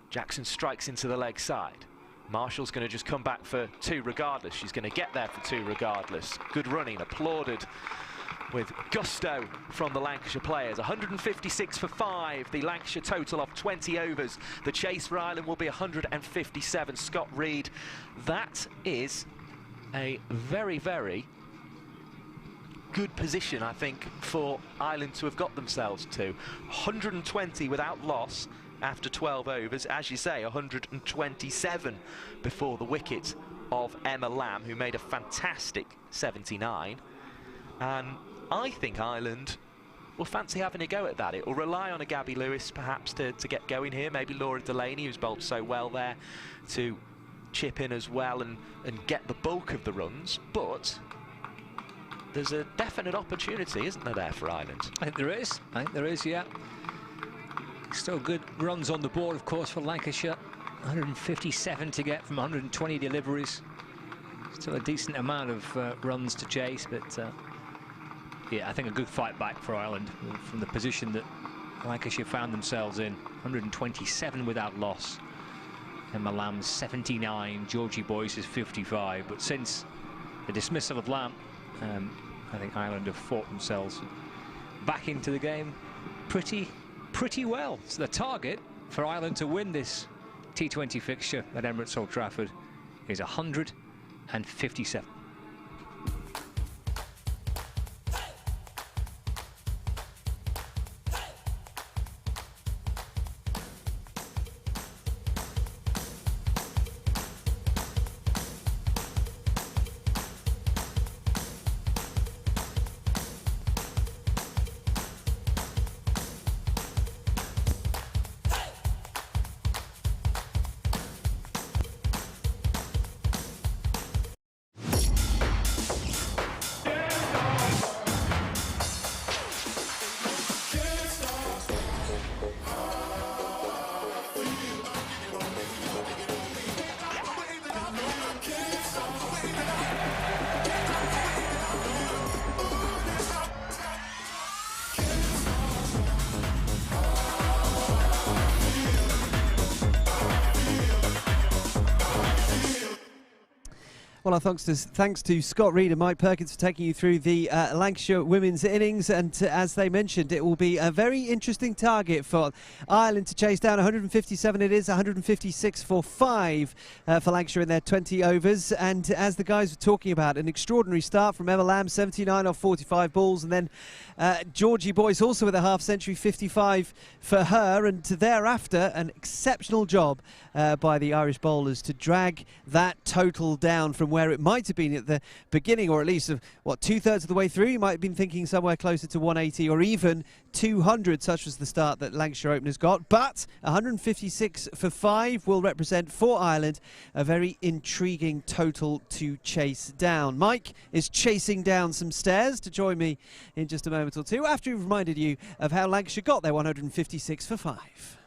Jackson strikes into the leg side. Marshall's going to just come back for 2 regardless. She's going to get there for 2 regardless. Good running, applauded with gusto from the Lancashire players. 156 for 5, the Lancashire total of 20 overs. The chase for Ireland will be 157. Scott Reed, that is a very, very good position, I think, for Ireland to have got themselves to. 120 without loss after 12 overs. As you say, 127 before the wicket of Emma Lamb, who made a fantastic 79. And I think Ireland will fancy having a go at that. It will rely on a Gabby Lewis perhaps to get going here. Maybe Laura Delaney, who's bowled so well there, to chip in as well and get the bulk of the runs. But there's a definite opportunity, isn't there for Ireland? I think there is, yeah. Still good runs on the board, of course, for Lancashire. 157 to get from 120 deliveries. Still a decent amount of runs to chase, but yeah, I think a good fight back for Ireland from the position that Lancashire found themselves in. 127 without loss. Emma Lamb's 79, Georgie Boyce's 55. But since the dismissal of Lamb, I think Ireland have fought themselves back into the game pretty well. So the target for Ireland to win this T20 fixture at Emirates Old Trafford is 157. Well, our thanks to Scott Reed and Mike Perkins for taking you through the Lancashire women's innings. And as they mentioned, it will be a very interesting target for Ireland to chase down. 157 it is, 156 for 5 for Lancashire in their 20 overs. And as the guys were talking about, an extraordinary start from Emma Lamb, 79 off 45 balls. And then Georgie Boyce also with a half-century, 55 for her. And thereafter, an exceptional job by the Irish bowlers to drag that total down from where it might have been at the beginning, or at least of what, 2/3 of the way through. You might have been thinking somewhere closer to 180 or even 200. Such was the start that Lancashire openers got. But 156 for 5 will represent for Ireland a very intriguing total to chase down. Mike is chasing down some stairs to join me in just a moment or two after we've reminded you of how Lancashire got their 156 for 5.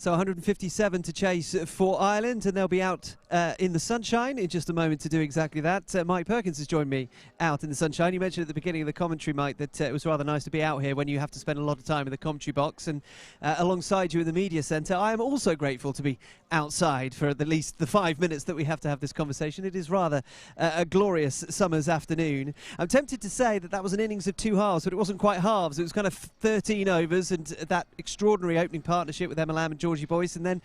So 157 to chase for Ireland, and they'll be out in the sunshine in just a moment to do exactly that. Mike Perkins has joined me out in the sunshine. You mentioned at the beginning of the commentary, Mike, that it was rather nice to be out here when you have to spend a lot of time in the commentary box, and alongside you in the media centre. I am also grateful to be outside for at least the 5 minutes that we have to have this conversation. It is rather a glorious summer's afternoon. I'm tempted to say that was an innings of 2 halves, but it wasn't quite halves. It was kind of 13 overs, and that extraordinary opening partnership with Emma Lamb and Georgie Georgie Boyce, and then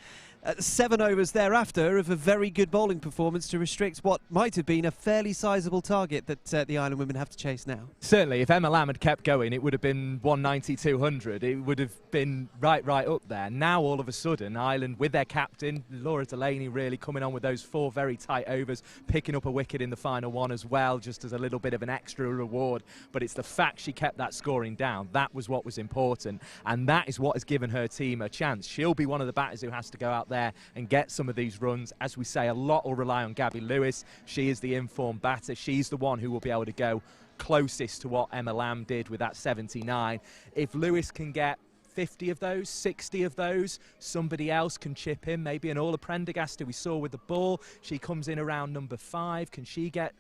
7 overs thereafter of a very good bowling performance to restrict what might have been a fairly sizable target that the Ireland women have to chase now. Certainly, if Emma Lamb had kept going, it would have been 190, 200. It would have been right up there. Now, all of a sudden, Ireland, with their captain, Laura Delaney, really coming on with those 4 very tight overs, picking up a wicket in the final one as well, just as a little bit of an extra reward. But it's the fact she kept that scoring down. That was what was important, and that is what has given her team a chance. She'll be one of the batters who has to go out there and get some of these runs. As we say, a lot will rely on Gabby Lewis. She is the informed batter. She's the one who will be able to go closest to what Emma Lamb did with that 79. If Lewis can get 50 of those, 60 of those, somebody else can chip in, maybe an Orla Prendergast who we saw with the ball. She comes in around number 5. Can she get,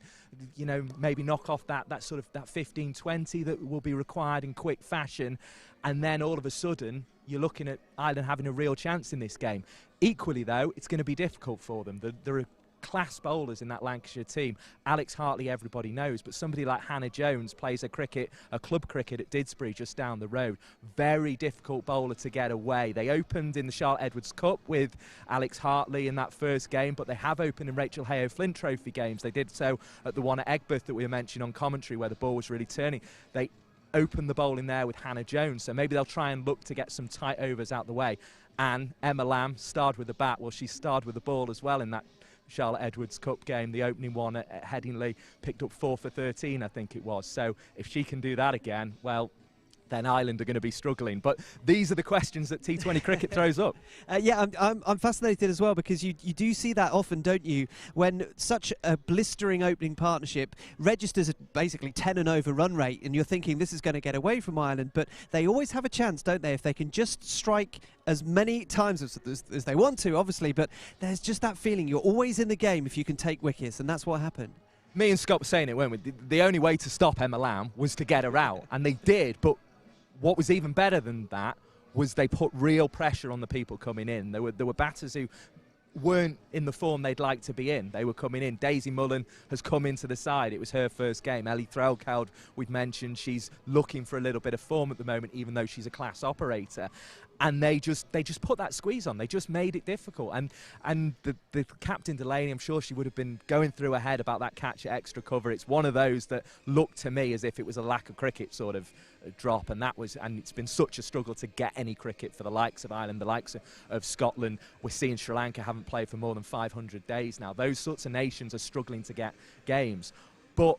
you know, maybe knock off that sort of that 15-20 that will be required in quick fashion? And then all of a sudden, you're looking at Ireland having a real chance in this game. Equally, though, it's going to be difficult for them. There are class bowlers in that Lancashire team. Alex Hartley, everybody knows, but somebody like Hannah Jones plays a club cricket at Didsbury just down the road. Very difficult bowler to get away. They opened in the Charlotte Edwards Cup with Alex Hartley in that first game, but they have opened in Rachel Hayo Flint Trophy games. They did so at the one at Egbert that we mentioned on commentary where the ball was really turning. They opened the bowling there with Hannah Jones, so maybe they'll try and look to get some tight overs out the way. And Emma Lamb starred with the bat. Well, she starred with the ball as well in that Charlotte Edwards Cup game, the opening one at Headingley, picked up 4 for 13, I think it was. So if she can do that again, well, then Ireland are going to be struggling. But these are the questions that T20 cricket throws up. Yeah, I'm fascinated as well, because you do see that often, don't you, when such a blistering opening partnership registers at basically 10 and over run rate, and you're thinking this is going to get away from Ireland, but they always have a chance, don't they, if they can just strike as many times as they want to, obviously, but there's just that feeling you're always in the game if you can take wickets, and that's what happened. Me and Scott were saying it, weren't we? The only way to stop Emma Lamb was to get her out, and they did, but what was even better than that was they put real pressure on the people coming in. There were batters who weren't in the form they'd like to be in. They were coming in. Daisy Mullen has come into the side. It was her first game. Ellie Threlkeld, we'd mentioned, she's looking for a little bit of form at the moment, even though she's a class operator. And they just put that squeeze on. They just made it difficult. And the captain Delaney, I'm sure she would have been going through her head about that catch at extra cover. It's one of those that looked to me as if it was a lack of cricket sort of drop, and it's been such a struggle to get any cricket for the likes of Ireland, the likes of Scotland. We're seeing Sri Lanka haven't played for more than 500 days now. Those sorts of nations are struggling to get games. But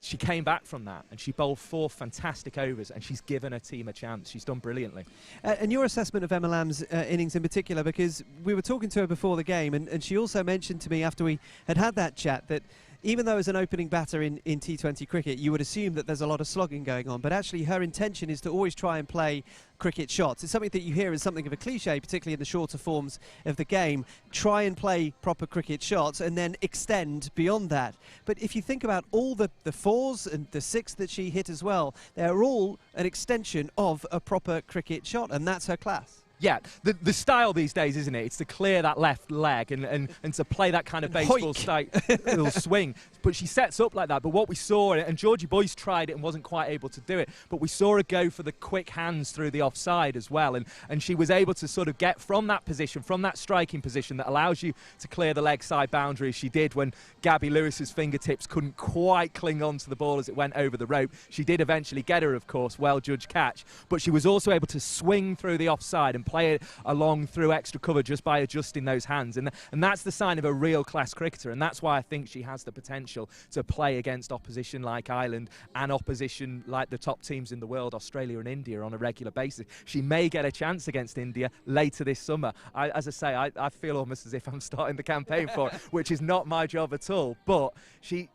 she came back from that and she bowled 4 fantastic overs, and she's given her team a chance. She's done brilliantly. And your assessment of Emma Lamb's innings in particular, because we were talking to her before the game, and she also mentioned to me after we had that chat that even though as an opening batter in T20 cricket, you would assume that there's a lot of slogging going on, but actually her intention is to always try and play cricket shots. It's something that you hear as something of a cliche, particularly in the shorter forms of the game. Try and play proper cricket shots and then extend beyond that. But if you think about all the 4s and the 6 that she hit as well, they're all an extension of a proper cricket shot, and that's her class. Yeah, the style these days, isn't it? It's to clear that left leg and to play that kind of baseball style little swing. But she sets up like that. But what we saw, and Georgie Boyce tried it and wasn't quite able to do it, but we saw her go for the quick hands through the offside as well. And she was able to sort of get from that position, from that striking position that allows you to clear the leg side boundary, as she did when Gabby Lewis's fingertips couldn't quite cling on to the ball as it went over the rope. She did eventually get her, of course, well-judged catch. But she was also able to swing through the offside and play it along through extra cover just by adjusting those hands, and that's the sign of a real class cricketer, and that's why I think she has the potential to play against opposition like Ireland and opposition like the top teams in the world, Australia and India, on a regular basis. She may get a chance against India later this summer. As I say, I feel almost as if I'm starting the campaign for it, which is not my job at all, but you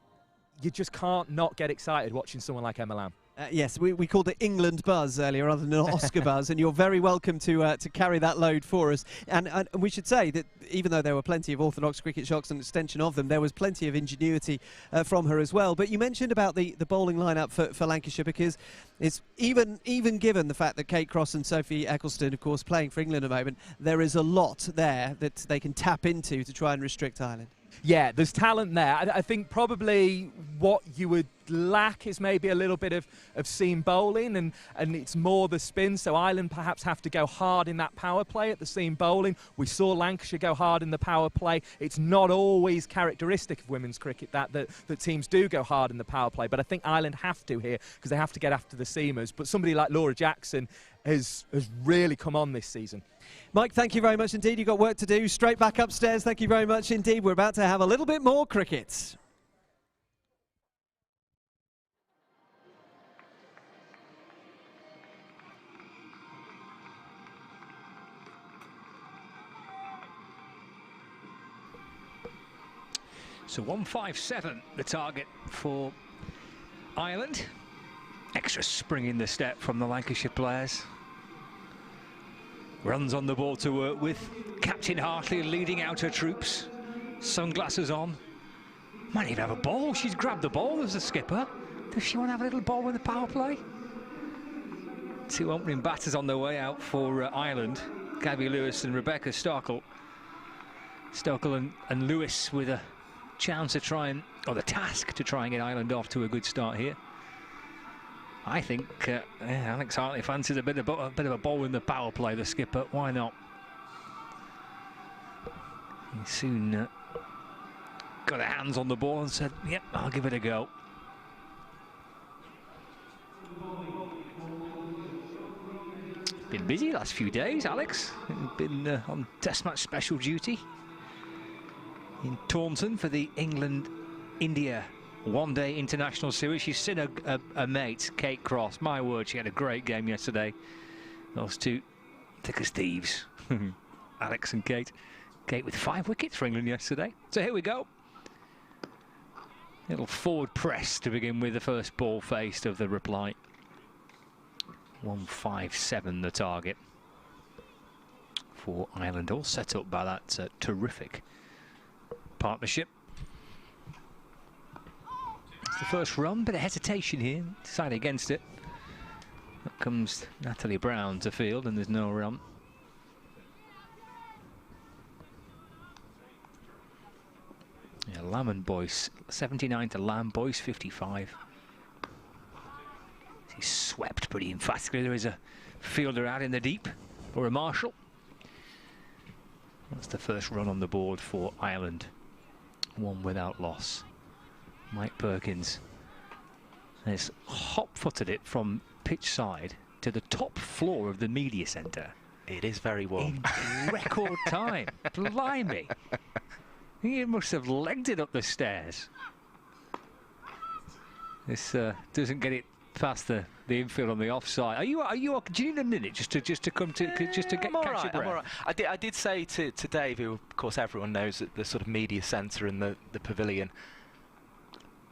just can't not get excited watching someone like Emma Lamb. Yes, we called it England buzz earlier rather than Oscar buzz, and you're very welcome to carry that load for us. And we should say that even though there were plenty of orthodox cricket shots and extension of them, there was plenty of ingenuity from her as well. But you mentioned about the bowling lineup for Lancashire, because it's even given the fact that Kate Cross and Sophie Eccleston, of course, playing for England at the moment, there is a lot there that they can tap into to try and restrict Ireland. Yeah, there's talent there. I think probably what you would lack is maybe a little bit of seam bowling, and it's more the spin. So Ireland perhaps have to go hard in that power play at the seam bowling. We saw Lancashire go hard in the power play. It's not always characteristic of women's cricket that teams do go hard in the power play, but I think Ireland have to here because they have to get after the seamers. But somebody like Laura Jackson has really come on this season. Mike, thank you very much indeed. You've got work to do. Straight back upstairs. Thank you very much indeed. We're about to have a little bit more cricket. So 157, the target for Ireland. Extra spring in the step from the Lancashire players. Runs on the ball to work with. Captain Hartley leading out her troops. Sunglasses on. Might even have a ball. She's grabbed the ball as a skipper. Does she want to have a little ball with the power play? Two opening batters on their way out for Ireland. Gabby Lewis and Rebecca Starkle. Starkle and Lewis with a chance to try and, or the task to try and get Ireland off to a good start here. I think Alex Hartley fancies a bit of a ball in the power play, the skipper. Why not? He soon got her hands on the ball and said, yep, I'll give it a go. Been busy last few days, Alex. Been on Test match special duty in Taunton for the England-India one-day international series. She's seen a mate, Kate Cross. My word, she had a great game yesterday. Those two thick as thieves, Alex and Kate. Kate with 5 wickets for England yesterday. So here we go. Little forward press to begin with, the first ball faced of the reply. 157 the target for Ireland, all set up by that terrific partnership. It's the first run, bit of hesitation here, decided against it. Up comes Natalie Brown to field and there's no run. Yeah, Lamb and Boyce, 79 to Lamb, Boyce 55. He's swept pretty emphatically. There is a fielder out in the deep, or a marshal. That's the first run on the board for Ireland. One without loss. Mike Perkins has hop-footed it from pitch side to the top floor of the media centre. It is very warm. In record time. Blimey. He must have legged it up the stairs. This doesn't get it past the infield on the offside. Are you? Do you need a minute just to come to catch your breath? I'm all right. I did say to Dave, who of course everyone knows, at the sort of media centre in the pavilion.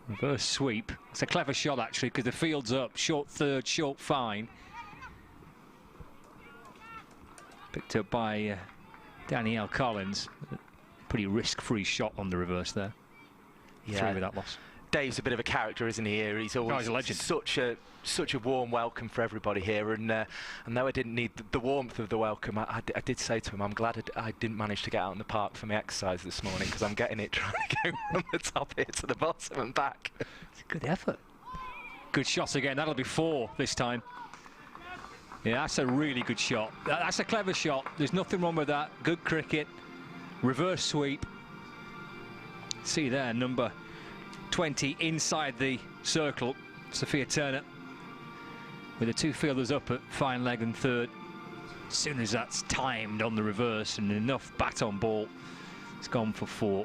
Reverse sweep. It's a clever shot actually because the field's up. Short third, short fine. Picked up by Danielle Collins. Pretty risk-free shot on the reverse there. Yeah. 3 without loss. Dave's a bit of a character, isn't he? Here, he's always he's a legend. Such a warm welcome for everybody here. And though I didn't need the warmth of the welcome, I did say to him, I'm glad I didn't manage to get out in the park for my exercise this morning because I'm getting it trying to go from the top here to the bottom and back. It's a good effort. Good shot again. That'll be 4 this time. Yeah, that's a really good shot. That's a clever shot. There's nothing wrong with that. Good cricket. Reverse sweep. See there, number 20 inside the circle, Sophia Turner, with the 2 fielders up at fine leg and third. As soon as that's timed on the reverse and enough bat on ball, it's gone for 4.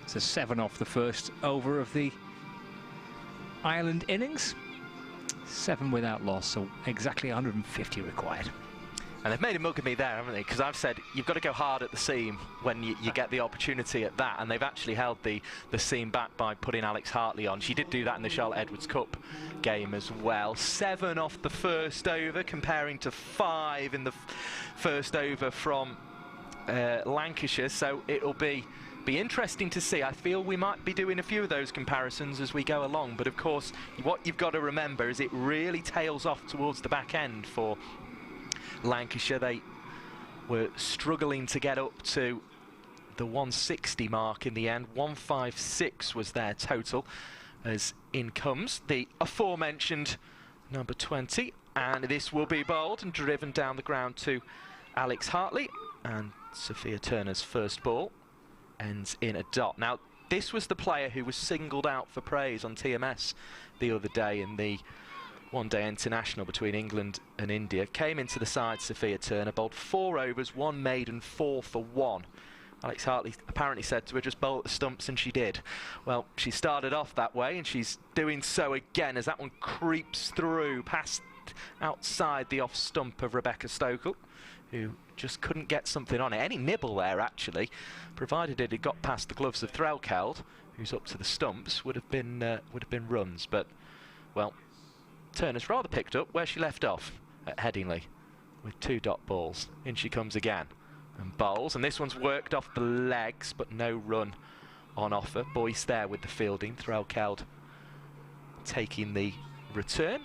It's a 7 off the first over of the Ireland innings. 7 without loss, so exactly 150 required. And they've made a mug of me there, haven't they? Because I've said you've got to go hard at the seam when you get the opportunity at that, and they've actually held the seam back by putting Alex Hartley on. She did do that in the Charlotte Edwards Cup game as well. 7 off the first over, comparing to 5 in the first over from Lancashire. So it'll be interesting to see. I feel we might be doing a few of those comparisons as we go along, but of course what you've got to remember is it really tails off towards the back end for Lancashire. They were struggling to get up to the 160 mark in the end. 156 was their total. as in comes the aforementioned number 20, and this will be bowled and driven down the ground to Alex Hartley, and Sophia Turner's first ball ends in a dot. Now, this was the player who was singled out for praise on TMS the other day in the one-day international between England and India. Came into the side, Sophia Turner, bowled 4 overs, 1 maiden, 4 for 1. Alex Hartley apparently said to her, just bowl at the stumps, and she did. Well, she started off that way, and she's doing so again as that one creeps through past outside the off stump of Rebecca Stokel, who just couldn't get something on it. Any nibble there, actually, provided it had got past the gloves of Threlkeld, who's up to the stumps, would have been runs. But, well, Turner's rather picked up where she left off at Headingley with 2 dot balls. In she comes again and bowls, and this one's worked off the legs, but no run on offer. Boyce there with the fielding. Threlkeld taking the return.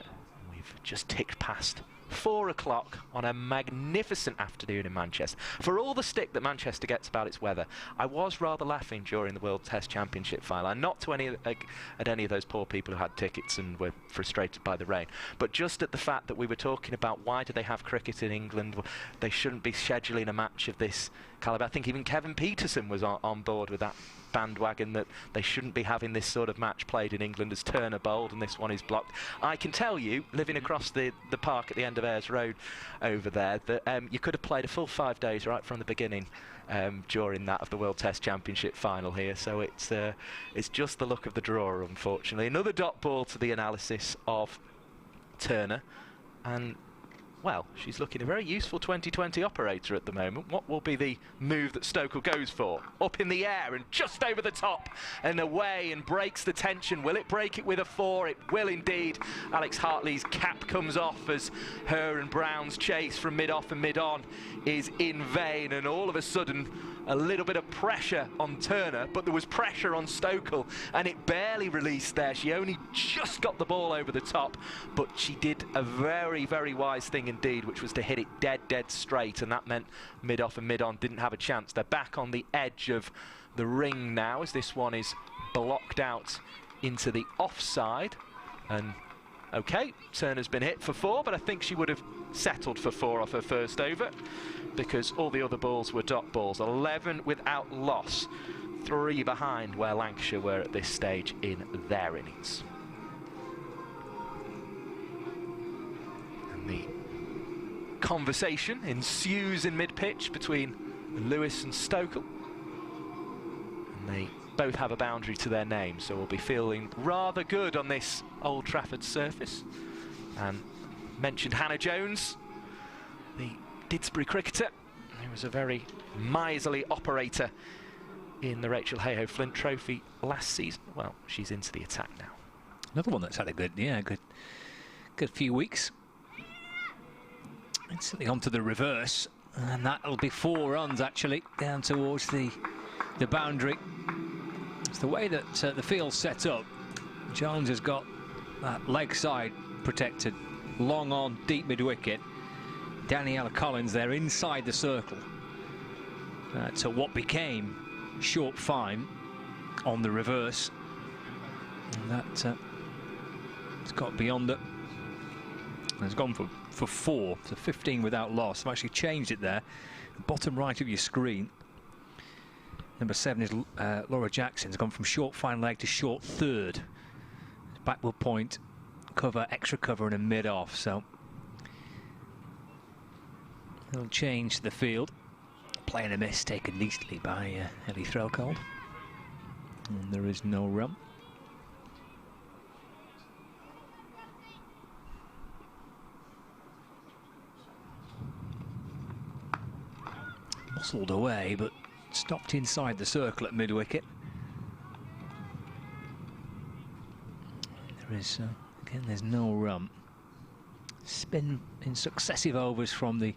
We've just ticked past 4 o'clock on a magnificent afternoon in Manchester. For all the stick that Manchester gets about its weather, I was rather laughing during the World Test Championship final, and not to at any of those poor people who had tickets and were frustrated by the rain, but just at the fact that we were talking about why do they have cricket in England, they shouldn't be scheduling a match of this calibre. I think even Kevin Peterson was on board with that bandwagon, that they shouldn't be having this sort of match played in England, as Turner bowled and this one is blocked. I can tell you, living across the park at the end of Ayres Road over there, that you could have played a full 5 days right from the beginning during that of the World Test Championship final here. So it's just the luck of the draw, unfortunately. Another dot ball to the analysis of Turner, and well, she's looking a very useful 2020 operator at the moment. What will be the move that Stokel goes for? Up in the air and just over the top and away, and breaks the tension. Will it break it with a 4? It will indeed. Alex Hartley's cap comes off as her and Brown's chase from mid-off and mid-on is in vain, and all of a sudden a little bit of pressure on Turner, but there was pressure on Stokel, and it barely released there. She only just got the ball over the top, but she did a very, very wise thing indeed, which was to hit it dead straight, and that meant mid-off and mid-on didn't have a chance. They're back on the edge of the ring now, as this one is blocked out into the offside, and okay, Turner's been hit for 4, but I think she would have settled for 4 off her first over, because all the other balls were dot balls. 11 without loss, 3 behind where Lancashire were at this stage in their innings. And the conversation ensues in mid-pitch between Lewis and Stokel, and they both have a boundary to their name, so we'll be feeling rather good on this Old Trafford surface. And mentioned Hannah Jones, the Didsbury cricketer, who was a very miserly operator in the Rachel Hayhoe Flint Trophy last season. Well, she's into the attack now. Another one that's had a good few weeks. Instantly onto the reverse, and that'll be 4 runs actually down towards the boundary. It's the way that the field's set up. Jones has got that leg side protected, long on, deep mid-wicket. Daniela Collins there inside the circle. To what became short fine on the reverse. And that it's got beyond it. And it's gone for 4, so 15 without loss. I've actually changed it there. Bottom right of your screen. Number 7 is Laura Jackson's gone from short fine leg to short third. Backward point, cover, extra cover and a mid-off, so he'll change the field. Playing a miss taken neatly by Ellie Threlkeld. And there is no run. Muscled away, but stopped inside the circle at mid-wicket. There is, again, there's no run. Spin in successive overs from the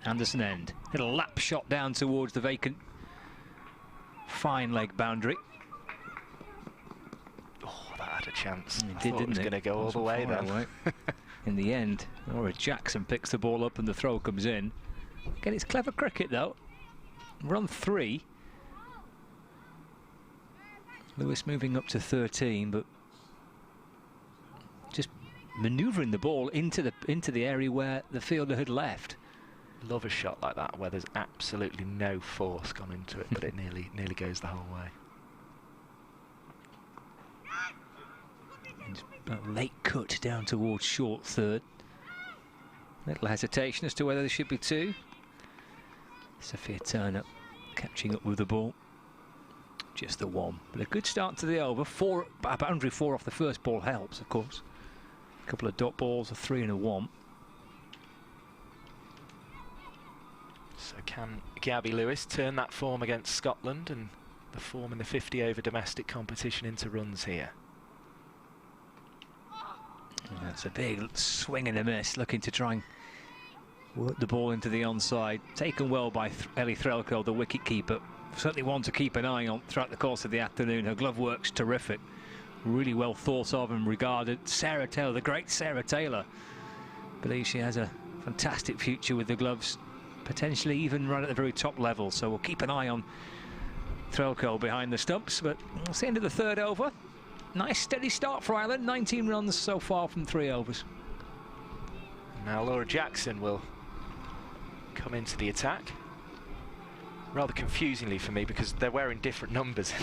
Anderson end. Little lap shot down towards the vacant fine leg boundary. Oh, that had a chance. It did, didn't it? It was going to go all the way then. In the end, Laura Jackson picks the ball up and the throw comes in. Again, it's clever cricket though. Run 3. Lewis moving up to 13, but manoeuvring the ball into the area where the fielder had left. Love a shot like that where there's absolutely no force gone into it, but it nearly goes the whole way. And a late cut down towards short third. Little hesitation as to whether there should be two. Sophia Turner catching up with the ball. Just the one, but a good start to the over. A boundary 4 off the first ball helps, of course. A couple of dot balls, a 3 and a 1. So can Gabby Lewis turn that form against Scotland and the form in the 50 over domestic competition into runs here? That's a big swing and a miss, looking to try and work the ball into the onside. Taken well by Ellie Threlkeld, the wicket keeper. Certainly one to keep an eye on throughout the course of the afternoon. Her glove work's terrific. Really well thought of and regarded. Sarah Taylor, the great Sarah Taylor. Believes she has a fantastic future with the gloves. Potentially even right at the very top level. So we'll keep an eye on Threlkeld behind the stumps. But it's the end of the third over. Nice steady start for Ireland. 19 runs so far from 3 overs. Now Laura Jackson will come into the attack. Rather confusingly for me, because they're wearing different numbers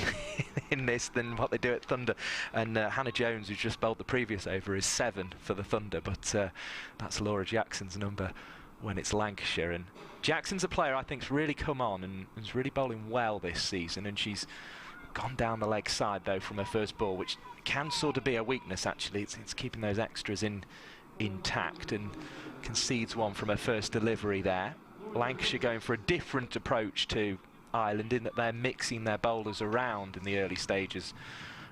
in this than what they do at Thunder. And Hannah Jones, who just bowled the previous over, is 7 for the Thunder, but that's Laura Jackson's number when it's Lancashire. And Jackson's a player I think's really come on and is really bowling well this season, and she's gone down the leg side though from her first ball, which can sort of be a weakness actually. It's keeping those extras intact, and concedes one from her first delivery there. Lancashire going for a different approach to Ireland in that they're mixing their bowlers around in the early stages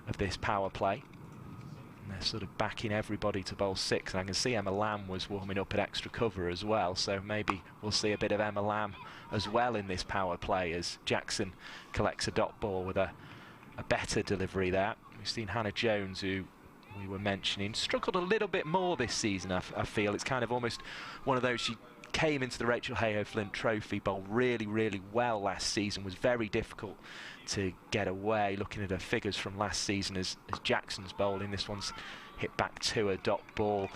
of this power play. And they're sort of backing everybody to bowl 6. And I can see Emma Lamb was warming up at extra cover as well, so maybe we'll see a bit of Emma Lamb as well in this power play as Jackson collects a dot ball with a better delivery there. We've seen Hannah Jones, who we were mentioning, struggled a little bit more this season. I feel it's kind of almost one of those, she came into the Rachel Hayhoe-Flint Trophy, bowled really, really well last season, was very difficult to get away. Looking at her figures from last season as Jackson's bowling, this one's hit back to a dot ball.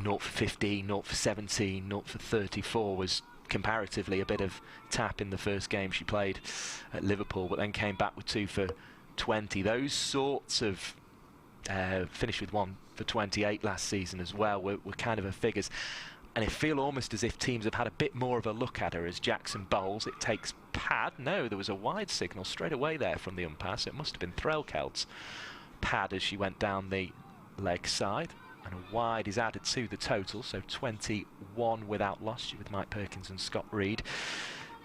0 for 15, 0 for 17, 0 for 34 was comparatively a bit of tap in the first game she played at Liverpool, but then came back with 2 for 20. Those sorts of finished with 1 for 28 last season as well were kind of her figures. And I feel almost as if teams have had a bit more of a look at her as Jackson bowls. It takes pad. No, there was a wide signal straight away there from the umpire, so it must have been Threlkeld's pad as she went down the leg side. And a wide is added to the total, so 21 without loss with Mike Perkins and Scott Reed.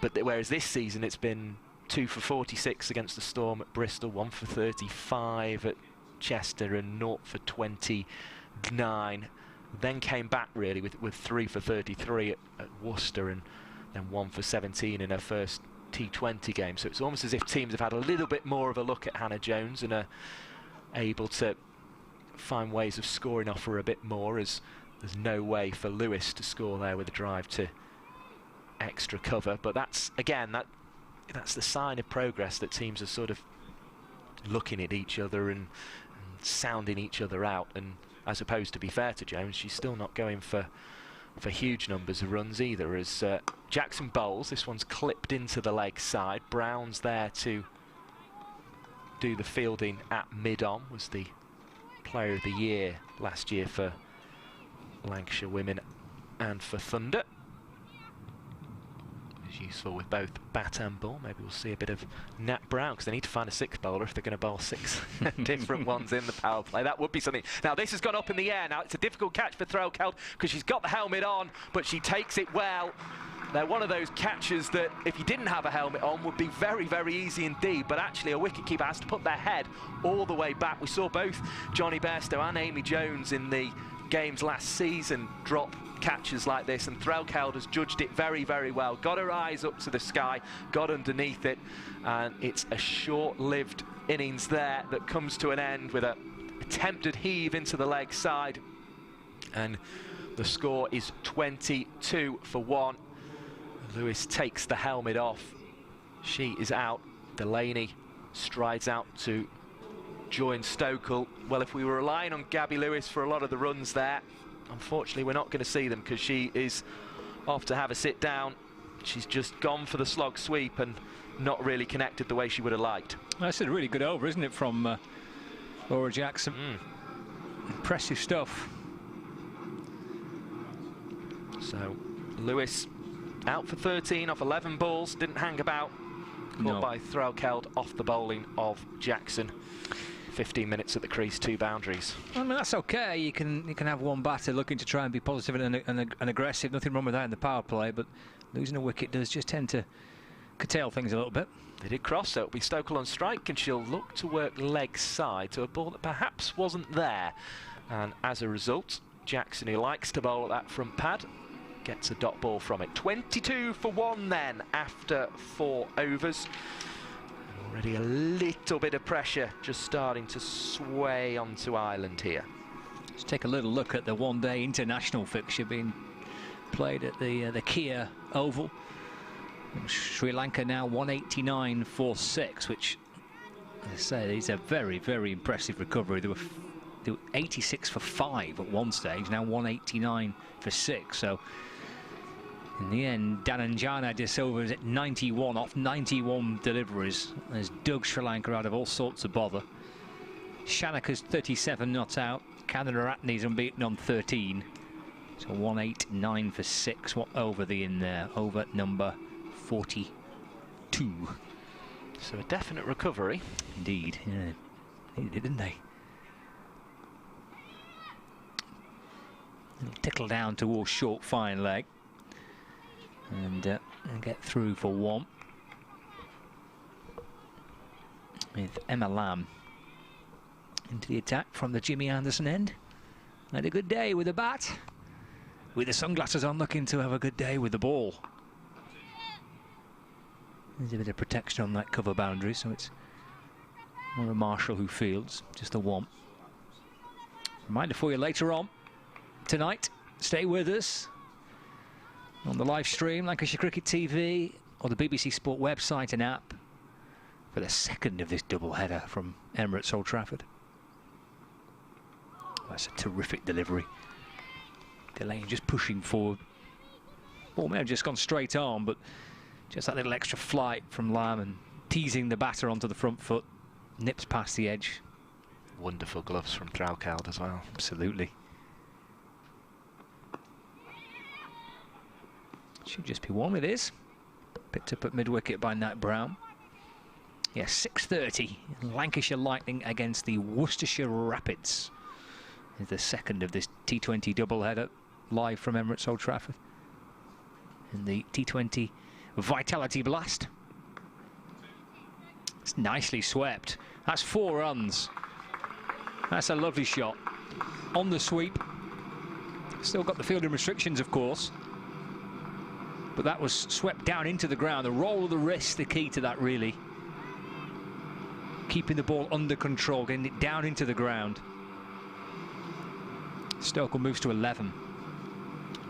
But whereas this season it's been 2 for 46 against the Storm at Bristol, 1 for 35 at Chester and 0 for 29. Then came back really with 3 for 33 at Worcester and then 1 for 17 in her first T20 game. So it's almost as if teams have had a little bit more of a look at Hannah Jones and are able to find ways of scoring off her a bit more, as there's no way for Lewis to score there with a drive to extra cover. But that's, again, that's the sign of progress, that teams are sort of looking at each other and sounding each other out. And I suppose, to be fair to Jones, she's still not going for huge numbers of runs either, as Jackson bowls. This one's clipped into the leg side. Brown's there to do the fielding at mid-on, was the Player of the Year last year for Lancashire women and for Thunder. Is useful with both bat and ball. Maybe we'll see a bit of Nat Brown, because they need to find a 6 bowler if they're going to bowl 6 different ones in the power play. That would be something. Now this has gone up in the air. Now it's a difficult catch for Threlkeld because she's got the helmet on, but she takes it well. They're one of those catches that, if you didn't have a helmet on, would be very, very easy indeed. But actually, a wicketkeeper has to put their head all the way back. We saw both Johnny Bairstow and Amy Jones in the games last season drop catches like this, and Threlkeld has judged it very, very well. Got her eyes up to the sky, got underneath it, and it's a short-lived innings there that comes to an end with a attempted heave into the leg side, and the score is 22 for 1. Lewis takes the helmet off. She is out. Delaney strides out to join Stokel. Well, if we were relying on Gabby Lewis for a lot of the runs there, unfortunately we're not going to see them because she is off to have a sit down. She's just gone for the slog sweep and not really connected the way she would have liked. That's a really good over, isn't it, from Laura Jackson? Impressive stuff. So Lewis out for 13 off 11 balls, didn't hang about. Caught by Threlkeld off the bowling of Jackson. 15 minutes at the crease, 2 boundaries. I mean, that's okay. You can have one batter looking to try and be positive and aggressive. Nothing wrong with that in the power play, but losing a wicket does just tend to curtail things a little bit. They did cross, so it'll be Stokel on strike, and she'll look to work leg side to a ball that perhaps wasn't there. And as a result, Jackson, who likes to bowl at that front pad, gets a dot ball from it. 22 for 1 then after 4 overs. Already a little bit of pressure just starting to sway onto Ireland here. Let's take a little look at the one-day international fixture being played at the Kia Oval. Sri Lanka now 189 for 6, which, as I say, is a very, very impressive recovery. They were 86 for 5 at one stage, now 189 for 6. So in the end, Dhananjana De Silva is at 91 off 91 deliveries. Has dug Sri Lanka out of all sorts of bother. Shanaka's 37 not out. Karunaratne's unbeaten on 13. So 189 for 6. What over the in there? Over number 42. So a definite recovery. Indeed, yeah. They did, didn't they? It'll tickle down towards short fine leg. And get through for 1. With Emma Lamb into the attack from the Jimmy Anderson end. Had a good day with the bat. With the sunglasses on, looking to have a good day with the ball. There's a bit of protection on that cover boundary, so it's more a Marshall who fields, just a 1. Reminder for you later on tonight, stay with us on the live stream, Lancashire Cricket TV, or the BBC Sport website and app for the second of this double header from Emirates Old Trafford. That's a terrific delivery. Delaney just pushing forward. Ball may have just gone straight on, but just that little extra flight from Lamb and teasing the batter onto the front foot. Nips past the edge. Wonderful gloves from Threlkeld as well. Absolutely. Should just be 1, it is. Picked up at mid-wicket by Nat Brown. Yeah, 6:30. Lancashire Lightning against the Worcestershire Rapids. Is the second of this T20 doubleheader live from Emirates Old Trafford. And the T20 Vitality Blast. It's nicely swept. That's 4 runs. That's a lovely shot. On the sweep. Still got the fielding restrictions, of course. But that was swept down into the ground. The roll of the wrist, the key to that, really. Keeping the ball under control, getting it down into the ground. Stokel moves to 11.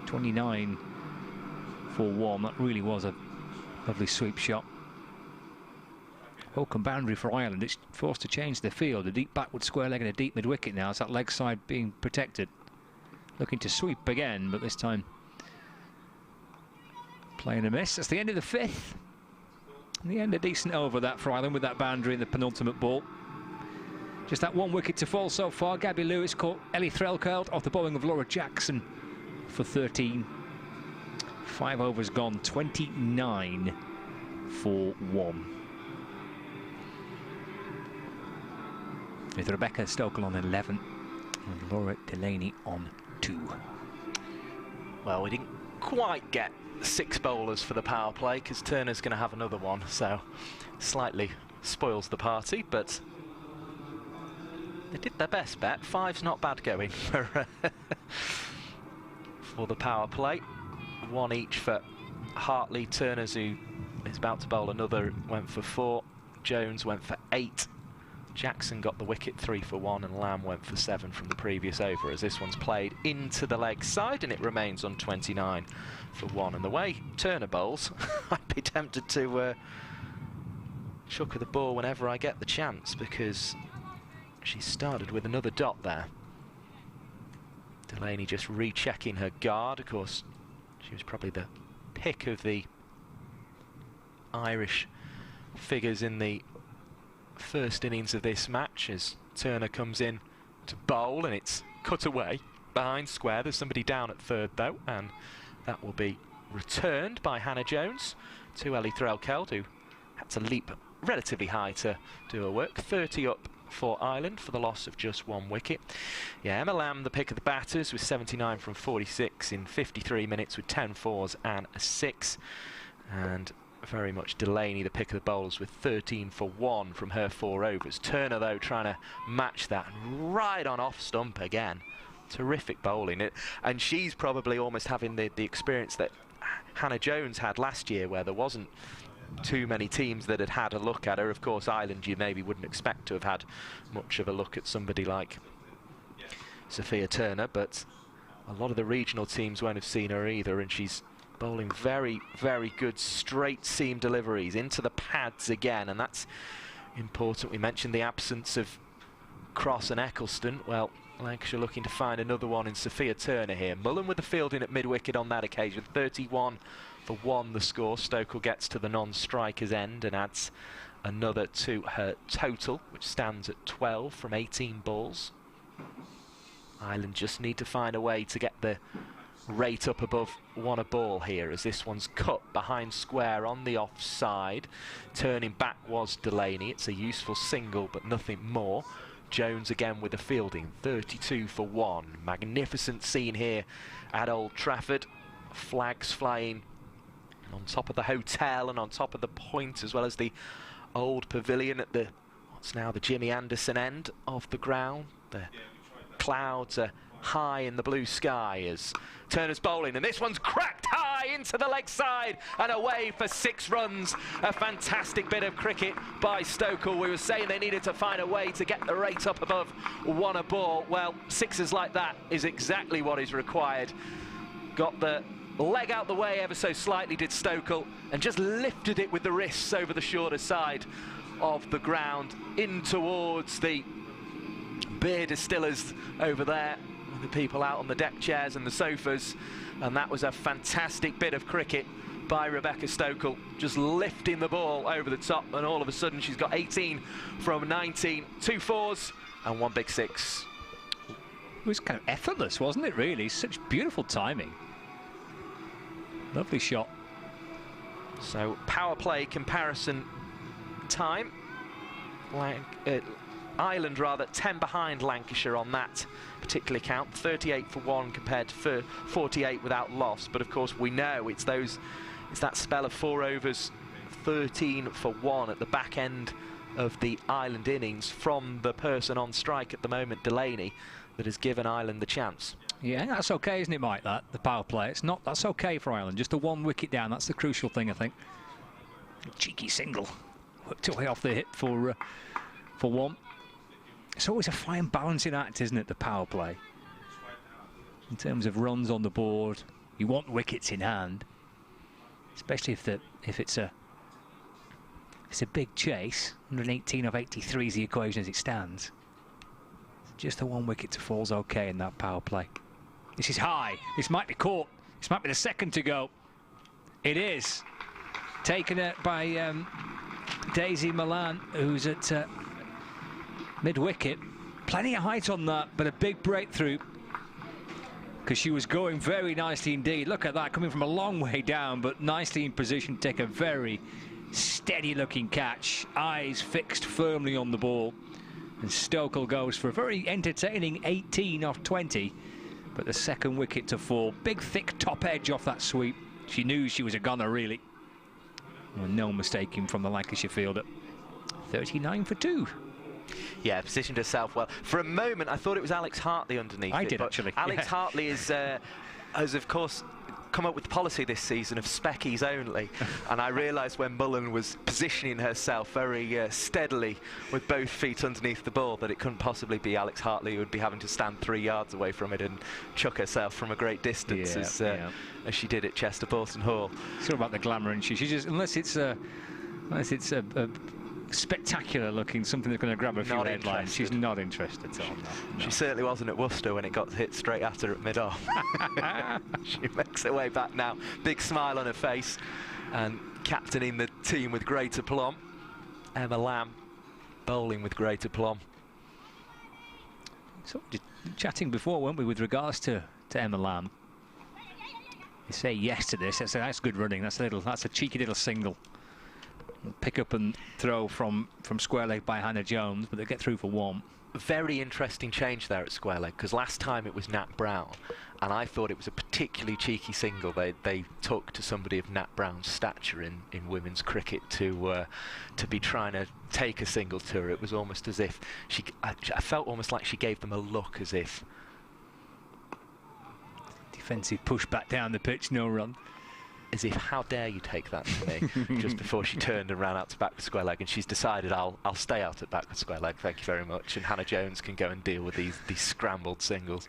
29 for 1. That really was a lovely sweep shot. Welcome boundary for Ireland. It's forced to change the field. A deep backward square leg and a deep mid-wicket now. It's that leg side being protected. Looking to sweep again, but this time playing a miss. That's the end of the 5th. In the end, a decent over that for Ireland with that boundary in the penultimate ball. Just that 1 wicket to fall so far. Gabby Lewis caught Ellie Threlkeld off the bowling of Laura Jackson for 13. 5 overs gone, 29 for 1. With Rebecca Stokel on 11 and Laura Delaney on 2. Well, we didn't quite get 6 bowlers for the power play because Turner's going to have another one, so slightly spoils the party, but they did their best bet. 5's not bad going for the power play. 1 each for Hartley. Turner's, who is about to bowl another, went for 4. Jones went for 8. Jackson got the wicket, 3 for 1, and Lamb went for 7 from the previous over, as this one's played into the leg side and it remains on 29 for 1. And the way Turner bowls, I'd be tempted to chuck the ball whenever I get the chance, because She started with another dot there. Delaney just rechecking her guard. Of course, she was probably the pick of the Irish figures in the first innings of this match, as Turner comes in to bowl, and it's cut away behind square. There's somebody down at third though, and that will be returned by Hannah Jones to Ellie Threlkeld, who had to leap relatively high to do her work. 30 up for Ireland for the loss of just 1 wicket. Yeah, Emma Lamb, the pick of the batters, with 79 from 46 in 53 minutes with 10 fours and a 6. And very much Delaney, the pick of the bowlers, with 13 for 1 from her 4 overs. Turner, though, trying to match that right on off stump again. Terrific bowling. And she's probably almost having the experience that Hannah Jones had last year, where there wasn't too many teams that had a look at her. Of course, Ireland, you maybe wouldn't expect to have had much of a look at somebody like Sophia Turner, but a lot of the regional teams won't have seen her either, and she's bowling very, very good straight seam deliveries into the pads again, and that's important. We mentioned the absence of Cross and Eccleston. Well, Lancashire looking to find another one in Sophia Turner here. Mullen with the fielding at mid-wicket on that occasion. 31 for 1 the score. Stokel gets to the non-striker's end and adds another to her total, which stands at 12 from 18 balls. Ireland just need to find a way to get the rate up above 1 a ball here, as this one's cut behind square on the offside. Turning back was Delaney. It's a useful single, but nothing more. Jones again with the fielding. 32 for 1. Magnificent scene here at Old Trafford. Flags flying on top of the hotel and on top of the point, as well as the old pavilion at the what's now the Jimmy Anderson end of the ground. The clouds are high in the blue sky as Turner's bowling, and this one's cracked high into the leg side and away for 6 runs. A fantastic bit of cricket by Stokel. We were saying they needed to find a way to get the rate up above 1 a ball. Well, 6s like that is exactly what is required. Got the leg out the way ever so slightly, did Stokel, and just lifted it with the wrists over the shorter side of the ground in towards the beer distillers over there, the people out on the deck chairs and the sofas. And that was a fantastic bit of cricket by Rebecca Stokel, just lifting the ball over the top, and all of a sudden she's got 18 from 19, 2 4s and 1 big 6. It was kind of effortless, wasn't it, really? Such beautiful timing. Lovely shot. So power play comparison time. Ireland rather 10 behind Lancashire on that particular count. 38 for 1 compared to 48 without loss. But of course we know it's that spell of 4 overs, 13 for 1 at the back end of the Ireland innings from the person on strike at the moment, Delaney, that has given Ireland the chance. Yeah, that's okay, isn't it, Mike, that, the power play? It's not, that's okay for Ireland. Just a 1 wicket down, that's the crucial thing, I think. Cheeky single. Worked away off the hip for 1. It's always a fine balancing act, isn't it, the power play? In terms of runs on the board, you want wickets in hand, especially if it's a big chase. 118 of 83 is the equation as it stands. Just the 1 wicket to fall's okay in that power play. This is high. This might be caught. This might be the second to go. It is. Taken by Daisy Milan, who's at mid-wicket. Plenty of height on that, but a big breakthrough, because she was going very nicely indeed. Look at that, coming from a long way down, but nicely in position to take a very steady-looking catch. Eyes fixed firmly on the ball. And Stokel goes for a very entertaining 18 off 20. But the second wicket to fall. Big, thick top edge off that sweep. She knew she was a gunner, really. And no mistaking from the Lancashire fielder. 39 for 2. Yeah, positioned herself well. For a moment, I thought it was Alex Hartley underneath. I did, actually. Alex Hartley has, of course, come up with the policy this season of speckies only. And I realised when Mullen was positioning herself very steadily with both feet underneath the ball that it couldn't possibly be Alex Hartley who would be having to stand 3 yards away from it and chuck herself from a great distance, as she did at Chester Boughton Hall. It's all about the glamour, and she just, unless it's a spectacular looking, something that's going to grab a few headlines. She's not interested at all. No. She certainly wasn't at Worcester when it got hit straight at her at mid-off. She makes her way back now. Big smile on her face, and captaining the team with great aplomb. Emma Lamb bowling with great aplomb. So chatting before, weren't we, with regards to Emma Lamb? You say yes to this. That's good running. That's a cheeky little single. Pick up and throw from square leg by Hannah Jones, but they get through for one. Very interesting change there at square leg, because last time it was Nat Brown, and I thought it was a particularly cheeky single they took to somebody of Nat Brown's stature in women's cricket to be trying to take a single to her. It was almost as if I felt almost like she gave them a look, as if defensive push back down the pitch, no run. As if, how dare you take that to me, just before she turned and ran out to backward square leg, and she's decided I'll stay out at backward square leg, thank you very much, and Hannah Jones can go and deal with these scrambled singles.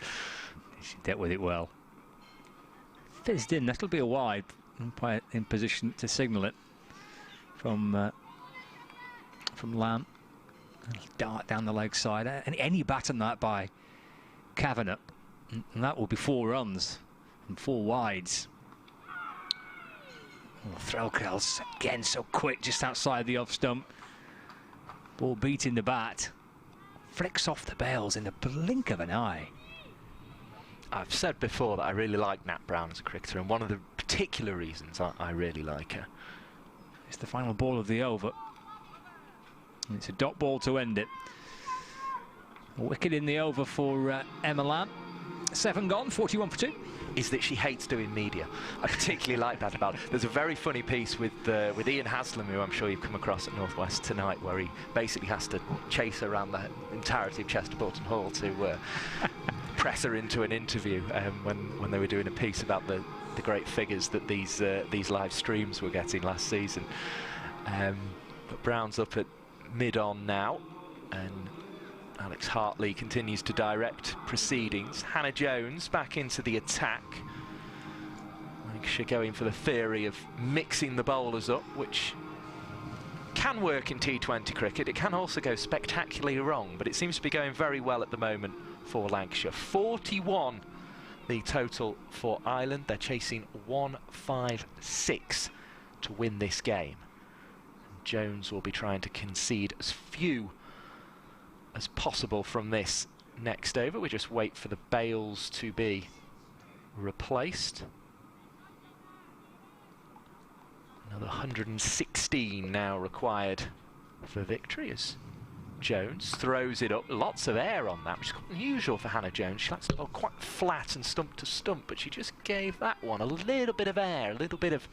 She dealt with it well. Fizzed in, that'll be a wide, umpire in position to signal it from Lamb. Dart down the leg side, and any bat on that by Kavanagh, and that will be 4 runs and 4 wides. Throw curls again so quick, just outside the off stump. Ball beating the bat. Flicks off the bails in the blink of an eye. I've said before that I really like Nat Brown as a cricketer, and one of the particular reasons I really like her. It's the final ball of the over. And it's a dot ball to end it. A wicket in the over for Emma Lamb. 7 gone, 41 for 2. Is that she hates doing media. I particularly like that about her. There's a very funny piece with Ian Haslam, who I'm sure you've come across at North West tonight, where he basically has to chase her around the entirety of Chester Bolton Hall to press her into an interview when they were doing a piece about the great figures that these live streams were getting last season. But Brown's up at mid-on now, and Alex Hartley continues to direct proceedings. Hannah Jones back into the attack. Lancashire going for the theory of mixing the bowlers up, which can work in T20 cricket. It can also go spectacularly wrong, but it seems to be going very well at the moment for Lancashire. 41 the total for Ireland. They're chasing 156 to win this game. Jones will be trying to concede as few as possible from this next over. We just wait for the bails to be replaced. Another 116 now required for victory as Jones throws it up. Lots of air on that, which is unusual for Hannah Jones. She likes to go quite flat and stump to stump, but she just gave that one a little bit of air, a little bit of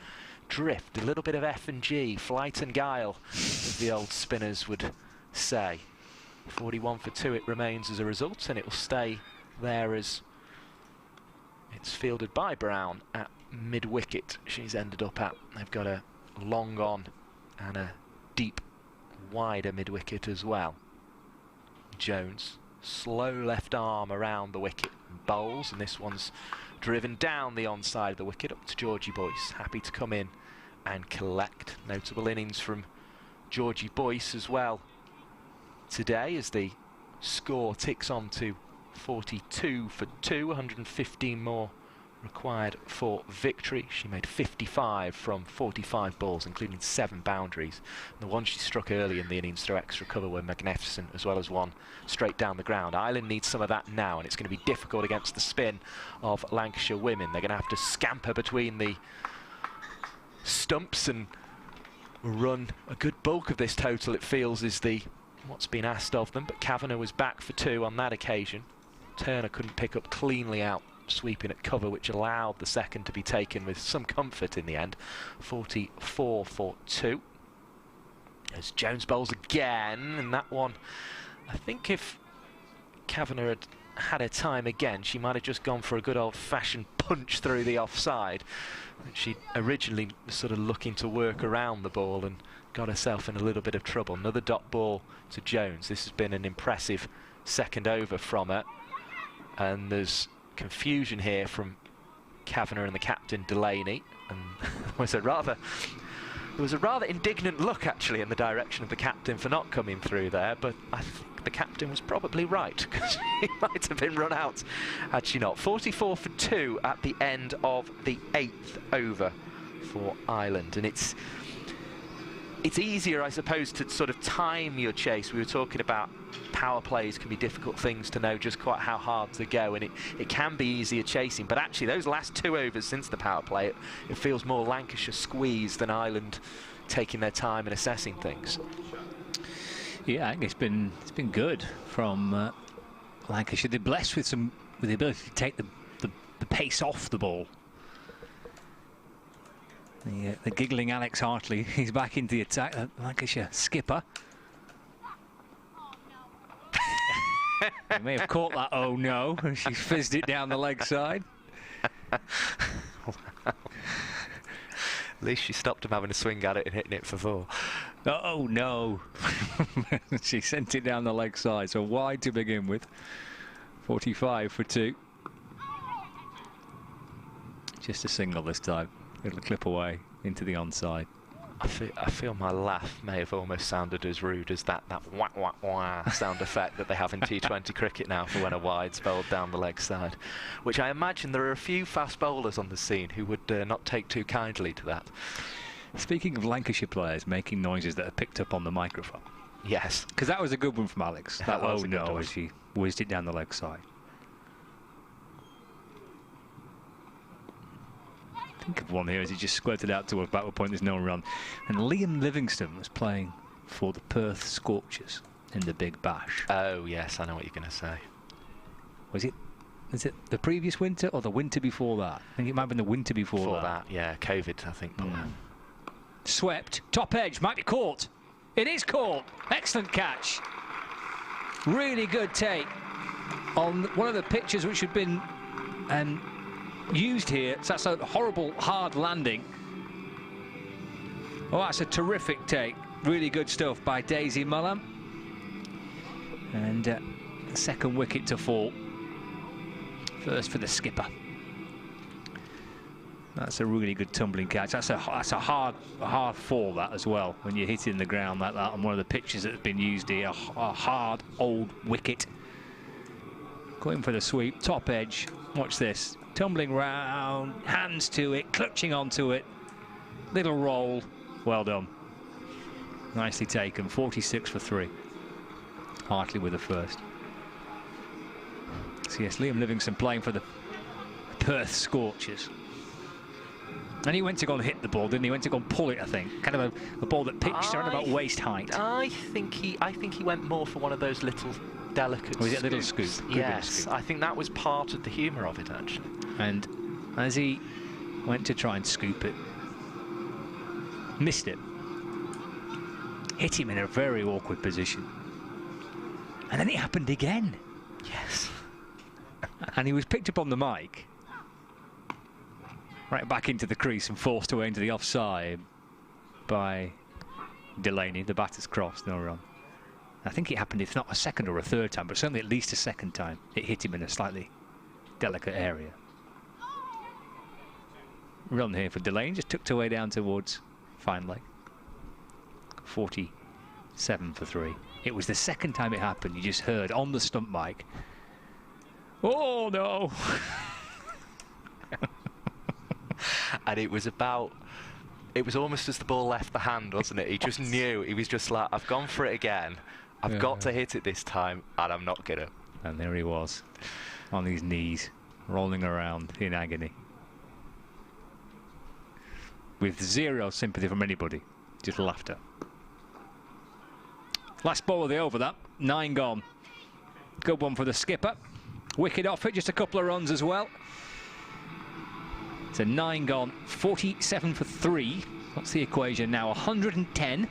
drift, a little bit of F&G, flight and guile, as the old spinners would say. 41 for 2 it remains as a result, and it will stay there as it's fielded by Brown at mid-wicket. She's ended up at, they've got a long on and a deep wider mid-wicket as well. Jones, slow left arm around the wicket, bowls, and this one's driven down the onside of the wicket up to Georgie Boyce, happy to come in and collect. Notable innings from Georgie Boyce as well today as the score ticks on to 42 for 2, 115 more required for victory. She made 55 from 45 balls, including 7 boundaries. And the ones she struck early in the innings through extra cover were magnificent, as well as one straight down the ground. Ireland needs some of that now, and it's going to be difficult against the spin of Lancashire women. They're going to have to scamper between the stumps and run a good bulk of this total, it feels, is what's been asked of them. But Kavanagh was back for 2 on that occasion. Turner couldn't pick up cleanly out, sweeping at cover, which allowed the second to be taken with some comfort in the end. 44 for 2. As Jones bowls again, and that one, I think if Kavanagh had had her time again, she might have just gone for a good old-fashioned punch through the offside. She originally was sort of looking to work around the ball and got herself in a little bit of trouble. Another dot ball to Jones. This has been an impressive second over from her, and there's confusion here from Kavanagh and the captain Delaney, and was a rather There was a rather indignant look, actually, in the direction of the captain for not coming through there, but I think the captain was probably right, because he might have been run out had she not. 44 for 2 at the end of the 8th over for Ireland, and it's easier, I suppose, to sort of time your chase. We were talking about power plays can be difficult things to know just quite how hard to go, and it can be easier chasing. But actually, those last 2 overs since the power play, it feels more Lancashire squeeze than Ireland taking their time and assessing things. Yeah, I think it's been good from Lancashire. They're blessed with the ability to take the pace off the ball. The giggling Alex Hartley, he's back into the attack, the Lancashire skipper. He may have caught that, oh no, she fizzed it down the leg side. At least she stopped him having a swing at it and hitting it for 4. Oh no. She sent it down the leg side, so wide to begin with. 45 for 2. Just a single this time. Little clip away into the onside. I feel my laugh may have almost sounded as rude as that wah wah wah sound effect that they have in T20 cricket now for when a wide's bowled down the leg side, which I imagine there are a few fast bowlers on the scene who would not take too kindly to that. Speaking of Lancashire players making noises that are picked up on the microphone. Yes. Because that was a good one from Alex. That was oh no, as she whizzed it down the leg side. Think of one here as he just squirted out to a backward point. There's no run. And Liam Livingstone was playing for the Perth Scorchers in the Big Bash. Oh yes, I know what you're going to say. Is it the previous winter or the winter before that? I think it might have been the winter before that. Yeah, COVID, I think. Swept, top edge, might be caught. It is caught. Excellent catch. Really good take on one of the pitches which had been used here. So that's a horrible hard landing. Oh, that's a terrific take. Really good stuff by Daisy Mullan. And second wicket to fall. First for the skipper. That's a really good tumbling catch. That's a hard fall, that, as well, when you're hitting the ground like that on one of the pitches that have been used here. A hard old wicket. Going for the sweep, top edge. Watch this. Tumbling round, hands to it, clutching onto it. Little roll. Well done. Nicely taken. 46 for 3. Hartley with the first. So yes, Liam Livingstone playing for the Perth Scorchers. And he went to go and hit the ball, didn't he? He went to go and pull it, I think. Kind of a ball that pitched around about waist height. I think he went more for one of those little delicate Was it a little scoop? Yes, scoop. I think that was part of the humour of it, actually. And as he went to try and scoop it, missed it. Hit him in a very awkward position. And then it happened again. Yes. And he was picked up on the mic. Right back into the crease and forced away into the offside by Delaney. The batter's crossed, no run. I think it happened, if not a second or a third time, but certainly at least a second time. It hit him in a slightly delicate area. Run here for Delaney, just tucked away down towards fine leg. 47 for 3. It was the second time it happened. You just heard on the stump mic, oh no! And it was almost as the ball left the hand, wasn't it? He just knew. He was just like, I've gone for it again. I've got to hit it this time, and I'm not gonna. And there he was, on his knees, rolling around in agony. With zero sympathy from anybody, just laughter. Last ball of the over, that. 9 gone. Good one for the skipper. Wicket off it, just a couple of runs as well. It's a 9 gone, 47 for 3. What's the equation now? 110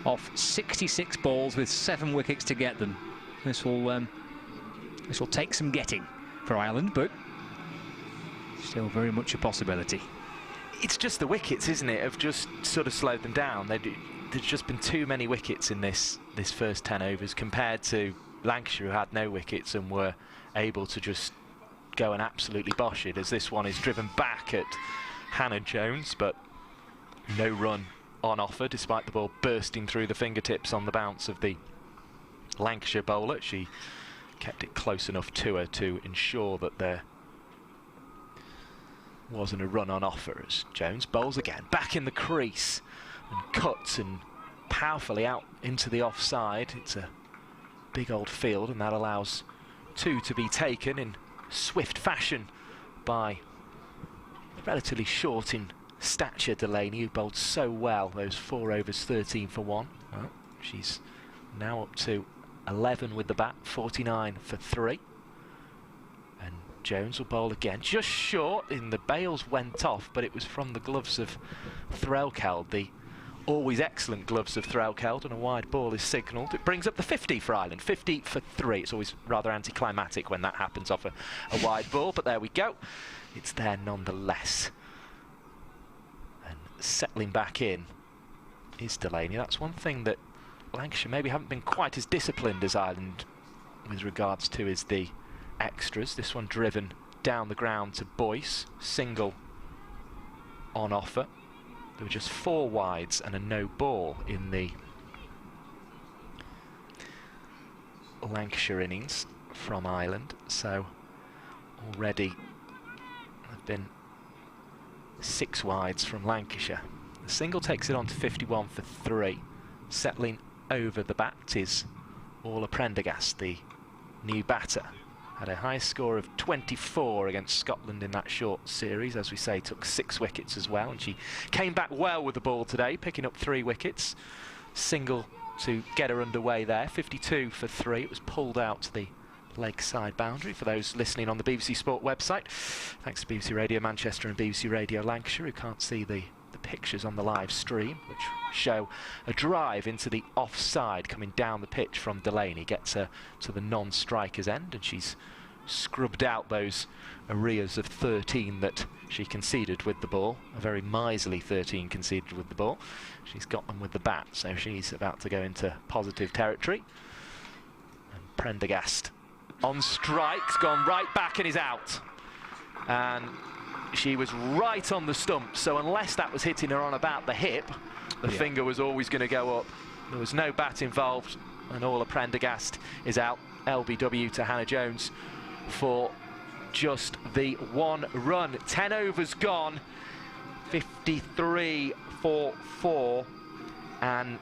off 66 balls with 7 wickets to get them. This will take some getting for Ireland, but still very much a possibility. It's just the wickets, isn't it? Have just sort of slowed them down. There's just been too many wickets in this first 10 overs compared to Lancashire, who had no wickets and were able to just go and absolutely bosh it, as this one is driven back at Hannah Jones, but no run on offer, despite the ball bursting through the fingertips on the bounce of the Lancashire bowler. She kept it close enough to her to ensure that there wasn't a run on offer, as Jones bowls again, back in the crease and cuts and powerfully out into the offside. It's a big old field, and that allows 2 to be taken in swift fashion by relatively short in stature Delaney, who bowled so well those 4 overs, 13 for 1. Well, she's now up to 11 with the bat, 49 for 3. And Jones will bowl again, just short. In the bails went off, but it was from the gloves of Threlkeld, the always excellent gloves of Threlkeld, and a wide ball is signalled. It brings up the 50 for Ireland, 50 for 3. It's always rather anticlimactic when that happens off a wide ball, but there we go. It's there nonetheless. And settling back in is Delaney. That's one thing that Lancashire maybe haven't been quite as disciplined as Ireland with regards to, is the extras. This one driven down the ground to Boyce, single on offer. There were just 4 wides and a no ball in the Lancashire innings from Ireland, so already there have been 6 wides from Lancashire. The single takes it on to 51 for 3. Settling over the bat is Orla Prendergast, the new batter. Had a high score of 24 against Scotland in that short series. As we say, took 6 wickets as well, and she came back well with the ball today, picking up 3 wickets. Single to get her underway there, 52 for 3. It was pulled out to the leg side boundary for those listening on the BBC Sport website. Thanks to BBC Radio Manchester and BBC Radio Lancashire, who can't see the pictures on the live stream, which show a drive into the offside coming down the pitch from Delaney. Gets her to the non-striker's end, and she's scrubbed out those arrears of 13 that she conceded with the ball. A very miserly 13 conceded with the ball. She's got them with the bat, so she's about to go into positive territory. And Prendergast on strikes, gone right back and is out. And she was right on the stump, so unless that was hitting her on about the hip, the finger was always going to go up. There was no bat involved, and Orla Prendergast is out. LBW to Hannah Jones for just the 1 run. 10 overs gone, 53 for 4, and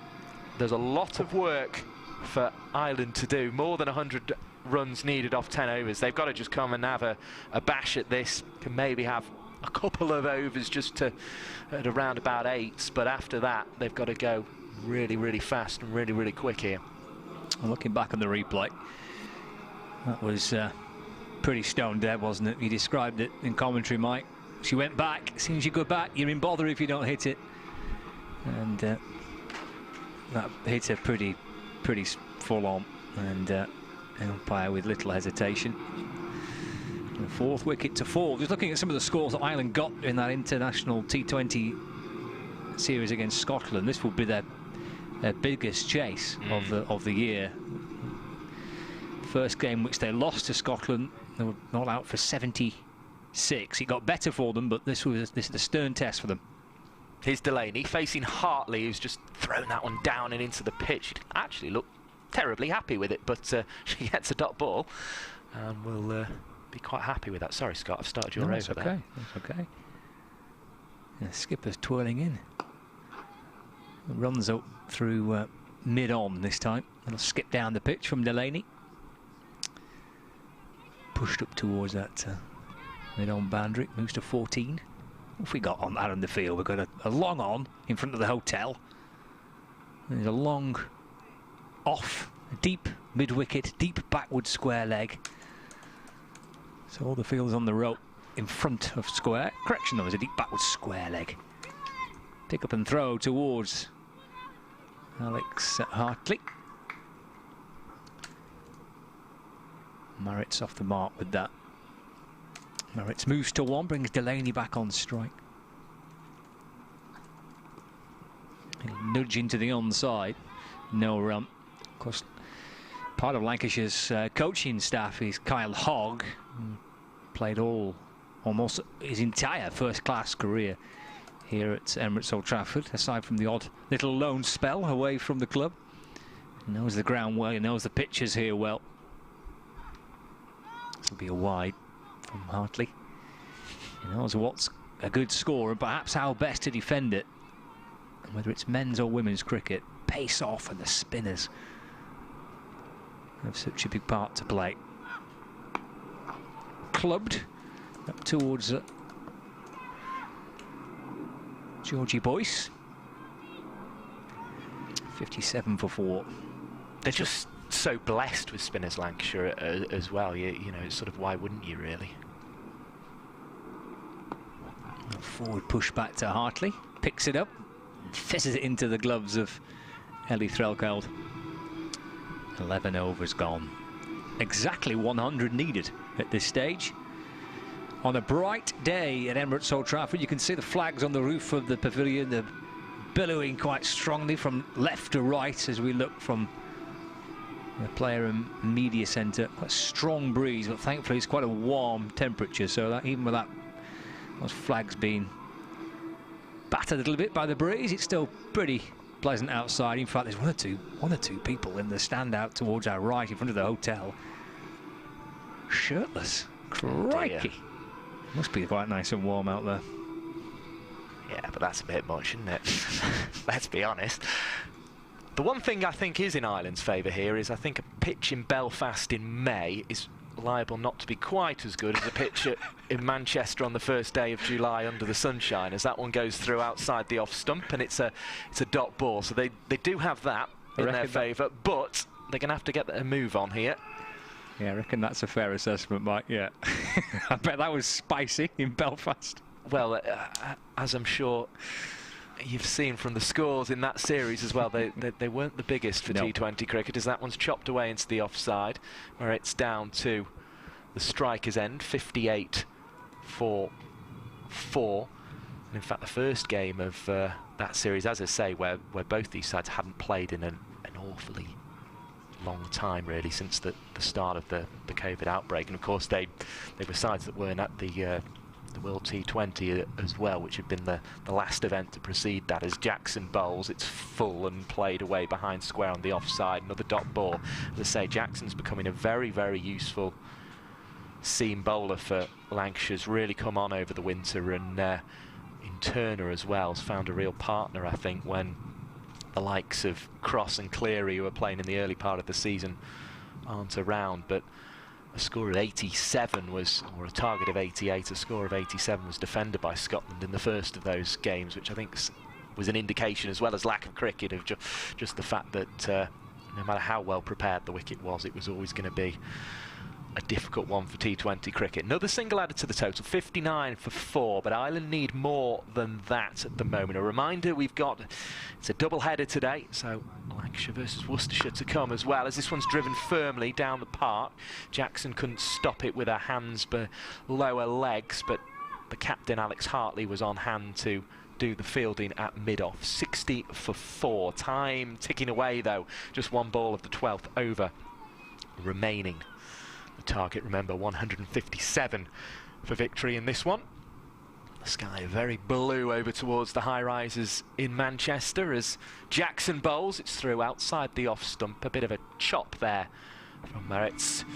there's a lot of work for Ireland to do. More than 100 runs needed off 10 overs. They've got to just come and have a bash at this. Can maybe have a couple of overs just to at around about 8, but after that they've got to go really, really fast and really, really quick here. And looking back on the replay, that was pretty stone dead, wasn't it? You described it in commentary, Mike. She went back. As soon as you go back, you're in bother if you don't hit it. And that hit her pretty full on, and umpire with little hesitation. And 4th wicket to fall. Just looking at some of the scores that Ireland got in that international T20 series against Scotland, this will be their biggest chase of the year. First game which they lost to Scotland, they were not out for 76. It got better for them, but this is a stern test for them. Here's Delaney facing Hartley, who's just thrown that one down and into the pitch. She didn't actually look terribly happy with it, but she gets a dot ball and will be quite happy with that. Sorry, Scott, I've started your over there. Okay, that's okay. Yeah, skipper's twirling in. Runs up through mid-on this time. Little skip down the pitch from Delaney. Pushed up towards that mid-on boundary. Moves to 14. What have we got on that on the field? We've got a long on in front of the hotel. There's a long off, deep mid-wicket, deep backward square leg. So all the field's on the rope in front of square. Correction, though, there's a deep backward square leg. Pick up and throw towards Alex Hartley. Marritt's off the mark with that. Marritt's moves to 1, brings Delaney back on strike. He'll nudge into the onside. No run. Of course, part of Lancashire's coaching staff is Kyle Hogg, who played almost his entire first-class career here at Emirates Old Trafford, aside from the odd little loan spell away from the club. He knows the ground well, he knows the pitches here well. This will be a wide from Hartley. He knows what's a good score and perhaps how best to defend it. And whether it's men's or women's cricket, pace off and the spinners have such a big part to play. Clubbed up towards Georgie Boyce. 57 for 4. They're just so blessed with spinners, Lancashire, as well. You know, it's sort of, why wouldn't you, really? Forward push back to Hartley. Picks it up. Fizzes it into the gloves of Ellie Threlkeld. 11 overs gone. Exactly 100 needed at this stage. On a bright day at Emirates Old Trafford, you can see the flags on the roof of the pavilion. They're billowing quite strongly from left to right as we look from the player and media centre. Quite a strong breeze, but thankfully it's quite a warm temperature, so that even with that, those flags being battered a little bit by the breeze, it's still pretty pleasant outside. In fact, there's one or two people in the stand out towards our right in front of the hotel, shirtless. Crikey. Must be quite nice and warm out there. Yeah, but that's a bit much, isn't it? Let's be honest. The one thing I think is in Ireland's favour here is I think a pitch in Belfast in May is liable not to be quite as good as a pitch in Manchester on the first day of July under the sunshine, as that one goes through outside the off stump and it's a dot ball. So they do have that in their favour, but they're going to have to get a move on here. Yeah, I reckon that's a fair assessment, Mike, yeah. I bet that was spicy in Belfast. Well, as I'm sure you've seen from the scores in that series as well, they weren't the biggest for T20 cricket, as that one's chopped away into the offside, where it's down to the striker's end, 58 for 4. And in fact, the first game of that series, as I say, where both these sides hadn't played in an awfully long time, really, since the start of the COVID outbreak. And of course, they were sides that weren't at the World T20 as well, which had been the last event to precede that. As Jackson bowls, it's full and played away behind square on the offside. Another dot ball. As I say, Jackson's becoming a very, very useful seam bowler for Lancashire's really come on over the winter, and in Turner as well has found a real partner, I think, when the likes of Cross and Cleary, who were playing in the early part of the season, aren't around. But a score of 87 was, or a target of 88, a score of 87 was defended by Scotland in the first of those games, which I think was an indication, as well as lack of cricket, of just the fact that no matter how well prepared the wicket was, it was always going to be a difficult one for T20 cricket. Another single added to the total, 59 for 4, but Ireland need more than that at the moment. A reminder, it's a double header today, so Lancashire versus Worcestershire to come as well, as this one's driven firmly down the park. Jackson couldn't stop it with her hands below her legs, but the captain Alex Hartley was on hand to do the fielding at mid-off. 60 for 4. Time ticking away though, just one ball of the 12th over remaining. The target, remember, 157 for victory in this one. The sky very blue over towards the high-rises in Manchester as Jackson bowls. It's through outside the off stump. A bit of a chop there from Merritt's,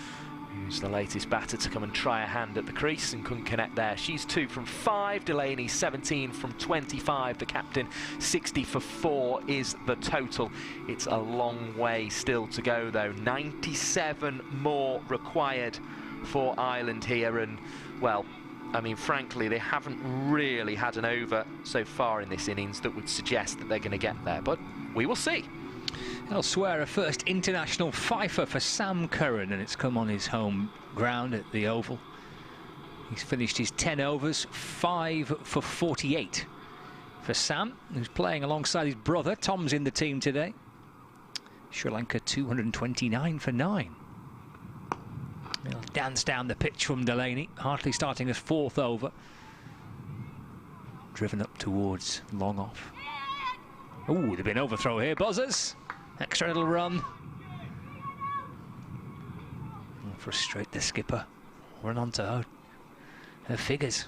who's the latest batter to come and try a hand at the crease and couldn't connect there. She's 2 from 5. Delaney 17 from 25. The captain 60 for 4 is the total. It's a long way still to go though. 97 more required for Ireland here, and well, I mean, frankly, they haven't really had an over so far in this innings that would suggest that they're going to get there, but we will see. Elsewhere, a first international fifer for Sam Curran, and it's come on his home ground at the Oval. He's finished his 10 overs, 5 for 48 for Sam, who's playing alongside his brother. Tom's in the team today. Sri Lanka 229 for 9. He'll dance down the pitch from Delaney. Hartley starting his 4th over. Driven up towards long off. Oh, there've been overthrow here, buzzers. Extra little run. Frustrate the skipper. Run onto her figures.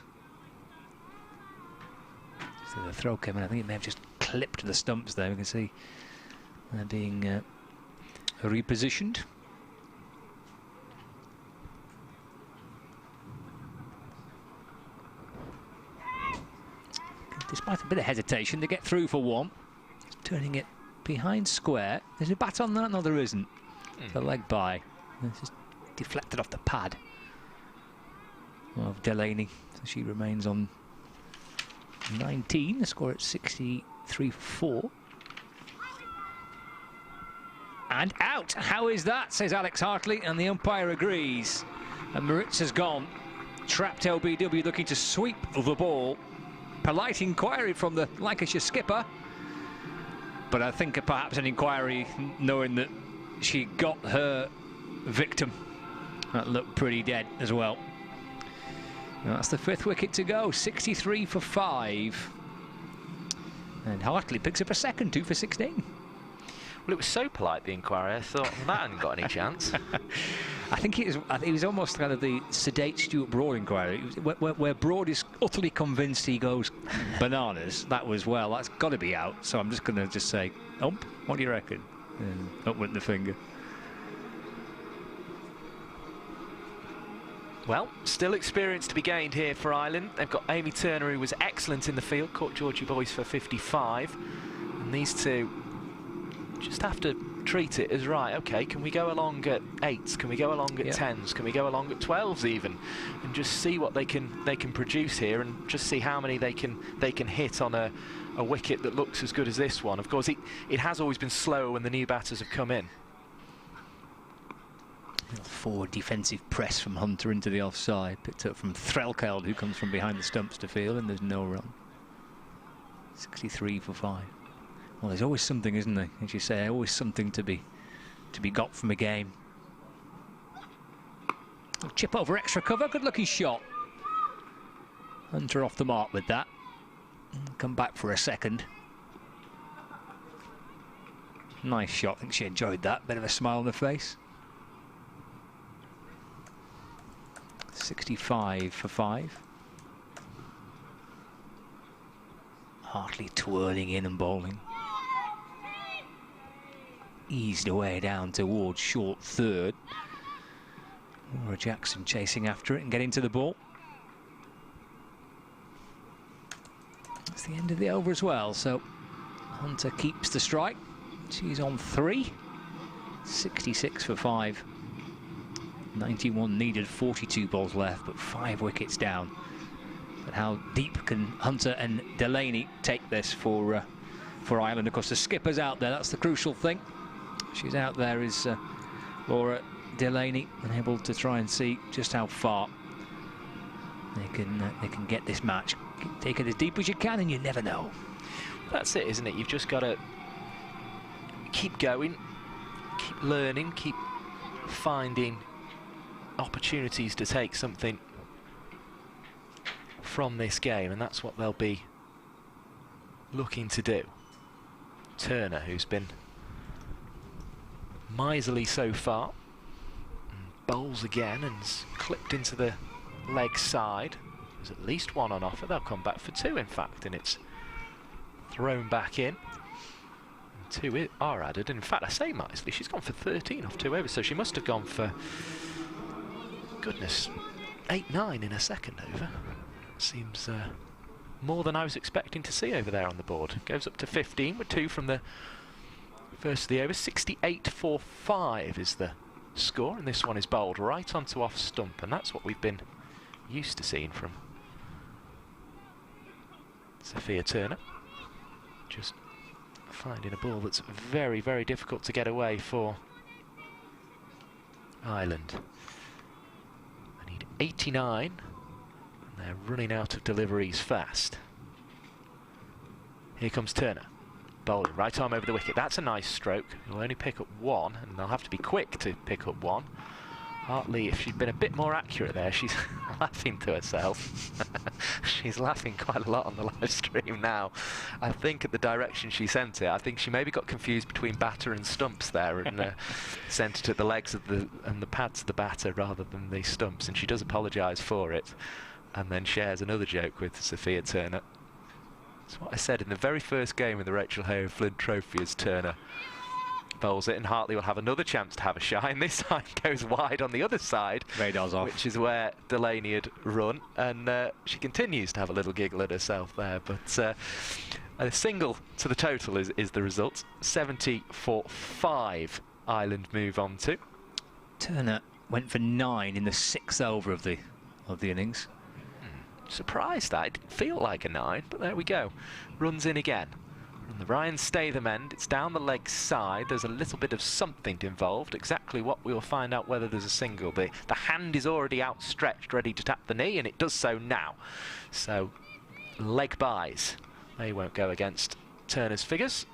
So the throw came in. I think it may have just clipped the stumps there. We can see they're being repositioned. Despite a bit of hesitation, they get through for one. Turning it behind square. There's a bat on that? No, there isn't. The leg by. It's just deflected off the pad of Delaney. So she remains on 19. The score at 63-4. And out! How is that? Says Alex Hartley, and the umpire agrees. And Maritza's gone. Trapped LBW looking to sweep the ball. Polite inquiry from the Lancashire skipper. But I think perhaps an inquiry knowing that she got her victim. That looked pretty dead as well. And that's the 5th wicket to go, 63 for 5. And Hartley picks up a second, 2 for 16. Well, it was so polite, the inquiry, I thought that hadn't got any chance. I think it was almost kind of the sedate Stuart Broad inquiry. Where Broad is utterly convinced he goes bananas, that was, well, that's got to be out. So I'm just going to say, ump, what do you reckon? And up went the finger. Well, still experience to be gained here for Ireland. They've got Amy Turner, who was excellent in the field, caught Georgie Boyce for 55. And these two just have to treat it as, right, okay, can we go along at 8s? Can we go along at 10s? Can we go along at 12s even? And just see what they can produce here, and just see how many they can hit on a wicket that looks as good as this one. Of course, it has always been slower when the new batters have come in. Forward defensive press from Hunter into the offside, picked up from Threlkeld, who comes from behind the stumps to field, and there's no run. 63 for 5. Well, there's always something, isn't there? As you say, always something to be got from a game. Chip over extra cover, good-looking shot. Hunter off the mark with that. Come back for a second. Nice shot. I think she enjoyed that. Bit of a smile on the face. 65 for 5. Hartley twirling in and bowling. Eased away down towards short third. Laura Jackson chasing after it and getting to the ball. It's the end of the over as well, so Hunter keeps the strike. She's on 3. 66 for 5. 91 needed, 42 balls left, but 5 wickets down. But how deep can Hunter and Delaney take this for Ireland? Of course, the skipper's out there. That's the crucial thing. She's out there is Laura Delaney, and able to try and see just how far they can get this match. Take it as deep as you can, and you never know. That's it, isn't it? You've just got to keep going, keep learning, keep finding opportunities to take something from this game, and that's what they'll be looking to do. Turner, who's been miserly so far, and bowls again and's clipped into the leg side. There's at least 1 on offer. They'll come back for 2, in fact, and it's thrown back in. And 2 are added. And in fact, I say miserly, she's gone for 13 off 2 overs, so she must have gone for, goodness, 8-9 in a second over. Seems more than I was expecting to see over there on the board. Goes up to 15 with 2 from the first of the over. 68 for 5 is the score, and this one is bowled right onto off stump, and that's what we've been used to seeing from Sophia Turner. Just finding a ball that's very, very difficult to get away for Ireland. I need 89. They're running out of deliveries fast. Here comes Turner. Bowling, right arm over the wicket. That's a nice stroke. He'll only pick up 1, and they'll have to be quick to pick up 1. Hartley, if she'd been a bit more accurate there, she's laughing to herself. She's laughing quite a lot on the live stream now. I think at the direction she sent it, I think she maybe got confused between batter and stumps there, and sent it at the legs of the pads of the batter rather than the stumps, and she does apologise for it. And then shares another joke with Sophia Turner. That's what I said in the very first game of the Rachel Hay Flint Trophy as Turner bowls it, and Hartley will have another chance to have a shine. This time goes wide on the other side, Radar's off, which is where Delaney had run, and she continues to have a little giggle at herself there. But a single to the total is the result. 70 for 5. Ireland move on to. Turner went for 9 in the 6th over of the innings. Surprised that it didn't feel like a 9, but there we go. Runs in again. From the Ryan Statham end, it's down the leg side. There's a little bit of something involved. Exactly what, we will find out whether there's a single. The hand is already outstretched, ready to tap the knee, and it does so now. So, leg buys. They won't go against Turner's figures.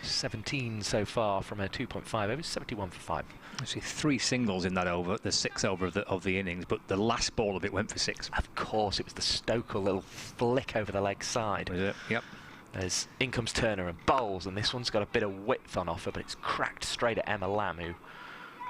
17 so far from a 2.5 overs, 71 for 5. Actually 3 singles in that over, the 6th over of the innings, but the last ball of it went for 6. Of course, it was the Stoker little flick over the leg side. Was it? Yep. As in comes Turner and bowls, and this one's got a bit of width on offer, but it's cracked straight at Emma Lamb, who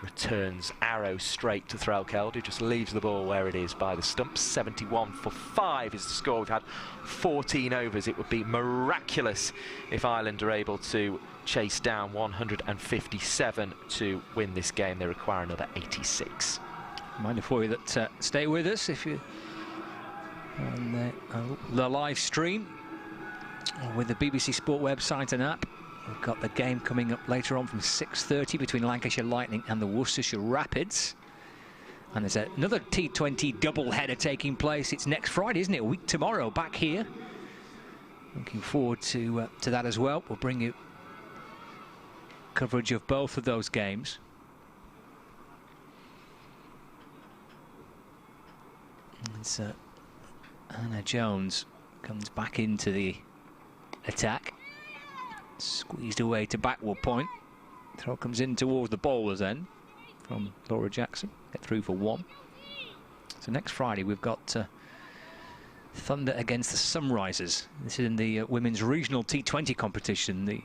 returns arrow straight to Threlkeld, who just leaves the ball where it is by the stumps. 71 for 5 is the score. We've had 14 overs. It would be miraculous if Ireland are able to chase down 157 to win this game. They require another 86. Reminder for you that stay with us if you on the live stream with the BBC Sport website and app. We've got the game coming up later on from 6:30 between Lancashire Lightning and the Worcestershire Rapids. And there's another T20 double-header taking place. It's next Friday, isn't it? A week tomorrow, back here. Looking forward to that as well. We'll bring you coverage of both of those games. It's Anna Jones comes back into the attack. Squeezed away to backward point. Throw comes in towards the bowler's end from Laura Jackson. Get through for 1. So next Friday we've got Thunder against the Sunrisers. This is in the women's regional T20 competition, the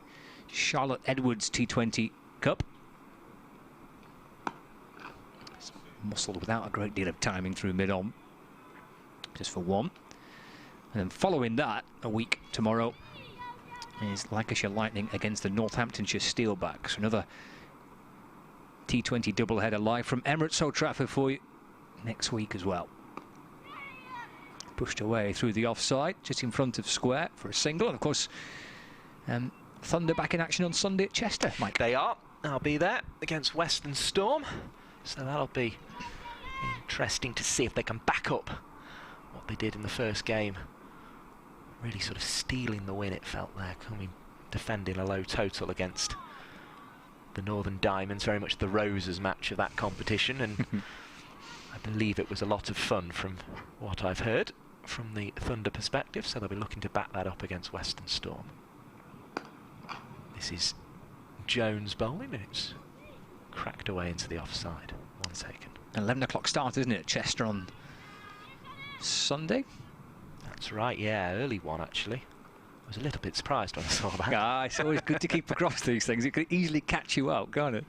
Charlotte Edwards T20 Cup. It's muscled without a great deal of timing through mid-on, just for 1. And then following that, a week tomorrow, is Lancashire Lightning against the Northamptonshire Steelbacks. Another T20 doubleheader live from Emirates Old Trafford for you next week as well. Pushed away through the offside, just in front of square for a single. And of course, Thunder back in action on Sunday at Chester, Mike. They are. I'll be there against Western Storm. So that'll be interesting to see if they can back up what they did in the first game. Really sort of stealing the win, it felt there, coming defending a low total against the Northern Diamonds, very much the Roses match of that competition, and I believe it was a lot of fun from what I've heard from the Thunder perspective, so they'll be looking to back that up against Western Storm. This is Jones bowling, and it's cracked away into the offside. 1 taken. 11 o'clock start, isn't it, Chester on Sunday? That's right, yeah, early one actually. I was a little bit surprised when I saw that. Ah, it's always good to keep across these things. It could easily catch you out, can't it?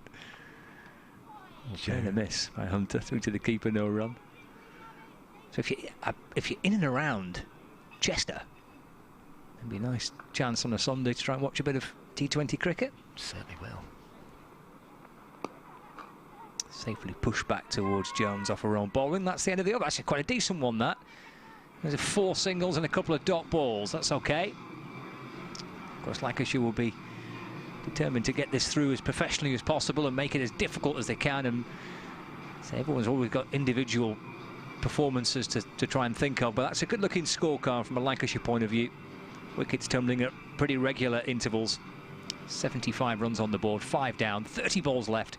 And a miss by Hunter through to the keeper, no run. So if you're in and around Chester, it'd be a nice chance on a Sunday to try and watch a bit of T20 cricket. Certainly will. Safely pushed back towards Jones off her own bowling. That's the end of the over. Actually, quite a decent one, that. There's 4 singles and a couple of dot balls. That's okay. Of course, Lancashire will be determined to get this through as professionally as possible and make it as difficult as they can. And so everyone's always got individual performances to try and think of. But that's a good-looking scorecard from a Lancashire point of view. Wickets tumbling at pretty regular intervals. 75 runs on the board, 5 down, 30 balls left,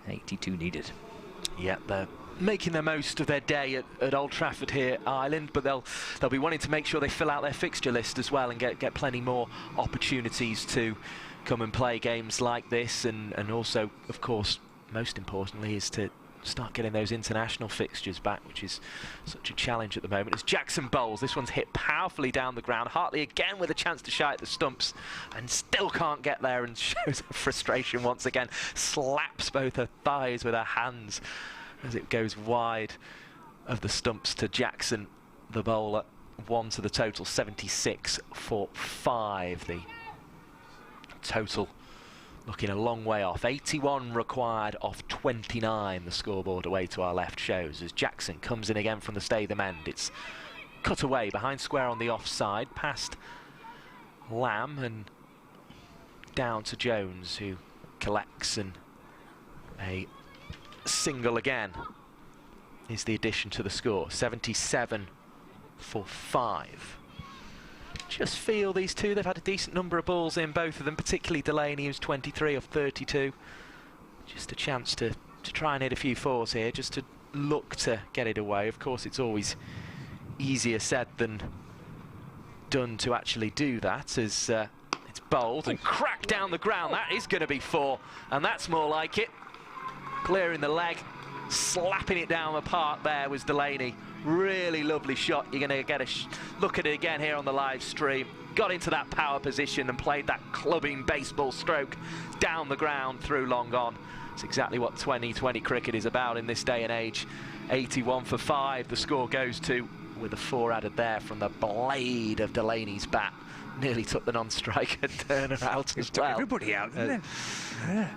82 needed. Yeah, they're making the most of their day at Old Trafford here, Ireland, but they'll be wanting to make sure they fill out their fixture list as well and get plenty more opportunities to come and play games like this, and also, of course, most importantly, is to start getting those international fixtures back, which is such a challenge at the moment. As Jackson bowls, this one's hit powerfully down the ground. Hartley again with a chance to shy at the stumps and still can't get there, and shows her frustration once again. Slaps both her thighs with her hands as it goes wide of the stumps to Jackson, the bowler. 1 to the total, 76 for 5. The total looking a long way off. 81 required off 29, the scoreboard away to our left shows, as Jackson comes in again from the Statham end. It's cut away behind square on the offside, past Lamb and down to Jones, who collects, and a single again is the addition to the score. 77 for 5. Just feel these two, they've had a decent number of balls in, both of them, particularly Delaney, who's 23 of 32. Just a chance to try and hit a few fours here, just to look to get it away. Of course, it's always easier said than done to actually do that, as it's bowled and cracked down the ground. That is going to be 4, and that's more like it. Clearing the leg, slapping it down the park there was Delaney. Really lovely shot. You're going to get a look at it again here on the live stream. Got into that power position and played that clubbing baseball stroke down the ground through long on. It's exactly what 2020 cricket is about in this day and age. 81 for 5 the score goes to, with a 4 added there from the blade of Delaney's bat. Nearly took the non-striker Turner out as well. Everybody out, didn't it? Yeah.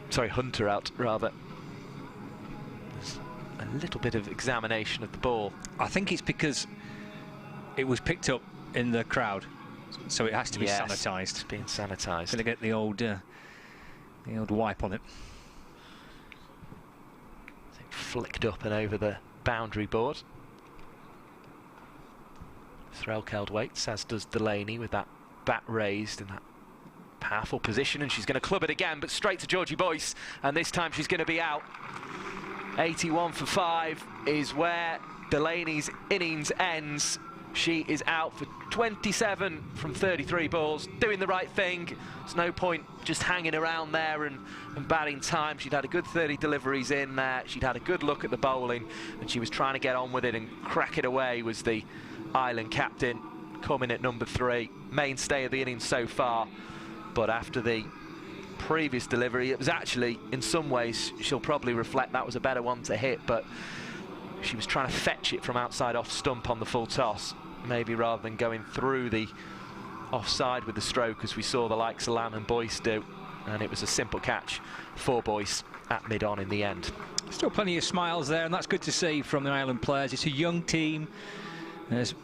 Sorry, Hunter out, rather. There's a little bit of examination of the ball. I think it's because it was picked up in the crowd, so it has to be sanitised. It's being sanitised. Going to get the old wipe on it. Flicked up and over the boundary board. Threlkeld waits, as does Delaney, with that bat raised in that powerful position, and she's going to club it again, but straight to Georgie Boyce, and this time she's going to be out. 81 for 5 is where Delaney's innings ends. She is out for 27 from 33 balls, doing the right thing. There's no point just hanging around there and batting time. She'd had a good 30 deliveries in there. She'd had a good look at the bowling, and she was trying to get on with it and crack it away. Was the Ireland captain, coming at number 3, mainstay of the innings so far. But after the previous delivery, it was actually, in some ways, she'll probably reflect that was a better one to hit, but she was trying to fetch it from outside off stump on the full toss, maybe rather than going through the offside with the stroke, as we saw the likes of Lamb and Boyce do. And it was a simple catch for Boyce at mid-on in the end. Still plenty of smiles there, and that's good to see from the Ireland players. It's a young team. As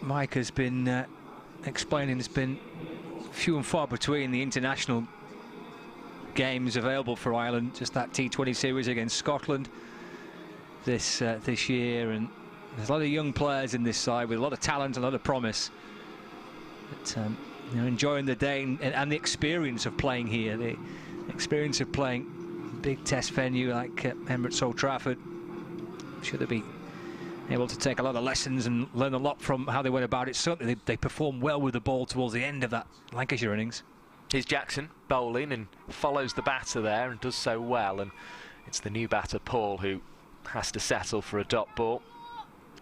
Mike has been explaining, there's been few and far between the international games available for Ireland. Just that T20 series against Scotland this year, and there's a lot of young players in this side with a lot of talent and a lot of promise. But you know, enjoying the day and the experience of playing here, the experience of playing big test venue like Emirates Old Trafford. I'm sure they'll be able to take a lot of lessons and learn a lot from how they went about it. Certainly they performed well with the ball towards the end of that Lancashire innings. Here's Jackson bowling and follows the batter there and does so well, and it's the new batter Paul who has to settle for a dot ball.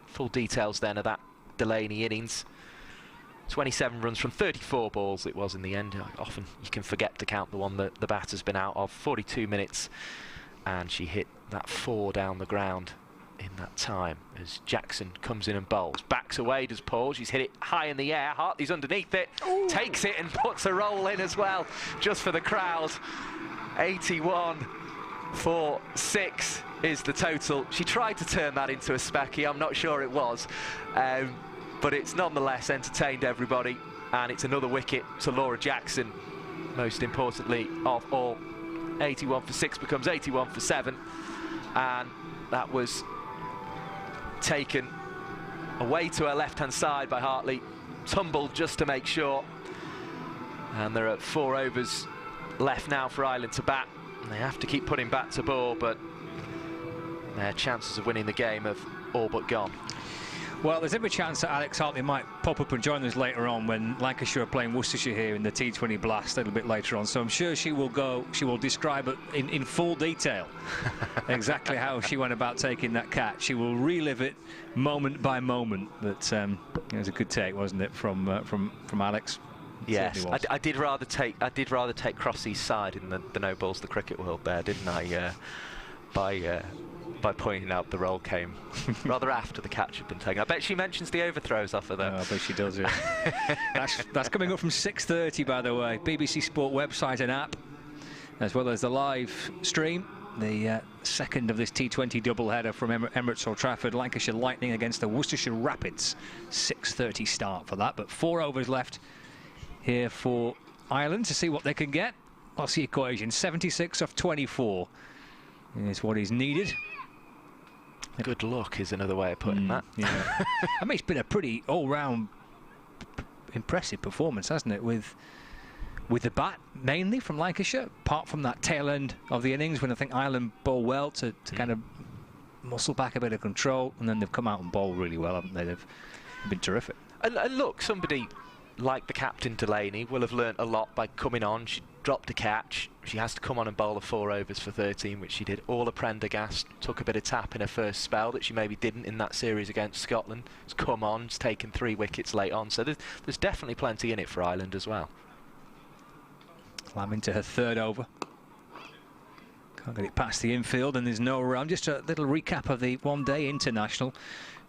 Full details then of that Delaney innings. 27 runs from 34 balls it was in the end. Often you can forget to count the one that the batter's been out of. 42 minutes, and she hit that 4 down the ground in that time, as Jackson comes in and bowls. Backs away, does Paul. She's hit it high in the air. Hartley's underneath it. Ooh. Takes it and puts a roll in as well, just for the crowd. 81 for 6 is the total. She tried to turn that into a specky. I'm not sure it was, but it's nonetheless entertained everybody, and it's another wicket to Laura Jackson, most importantly of all. 81 for 6 becomes 81 for 7, and that was taken away to her left-hand side by Hartley, tumbled just to make sure, and there are 4 overs left now for Ireland to bat. They have to keep putting bat to ball, but their chances of winning the game have all but gone. Well, there's every chance that Alex Hartley might pop up and join us later on when Lancashire are playing Worcestershire here in the T20 Blast a little bit later on. So I'm sure she will describe it in full detail exactly how she went about taking that catch. She will relive it moment by moment. But it was a good take, wasn't it, from Alex? Yes, I did rather take Crossy's side in the no balls the cricket world there, didn't I? By by pointing out the roll came rather after the catch had been taken. I bet she mentions the overthrows offer though. Oh, I bet she does, yeah. that's coming up from 6:30, by the way. BBC Sport website and app, as well as the live stream. The second of this T20 doubleheader from Emirates Old Trafford. Lancashire Lightning against the Worcestershire Rapids. 6:30 start for that, but 4 overs left here for Ireland to see what they can get. What's the equation? 76 off 24 is what is needed. Good luck is another way of putting that. Yeah. I mean, it's been a pretty all-round impressive performance, hasn't it? With the bat mainly from Lancashire, apart from that tail end of the innings when I think Ireland bowl well to kind of muscle back a bit of control, and then they've come out and bowled really well, haven't they? They've been terrific. And look, somebody like the captain Delaney will have learnt a lot by coming on. She dropped a catch. She has to come on and bowl a 4 overs for 13, which she did. Orla Prendergast took a bit of tap in her first spell that she maybe didn't in that series against Scotland. Has come on, has taken 3 wickets late on. So there's definitely plenty in it for Ireland as well. Lamb into her 3rd over. Can't get it past the infield, and there's no run. Just a little recap of the one-day international.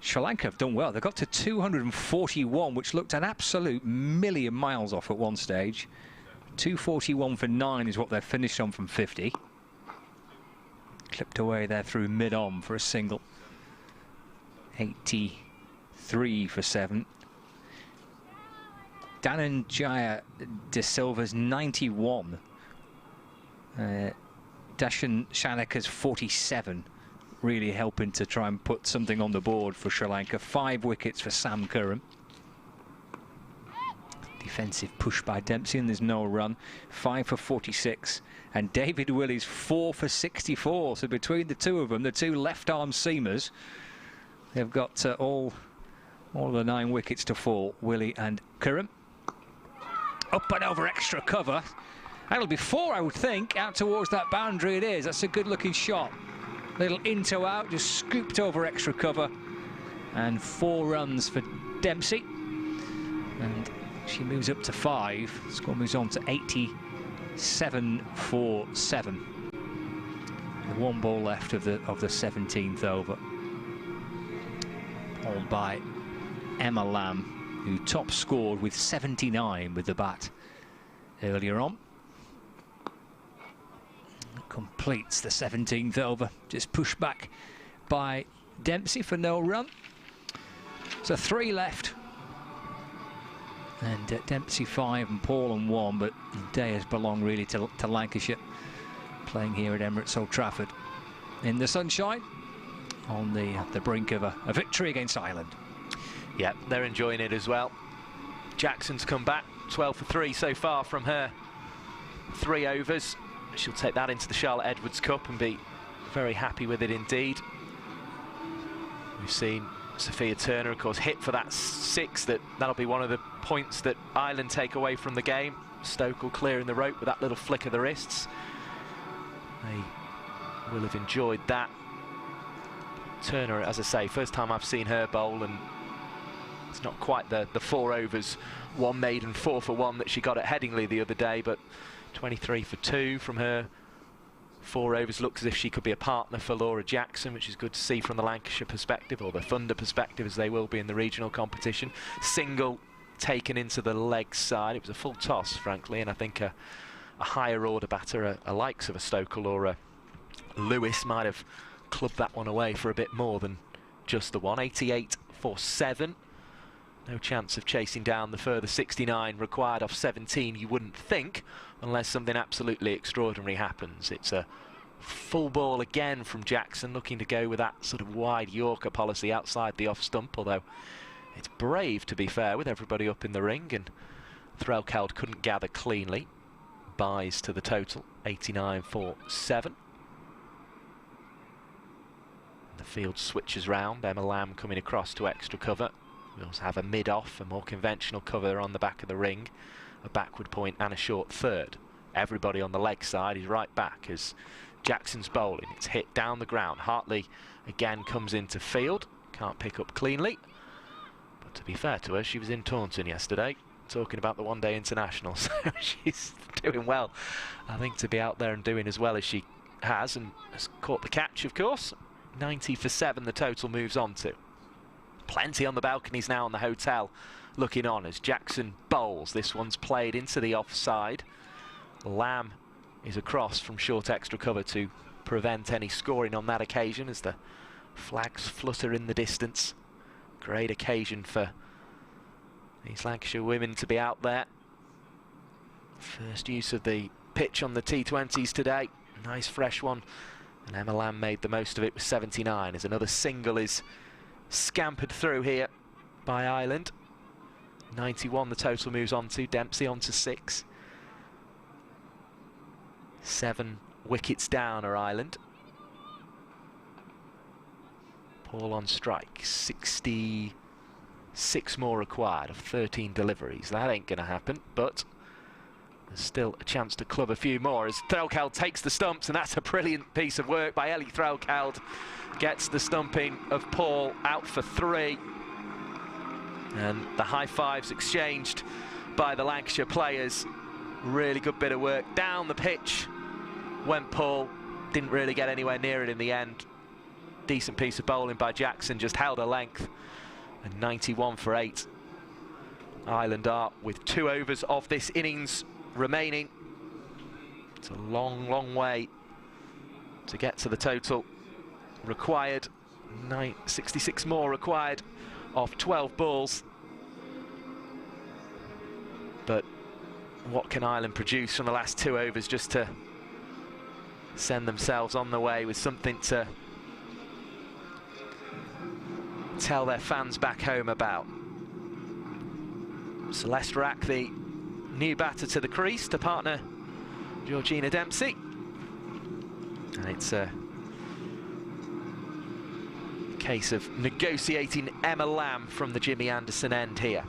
Sri Lanka have done well. They got to 241, which looked an absolute million miles off at one stage. 241 for 9 is what they've finished on from 50. Clipped away there through mid-on for a single. 83 for 7. Dhananjaya De Silva's 91. Dashan Shanaka's 47. Really helping to try and put something on the board for Sri Lanka. 5 wickets for Sam Curran. Defensive push by Dempsey, and there's no run. 5 for 46. And David Willey's 4 for 64. So between the two of them, the two left-arm seamers, they've got all the 9 wickets to fall. Willey and Curran. Up and over extra cover. That'll be 4, I would think, out towards that boundary. It is. That's a good-looking shot. Little into out, just scooped over extra cover, and 4 runs for Dempsey, and she moves up to 5. Score moves on to 87 for 7. The 1 ball left of the 17th over, bowled by Emma Lamb, who top scored with 79 with the bat earlier on. Completes the 17th over, just pushed back by Dempsey for no run. So 3 left, and Dempsey 5 and Paul 1, but the day has belonged really to Lancashire, playing here at Emirates Old Trafford in the sunshine on the brink of a victory against Ireland. Yeah, they're enjoying it as well. Jackson's come back, 12 for 3 so far from her 3 overs. She'll take that into the Charlotte Edwards Cup and be very happy with it indeed. We've seen Sophia Turner, of course, hit for that 6. That'll be one of the points that Ireland take away from the game. Stokel clearing the rope with that little flick of the wrists. They will have enjoyed that. Turner, as I say, first time I've seen her bowl, and it's not quite the 4 overs, 1 maiden 4 for 1 that she got at Headingley the other day, but 23 for 2 from her 4 overs. Looks as if she could be a partner for Laura Jackson, which is good to see from the Lancashire perspective, or the Thunder perspective, as they will be in the regional competition. Single taken into the leg side. It was a full toss, frankly, and I think a higher order batter, a likes of a Stokel or a Lewis, might have clubbed that one away for a bit more than just the 1. 88 for 7. No chance of chasing down the further 69 required off 17, you wouldn't think, unless something absolutely extraordinary happens. It's a full ball again from Jackson, looking to go with that sort of wide Yorker policy outside the off stump, although it's brave, to be fair, with everybody up in the ring, and Threlkeld couldn't gather cleanly. Buys to the total, 89 for 7. The field switches round, Emma Lamb coming across to extra cover. We also have a mid-off, a more conventional cover on the back of the ring, a backward point and a short third. Everybody on the leg side is right back as Jackson's bowling. It's hit down the ground. Hartley again comes into field, can't pick up cleanly. But to be fair to her, she was in Taunton yesterday talking about the one-day international, so she's doing well, I think, to be out there and doing as well as she has, and has caught the catch, of course. 90 for 7 the total moves on to. Plenty on the balconies now on the hotel looking on as Jackson bowls. This one's played into the offside. Lamb is across from short extra cover to prevent any scoring on that occasion as the flags flutter in the distance. Great occasion for these Lancashire women to be out there. First use of the pitch on the T20s today. Nice fresh one. And Emma Lamb made the most of it with 79 as another single is scampered through here by Ireland. 91 the total moves on to. Dempsey on to 6. 7 wickets down are Ireland. Paul on strike. 66 more required of 13 deliveries. That ain't going to happen, but there's still a chance to club a few more as Threlkeld takes the stumps, and that's a brilliant piece of work by Ellie Threlkeld. Gets the stumping of Paul out for 3. And the high fives exchanged by the Lancashire players. Really good bit of work down the pitch. Went Paul, didn't really get anywhere near it in the end. Decent piece of bowling by Jackson, just held her length. And 91 for 8. Ireland are with 2 overs of this innings remaining. It's a long, long way to get to the total required. 66 more required off 12 balls. But what can Ireland produce from the last 2 overs just to send themselves on the way with something to tell their fans back home about? Celeste Rack, the new batter to the crease, to partner Georgina Dempsey. And it's a case of negotiating Emma Lamb from the Jimmy Anderson end here.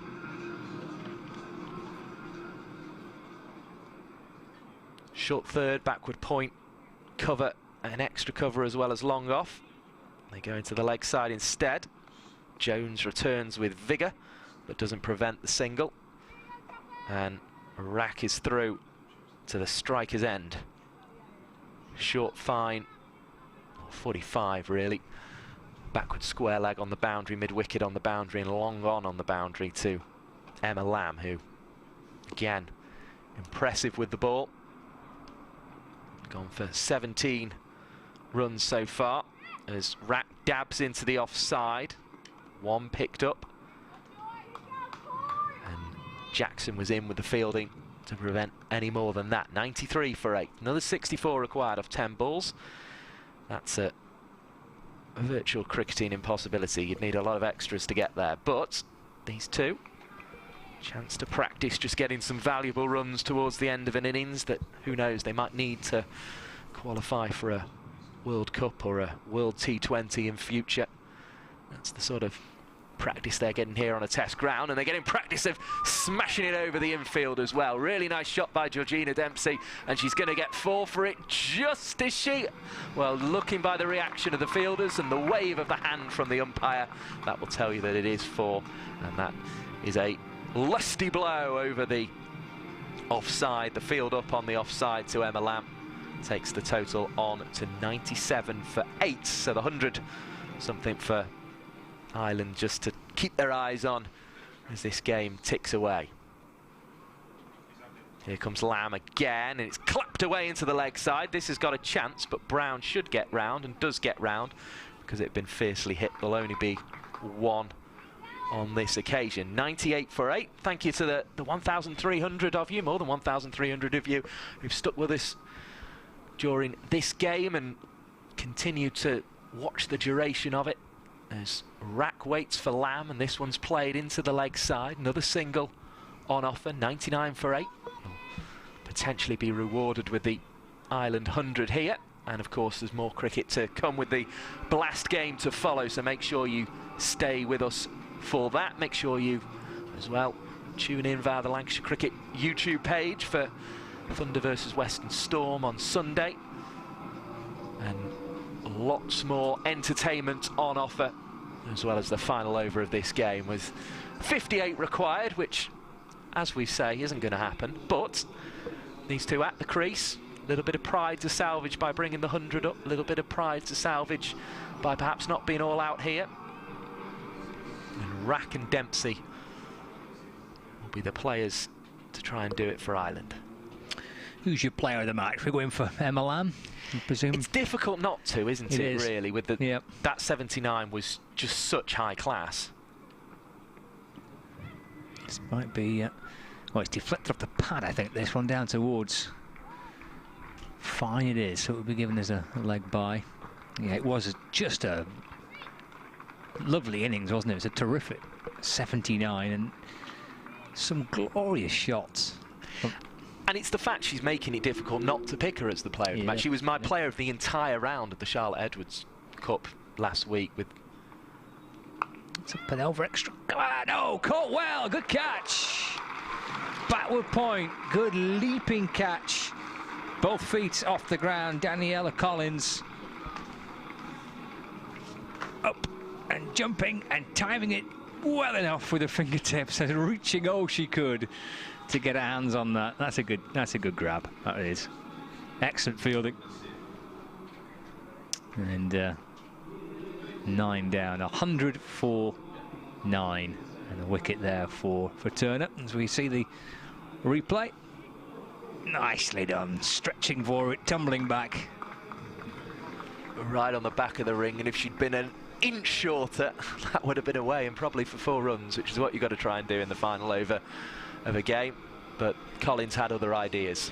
Short third, backward point, cover and extra cover as well as long off. They go into the leg side instead. Jones returns with vigour, but doesn't prevent the single. And Rack is through to the striker's end. Short fine, 45 really. Backward square leg on the boundary, mid-wicket on the boundary, and long on the boundary to Emma Lamb, who, again, impressive with the ball. Gone for 17 runs so far as Rack dabs into the offside. 1 picked up. And Jackson was in with the fielding to prevent any more than that. 93 for 8. Another 64 required off 10 balls. That's a virtual cricketing impossibility. You'd need a lot of extras to get there. But these two, chance to practice just getting some valuable runs towards the end of an innings that, who knows, they might need to qualify for a World Cup or a World T20 in future. That's the sort of practice they're getting here on a test ground, and they're getting practice of smashing it over the infield as well. Really nice shot by Georgina Dempsey, and she's going to get 4 for it just as she, well, looking by the reaction of the fielders and the wave of the hand from the umpire, that will tell you that it is 4, and that is a lusty blow over the offside. The field up on the offside to Emma Lamb takes the total on to 97 for 8, so the 100 something for Ireland just to keep their eyes on as this game ticks away. Here comes Lamb again, and it's clapped away into the leg side. This has got a chance, but Brown should get round, and does get round, because it had been fiercely hit. There'll only be 1 on this occasion. 98 for 8. Thank you to the 1,300 of you, more than 1,300 of you, who've stuck with us during this game and continue to watch the duration of it. As Rack waits for Lamb, and this one's played into the leg side. Another single on offer, 99 for 8. Will potentially be rewarded with the Ireland 100 here. And of course there's more cricket to come with the Blast game to follow, so make sure you stay with us for that. Make sure you as well tune in via the Lancashire Cricket YouTube page for Thunder versus Western Storm on Sunday. And lots more entertainment on offer, as well as the final over of this game with 58 required, which, as we say, isn't going to happen. But these two at the crease, A little bit of pride to salvage by bringing the 100 up. A little bit of pride to salvage by perhaps not being all out here. And Rack and Dempsey will be the players to try and do it for Ireland. Who's your player of the match? We're going for Emma Lamb, I presume. It's difficult not to, isn't it? Really, with the that 79 was just such high class. This might be. Oh, it's deflected off the pad. I think this one down towards. Fine, it is. So it will be given as a leg bye. Yeah, it was just a lovely innings, wasn't it? It was a terrific 79 and some glorious shots. And it's the fact she's making it difficult not to pick her as the player of the match. She was my player of the entire round of the Charlotte Edwards Cup last week. With it's up and over extra. Come on, no, caught well, good catch. Backward point, good leaping catch. Both feet off the ground. Daniela Collins up and jumping and timing it well enough with her fingertips and reaching all she could to get her hands on that. That's a good grab. That is excellent fielding. And 9 down, 100 for 9, and a wicket there for Turner. As we see the replay, nicely done, stretching for it, tumbling back. Right on the back of the ring, and if she'd been an inch shorter, that would have been away, and probably for 4 runs, which is what you've got to try and do in the final over of a game. But Collins had other ideas.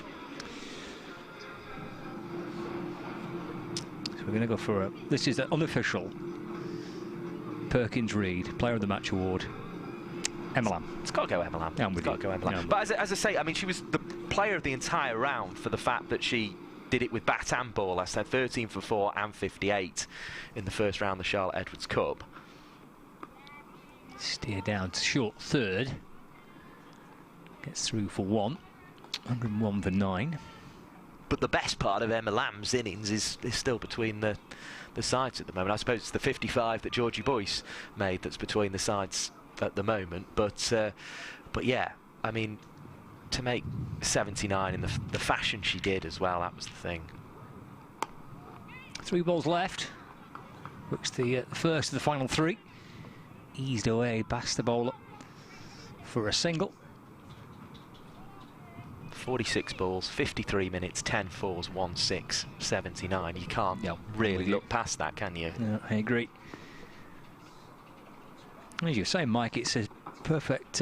So we're going to go for this is the unofficial Perkins Reid Player of the Match award. Emma Lamb. It's got to go Emma Lamb. It's got to go Emma Lamb. But as I say, I mean, she was the player of the entire round for the fact that she did it with bat and ball. I said 13 for 4 and 58 in the first round of the Charlotte Edwards Cup. Steer down to short third. Gets through for 1. 101 for 9. But the best part of Emma Lamb's innings is still between the sides at the moment. I suppose it's the 55 that Georgie Boyce made that's between the sides at the moment. But yeah, I mean, to make 79 in the fashion she did as well, that was the thing. 3 balls left. Looks the first of the final 3. Eased away past the bowler for a single. 46 balls, 53 minutes, 10 fours, 1 6, 79. You can't really look past that, can you? No, I agree. As you say, Mike, it's a perfect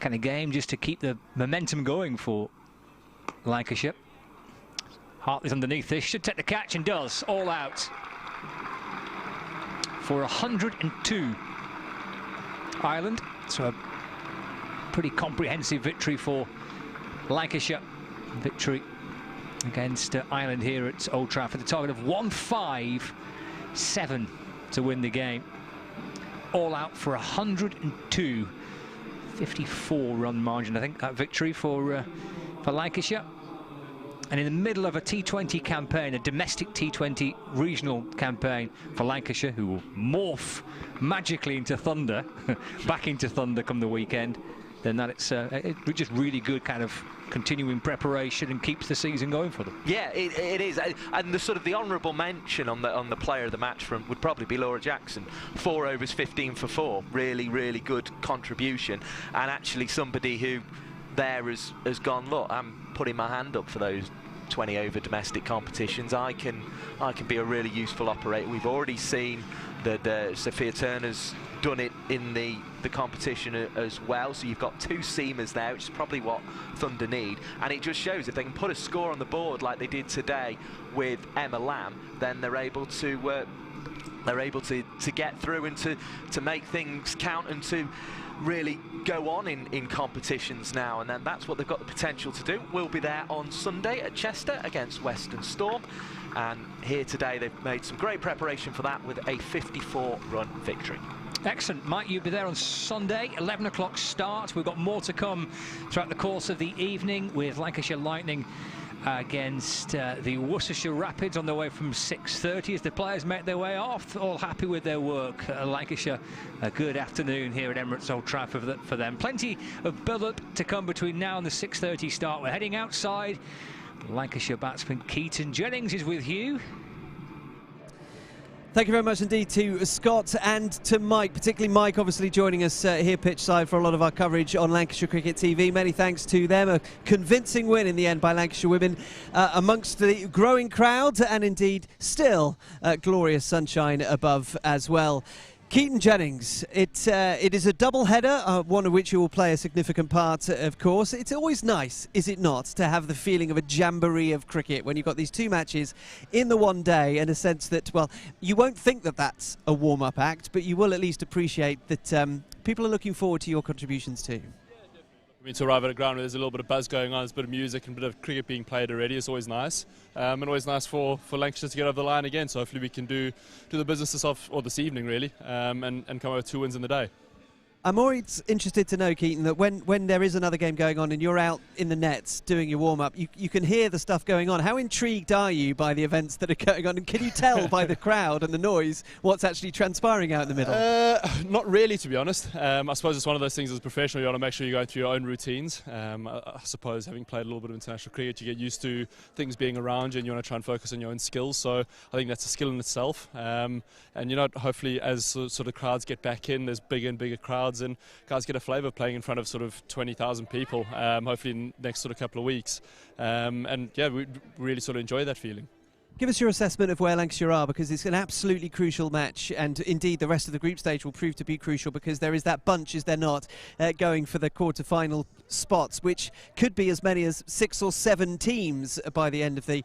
kind of game just to keep the momentum going for Lancashire. Hartley's underneath this, should take the catch and does, all out for 102. Ireland, so a pretty comprehensive victory for Lancashire. Victory against Ireland here at Old Trafford. The target of 157 to win the game. All out for 102. 54 run margin, I think, that victory for Lancashire. And in the middle of a T20 campaign, a domestic T20 regional campaign for Lancashire, who will morph magically into Thunder, back into Thunder come the weekend, then that it's just really good kind of continuing preparation and keeps the season going for them. Yeah, it is, and the sort of the honourable mention on the player of the match front would probably be Laura Jackson. 4 overs, 15 for 4, really good contribution, and actually somebody who there has gone, look, I'm putting my hand up for those 20 over domestic competitions. I can be a really useful operator. We've already seen that Sophia Turner's done it in the competition as well, so you've got 2 seamers there, which is probably what Thunder need, and it just shows if they can put a score on the board like they did today with Emma Lamb, then they're able to get through and to make things count and to really go on in competitions now, and then that's what they've got the potential to do. We'll be there on Sunday at Chester against Western Storm, and here today they've made some great preparation for that with a 54-run victory. Excellent. Mike, you'll be there on Sunday, 11 o'clock start. We've got more to come throughout the course of the evening with Lancashire Lightning against the Worcestershire Rapids on their way from 6:30 as the players make their way off, all happy with their work. Lancashire, a good afternoon here at Emirates Old Trafford for them. Plenty of build-up to come between now and the 6:30 start. We're heading outside Lancashire batsman Keaton Jennings is with you. Thank you very much indeed to Scott and to Mike, particularly Mike obviously joining us here pitch side for a lot of our coverage on Lancashire Cricket TV. Many thanks to them. A convincing win in the end by Lancashire women amongst the growing crowd, and indeed still glorious sunshine above as well. Keaton Jennings, it is a double header, one of which you will play a significant part, of course. It's always nice, is it not, to have the feeling of a jamboree of cricket when you've got these two matches in the one day, in a sense that, well, you won't think that that's a warm-up act, but you will at least appreciate that people are looking forward to your contributions too. I mean, to arrive at a ground where there's a little bit of buzz going on, there's a bit of music and a bit of cricket being played already is always nice. And always nice for Lancashire to get over the line again. So hopefully we can do the business this evening really, and come out with 2 wins in the day. I'm always interested to know, Keaton, that when there is another game going on and you're out in the nets doing your warm-up, you can hear the stuff going on. How intrigued are you by the events that are going on? And can you tell by the crowd and the noise what's actually transpiring out in the middle? Not really, to be honest. I suppose it's one of those things as a professional, you want to make sure you're going through your own routines. I suppose having played a little bit of international cricket, you get used to things being around you and you want to try and focus on your own skills. So I think that's a skill in itself. And, you know, hopefully as sort of crowds get back in, there's bigger and bigger crowds, and guys get a flavour playing in front of sort of 20,000 people, hopefully in the next sort of couple of weeks. And yeah, we really sort of enjoy that feeling. Give us your assessment of where Lancashire are, because it's an absolutely crucial match, and indeed the rest of the group stage will prove to be crucial, because there is that bunch, is there not, going for the quarter-final spots, which could be as many as 6 or 7 teams by the end of the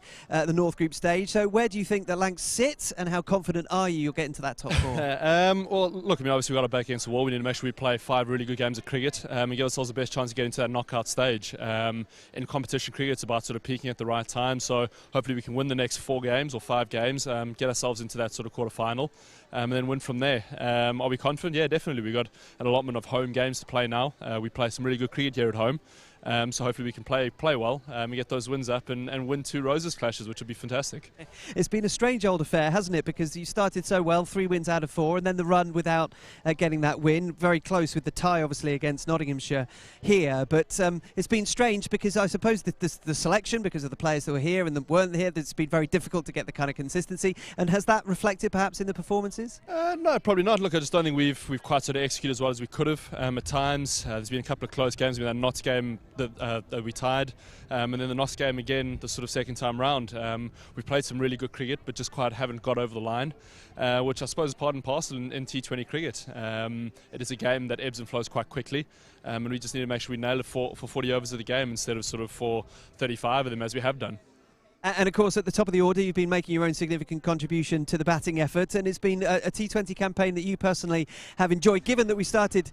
North Group stage. So where do you think that Lancs sit, and how confident are you you'll get into that top 4? Well, look, I mean, obviously we've got our back against the wall. We need to make sure we play 5 really good games of cricket and give ourselves the best chance to get into that knockout stage. In competition cricket, it's about sort of peaking at the right time, so hopefully we can win the next 4 games or 5 games, get ourselves into that sort of quarter-final, and then win from there. Are we confident? Yeah, definitely. We've got an allotment of home games to play now. We play some really good cricket here at home. So hopefully we can play well and get those wins up and win 2 Roses clashes, which would be fantastic. It's been a strange old affair, hasn't it? Because you started so well, 3 wins out of 4, and then the run without getting that win. Very close with the tie, obviously, against Nottinghamshire here. But it's been strange because I suppose the selection, because of the players that were here and that weren't here, it's been very difficult to get the kind of consistency. And has that reflected perhaps in the performances? No, probably not. Look, I just don't think we've quite sort of executed as well as we could have at times. There's been a couple of close games. I mean, that Notts game that we tied, and then the Notts game again, the sort of second time round. We've played some really good cricket, but just quite haven't got over the line, which I suppose is part and parcel in T20 cricket. It is a game that ebbs and flows quite quickly, and we just need to make sure we nail it for 40 overs of the game instead of sort of for 35 of them as we have done. And of course, at the top of the order, you've been making your own significant contribution to the batting effort, and it's been a T20 campaign that you personally have enjoyed. Given that we started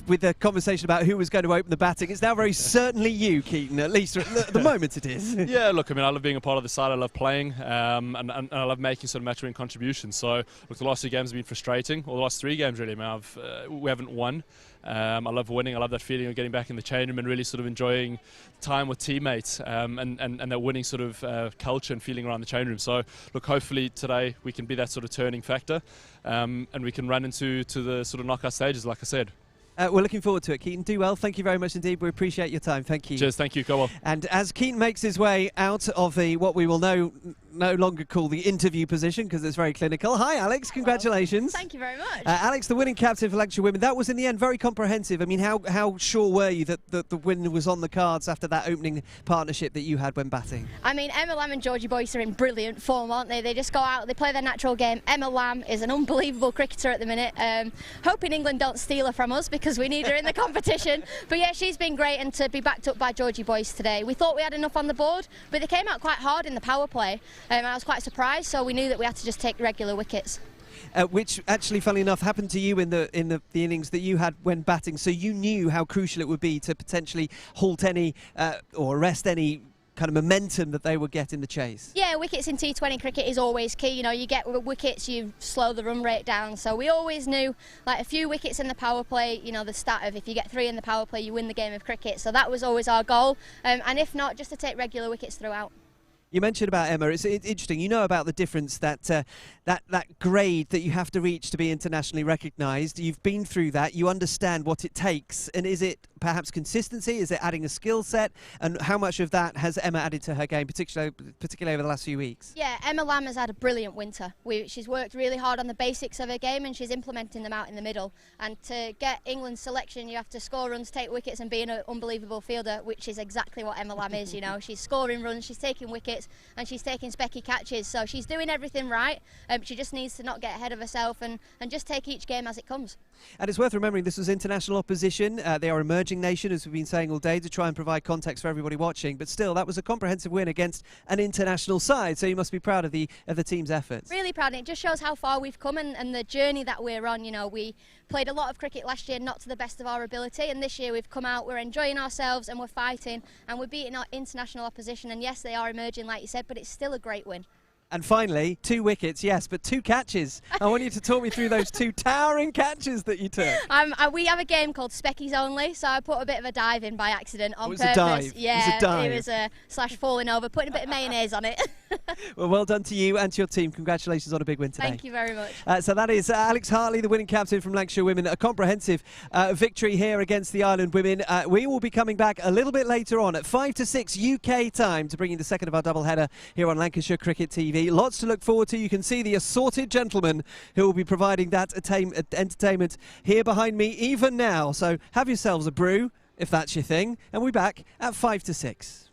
with a conversation about who was going to open the batting, it's now very certainly you, Keaton, at least at the moment it is. Yeah, look, I mean, I love being a part of the side, I love playing, and I love making sort of match-winning contributions. So, look, the last 2 games have been frustrating, or the last 3 games really. I mean, we haven't won. I love winning. I love that feeling of getting back in the change room and really sort of enjoying time with teammates, and that winning sort of culture and feeling around the change room. So look, hopefully today we can be that sort of turning factor, and we can run into the sort of knockout stages, like I said. We're looking forward to it, Keaton. Do well. Thank you very much indeed. We appreciate your time. Thank you. Cheers. Thank you. Go on. And as Keaton makes his way out of the what we will no longer call the interview position, because it's very clinical. Hi, Alex. Congratulations. Thank you very much. Alex, the winning captain for Lancashire Women. That was in the end very comprehensive. I mean, how sure were you that the win was on the cards after that opening partnership that you had when batting? I mean, Emma Lamb and Georgie Boyce are in brilliant form, aren't they? They just go out, they play their natural game. Emma Lamb is an unbelievable cricketer at the minute. Hoping England don't steal her from us, because we need her in the competition. But yeah, she's been great, and to be backed up by Georgie Boyce today. We thought we had enough on the board, but they came out quite hard in the power play. I was quite surprised, so we knew that we had to just take regular wickets. Which actually, funnily enough, happened to you in the innings that you had when batting, so you knew how crucial it would be to potentially halt any or arrest any kind of momentum that they would get in the chase. Yeah, wickets in T20 cricket is always key. You know, you get wickets, you slow the run rate down. So we always knew, like, a few wickets in the power play, you know, the stat of if you get 3 in the power play, you win the game of cricket. So that was always our goal. And if not, just to take regular wickets throughout. You mentioned about Emma. It's interesting. You know about the difference that that grade that you have to reach to be internationally recognised. You've been through that. You understand what it takes. And is it perhaps consistency? Is it adding a skill set? And how much of that has Emma added to her game, particularly over the last few weeks? Yeah, Emma Lamb has had a brilliant winter. She's worked really hard on the basics of her game and she's implementing them out in the middle. And to get England's selection, you have to score runs, take wickets and be an unbelievable fielder, which is exactly what Emma Lamb is. You know, she's scoring runs, she's taking wickets, and she's taking specky catches, so she's doing everything right. She just needs to not get ahead of herself and just take each game as it comes. And it's worth remembering this was international opposition. They are an emerging nation, as we've been saying all day, to try and provide context for everybody watching. But still, that was a comprehensive win against an international side, so you must be proud of the team's efforts. Really proud, and it just shows how far we've come and the journey that we're on. You know, we played a lot of cricket last year, not to the best of our ability, and this year we've come out, we're enjoying ourselves and we're fighting and we're beating our international opposition. And yes, they are emerging, like you said, but it's still a great win. And finally, 2 wickets, yes, but 2 catches. I want you to talk me through those 2 towering catches that you took. We have a game called Speckies Only, so I put a bit of a dive in by accident on purpose. A dive. Yeah, it was a slash falling over, putting a bit of mayonnaise on it. Well done to you and to your team. Congratulations on a big win today. Thank you very much. So that is Alex Hartley, the winning captain from Lancashire Women. A comprehensive victory here against the Ireland women. We will be coming back a little bit later on at 5 to 6 UK time to bring you the second of our double header here on Lancashire Cricket TV. Lots to look forward to. You can see the assorted gentlemen who will be providing that entertainment here behind me even now. So have yourselves a brew if that's your thing, and we'll be back at 5 to 6.